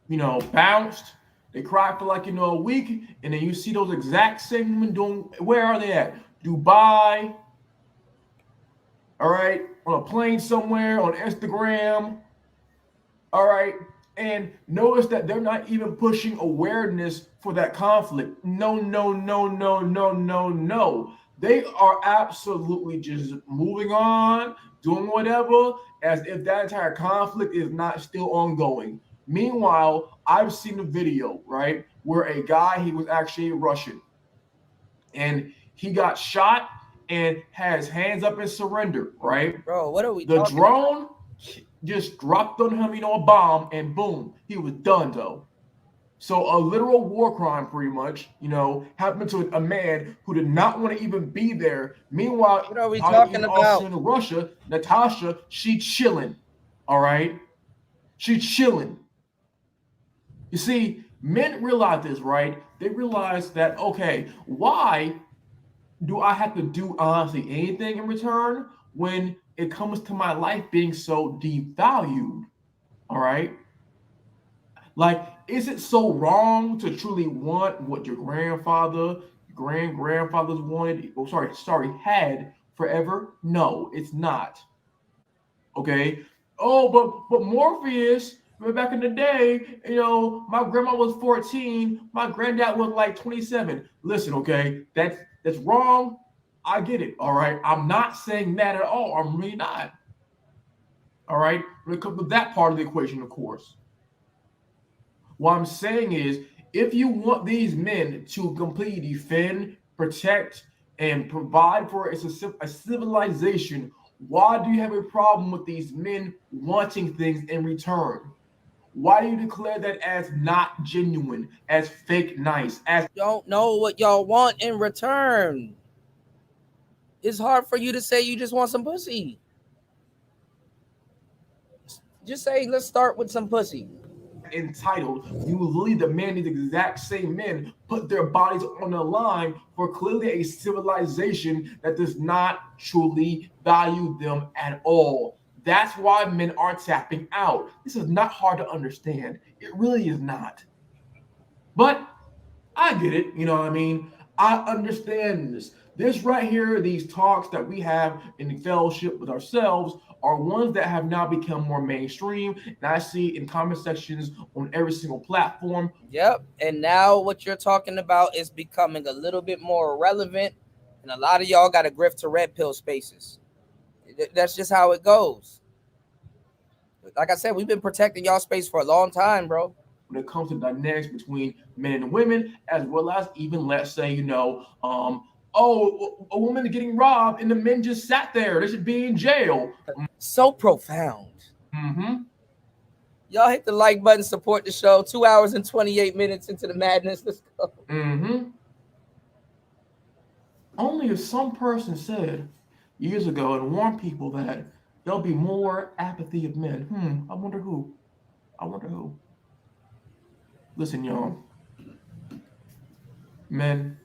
O: you know, bounced. They cried for like, you know, a week. And then you see those exact same women doing, where are they at? Dubai. All right, on a plane somewhere, on Instagram. All right, and notice that they're not even pushing awareness for that conflict. No. They are absolutely just moving on, doing whatever, as if that entire conflict is not still ongoing. Meanwhile, I've seen a video, right, where a guy, he was actually Russian, and he got shot and has hands up in surrender, right?
A: Bro, what are we
O: The
A: talking
O: drone
A: about?
O: just dropped on him, you know, a bomb, and boom, he was done, though. So a literal war crime, pretty much, you know, happened to a man who did not want to even be there. Meanwhile,
A: what are we talking about?
O: In Russia, Natasha, she chilling, all right? She chilling. You see, men realize this, right? They realize that, okay, why do I have to do honestly anything in return when it comes to my life being so devalued? All right. Like, is it so wrong to truly want what your grandfather, grandfathers wanted? Had forever? No, it's not. Okay. Oh, but Morpheus, back in the day, you know, my grandma was 14, my granddad was like 27. Listen, okay, that's wrong. I get it. All right. I'm not saying that at all. I'm really not. All right. When it comes to that part of the equation, of course. What I'm saying is, if you want these men to completely defend, protect, and provide for a civilization, why do you have a problem with these men wanting things in return? Why do you declare that as not genuine, as fake nice, as
A: don't know what y'all want in return? It's hard for you to say you just want some pussy. Just say, let's start with some pussy.
O: Entitled, you literally demand these exact same men put their bodies on the line for clearly a civilization that does not truly value them at all. That's why men are tapping out. This is not hard to understand. It really is not. But I get it. You know what I mean? I understand this. This right here, these talks that we have in the fellowship with ourselves are ones that have now become more mainstream. And I see in comment sections on every single platform.
A: Yep. And now what you're talking about is becoming a little bit more relevant. And a lot of y'all got a grift to red pill spaces. That's just how it goes. Like I said, we've been protecting y'all space for a long time, bro.
O: When it comes to dynamics between men and women, as well as even, let's say, oh, a woman getting robbed and the men just sat there. They should be in jail.
A: So profound.
O: Mm-hmm.
A: Y'all hit the like button, support the show. 2 hours and 28 minutes into the madness. Let's go.
O: Mm-hmm. Only if some person said years ago and warned people that there'll be more apathy of men. I wonder who. Listen, y'all. Men,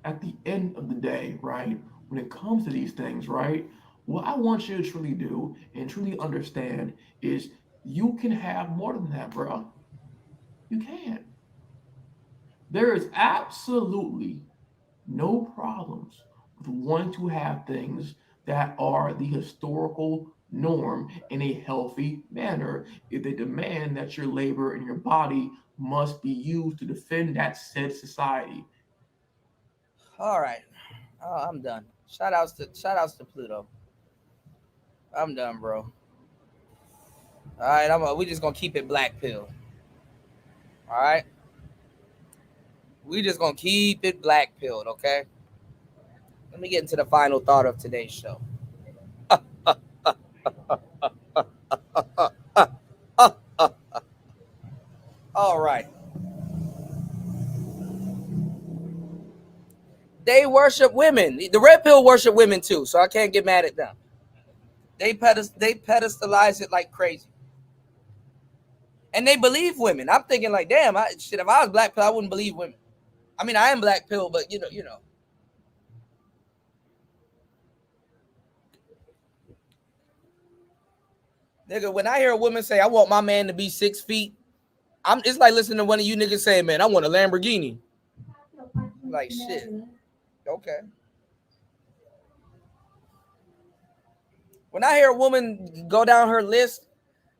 O: at the end of the day, right, when it comes to these things, right, what I want you to truly do and truly understand is you can have more than that, bro. You can. There is absolutely no problems with wanting to have things that are the historical norm in a healthy manner if they demand that your labor and your body must be used to defend that said society.
A: All right. Oh, I'm done. Shout outs to Pluto. I'm done, bro. All right, we just gonna keep it black pill. All right. We just gonna keep it black pilled, okay? Let me get into the final thought of today's show. All right. They worship women. The red pill worship women too, so I can't get mad at them. They pedestalize it like crazy. And they believe women. I'm thinking like, damn, if I was black pill, I wouldn't believe women. I mean, I am black pill, but you know. Nigga, when I hear a woman say, I want my man to be 6 feet, it's like listening to one of you niggas say, man, I want a Lamborghini. Like, shit. Okay. When I hear a woman go down her list,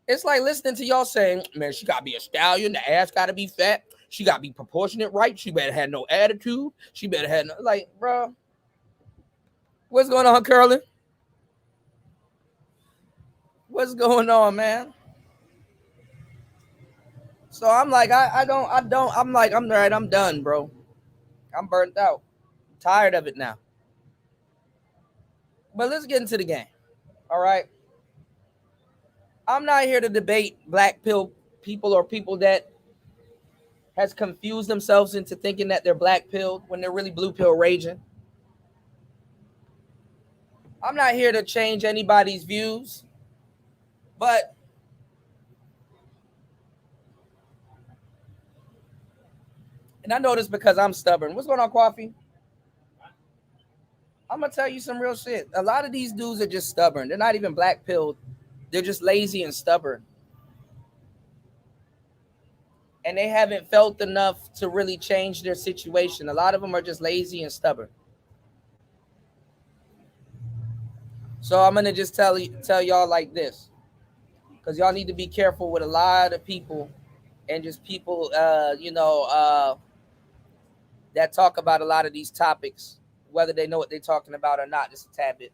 A: it's like listening to y'all saying, man, she got to be a stallion. The ass got to be fat. She got to be proportionate right. She better have no attitude. She better have no, like, bro. What's going on, Curly? What's going on, man? So I'm like, I'm done, bro. I'm burnt out. I'm tired of it now. But let's get into the game. All right. I'm not here to debate black pill people or people that has confused themselves into thinking that they're black pilled when they're really blue pill raging. I'm not here to change anybody's views, but and I know this because I'm stubborn. What's going on, Coffee? I'm gonna tell you some real shit. A lot of these dudes are just stubborn. They're not even black pilled. They're just lazy and stubborn. And they haven't felt enough to really change their situation. A lot of them are just lazy and stubborn. So I'm gonna just tell y'all like this, because y'all need to be careful with a lot of people and just people, that talk about a lot of these topics, whether they know what they're talking about or not, just a tad bit.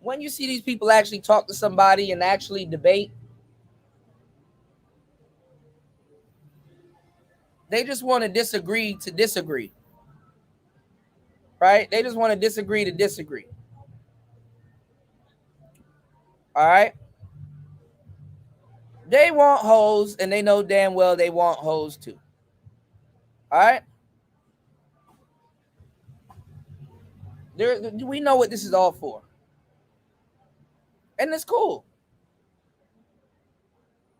A: When you see these people actually talk to somebody and actually debate, they just want to disagree to disagree. Right? They just want to disagree to disagree. All right? They want hoes, and they know damn well they want hoes too. All right? We know what this is all for. And it's cool.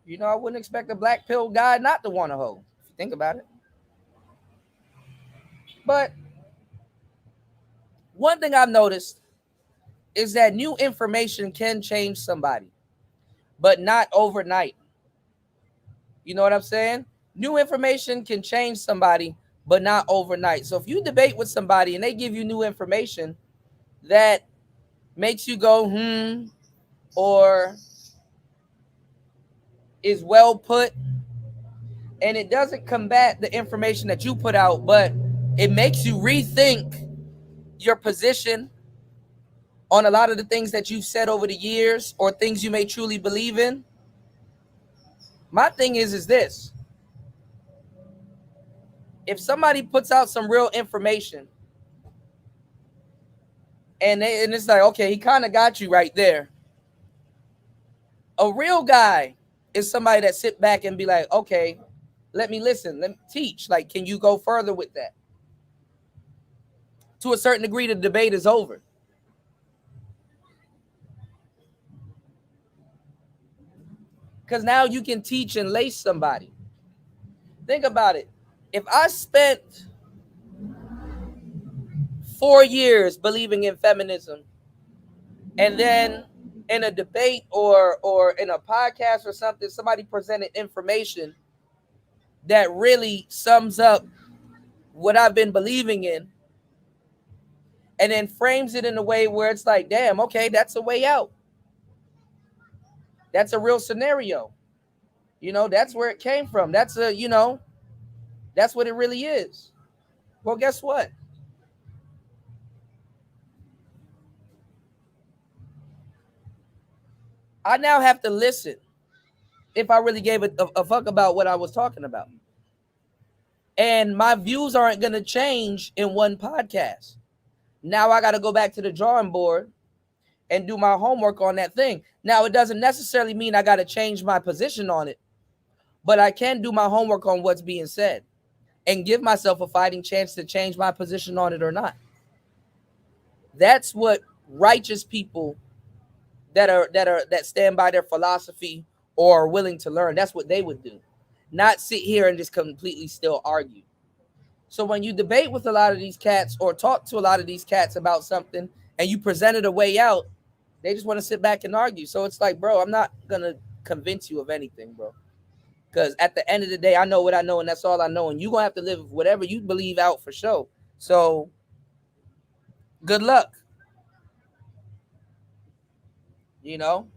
A: You know, I wouldn't expect a black pill guy not to want a hoe, if you think about it. But one thing I've noticed is that new information can change somebody, but not overnight. You know what I'm saying? New information can change somebody, but not overnight. So if you debate with somebody and they give you new information that makes you go, or is well put, and it doesn't combat the information that you put out, but it makes you rethink your position on a lot of the things that you've said over the years or things you may truly believe in. My thing is this. If somebody puts out some real information and it's like, okay, he kind of got you right there. A real guy is somebody that sit back and be like, okay, let me listen, let me teach. Like, can you go further with that? To a certain degree, the debate is over. Because now you can teach and lace somebody. Think about it. If I spent 4 years believing in feminism, and then in a debate or in a podcast or something, somebody presented information that really sums up what I've been believing in, and then frames it in a way where it's like, damn, okay, that's a way out. That's a real scenario. You know, that's where it came from. That's that's what it really is. Well, guess what? I now have to listen if I really gave a fuck about what I was talking about. And my views aren't going to change in one podcast. Now I got to go back to the drawing board and do my homework on that thing. Now, it doesn't necessarily mean I got to change my position on it, but I can do my homework on what's being said and give myself a fighting chance to change my position on it or not. That's what righteous people that stand by their philosophy or are willing to learn, that's what they would do. Not sit here and just completely still argue. So when you debate with a lot of these cats or talk to a lot of these cats about something and you presented a way out, they just want to sit back and argue. So it's like, bro, I'm not going to convince you of anything, bro. Because at the end of the day, I know what I know, and that's all I know. And you're going to have to live whatever you believe out for sure. So good luck. You know?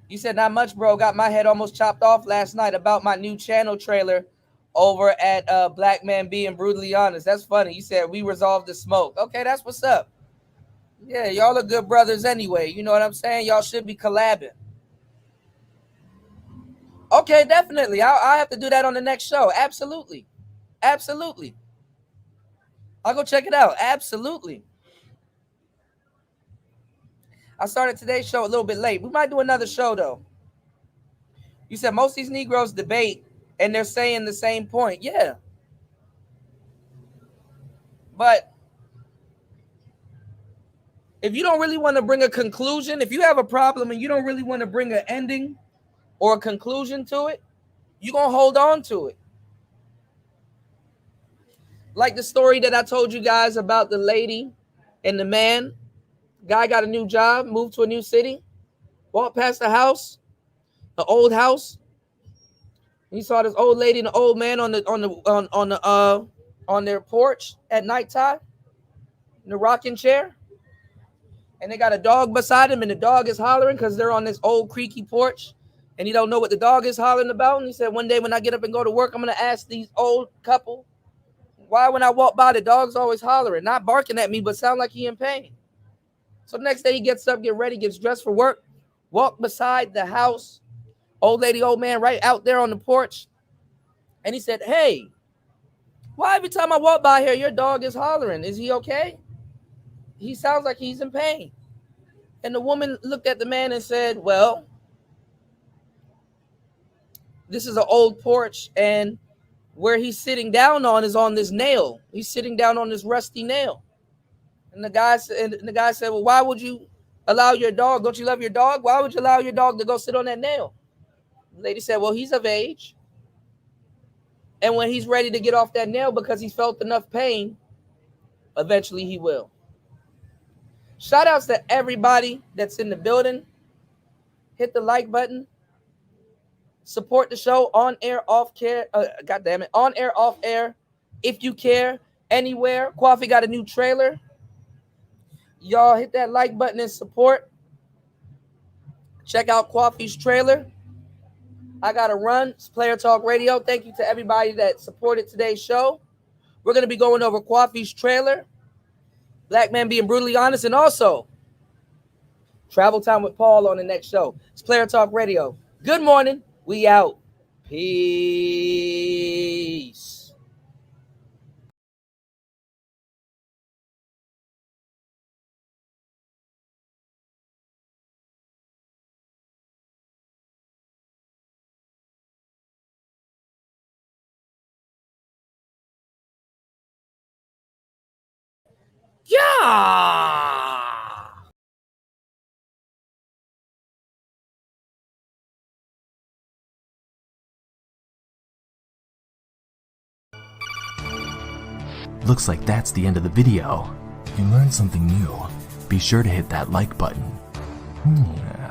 A: You said not much, bro. Got my head almost chopped off last night about my new channel trailer over at Black Man Being Brutally Honest. That's funny. You said we resolved the smoke. Okay, that's what's up. Yeah, y'all are good brothers anyway. You know what I'm saying? Y'all should be collabing. Okay, definitely. I'll have to do that on the next show. Absolutely. Absolutely. I'll go check it out. Absolutely. I started today's show a little bit late. We might do another show, though. You said most of these Negroes debate, and they're saying the same point. Yeah. But if you don't really want to bring a conclusion, if you have a problem and you don't really want to bring an ending or a conclusion to it, you're going to hold on to it. Like the story that I told you guys about the lady and the man. Guy got a new job, moved to a new city, walked past the house, the old house. He saw this old lady and the old man on their porch at nighttime in the rocking chair. And they got a dog beside him, and the dog is hollering because they're on this old creaky porch, and he don't know what the dog is hollering about. And he said, one day when I get up and go to work, I'm going to ask these old couple, why when I walk by, the dog's always hollering, not barking at me, but sound like he in pain. So the next day he gets up, get ready, gets dressed for work, walk beside the house, old lady, old man, right out there on the porch. And he said, hey, why every time I walk by here, your dog is hollering? Is he okay? He sounds like he's in pain. And the woman looked at the man and said, well, this is an old porch, and where he's sitting down on is on this nail. He's sitting down on this rusty nail. And the guy said, well, why would you allow your dog? Don't you love your dog? Why would you allow your dog to go sit on that nail? The lady said, well, he's of age. And when he's ready to get off that nail because he's felt enough pain, eventually he will. Shout outs to everybody that's in the building. Hit the like button. Support the show on air, off care. God damn it, on air, off air. If you care, anywhere. Coffee got a new trailer. Y'all hit that like button and support. Check out Coffee's trailer. I gotta run. It's Player Talk Radio. Thank you to everybody that supported today's show. We're gonna be going over Coffee's trailer, Black Man Being Brutally Honest, and also Travel Time with Paul on the next show. It's Player Talk Radio. Good morning. We out. Peace. Yeah.
P: Looks like that's the end of the video. If you learned something new, be sure to hit that like button. Yeah.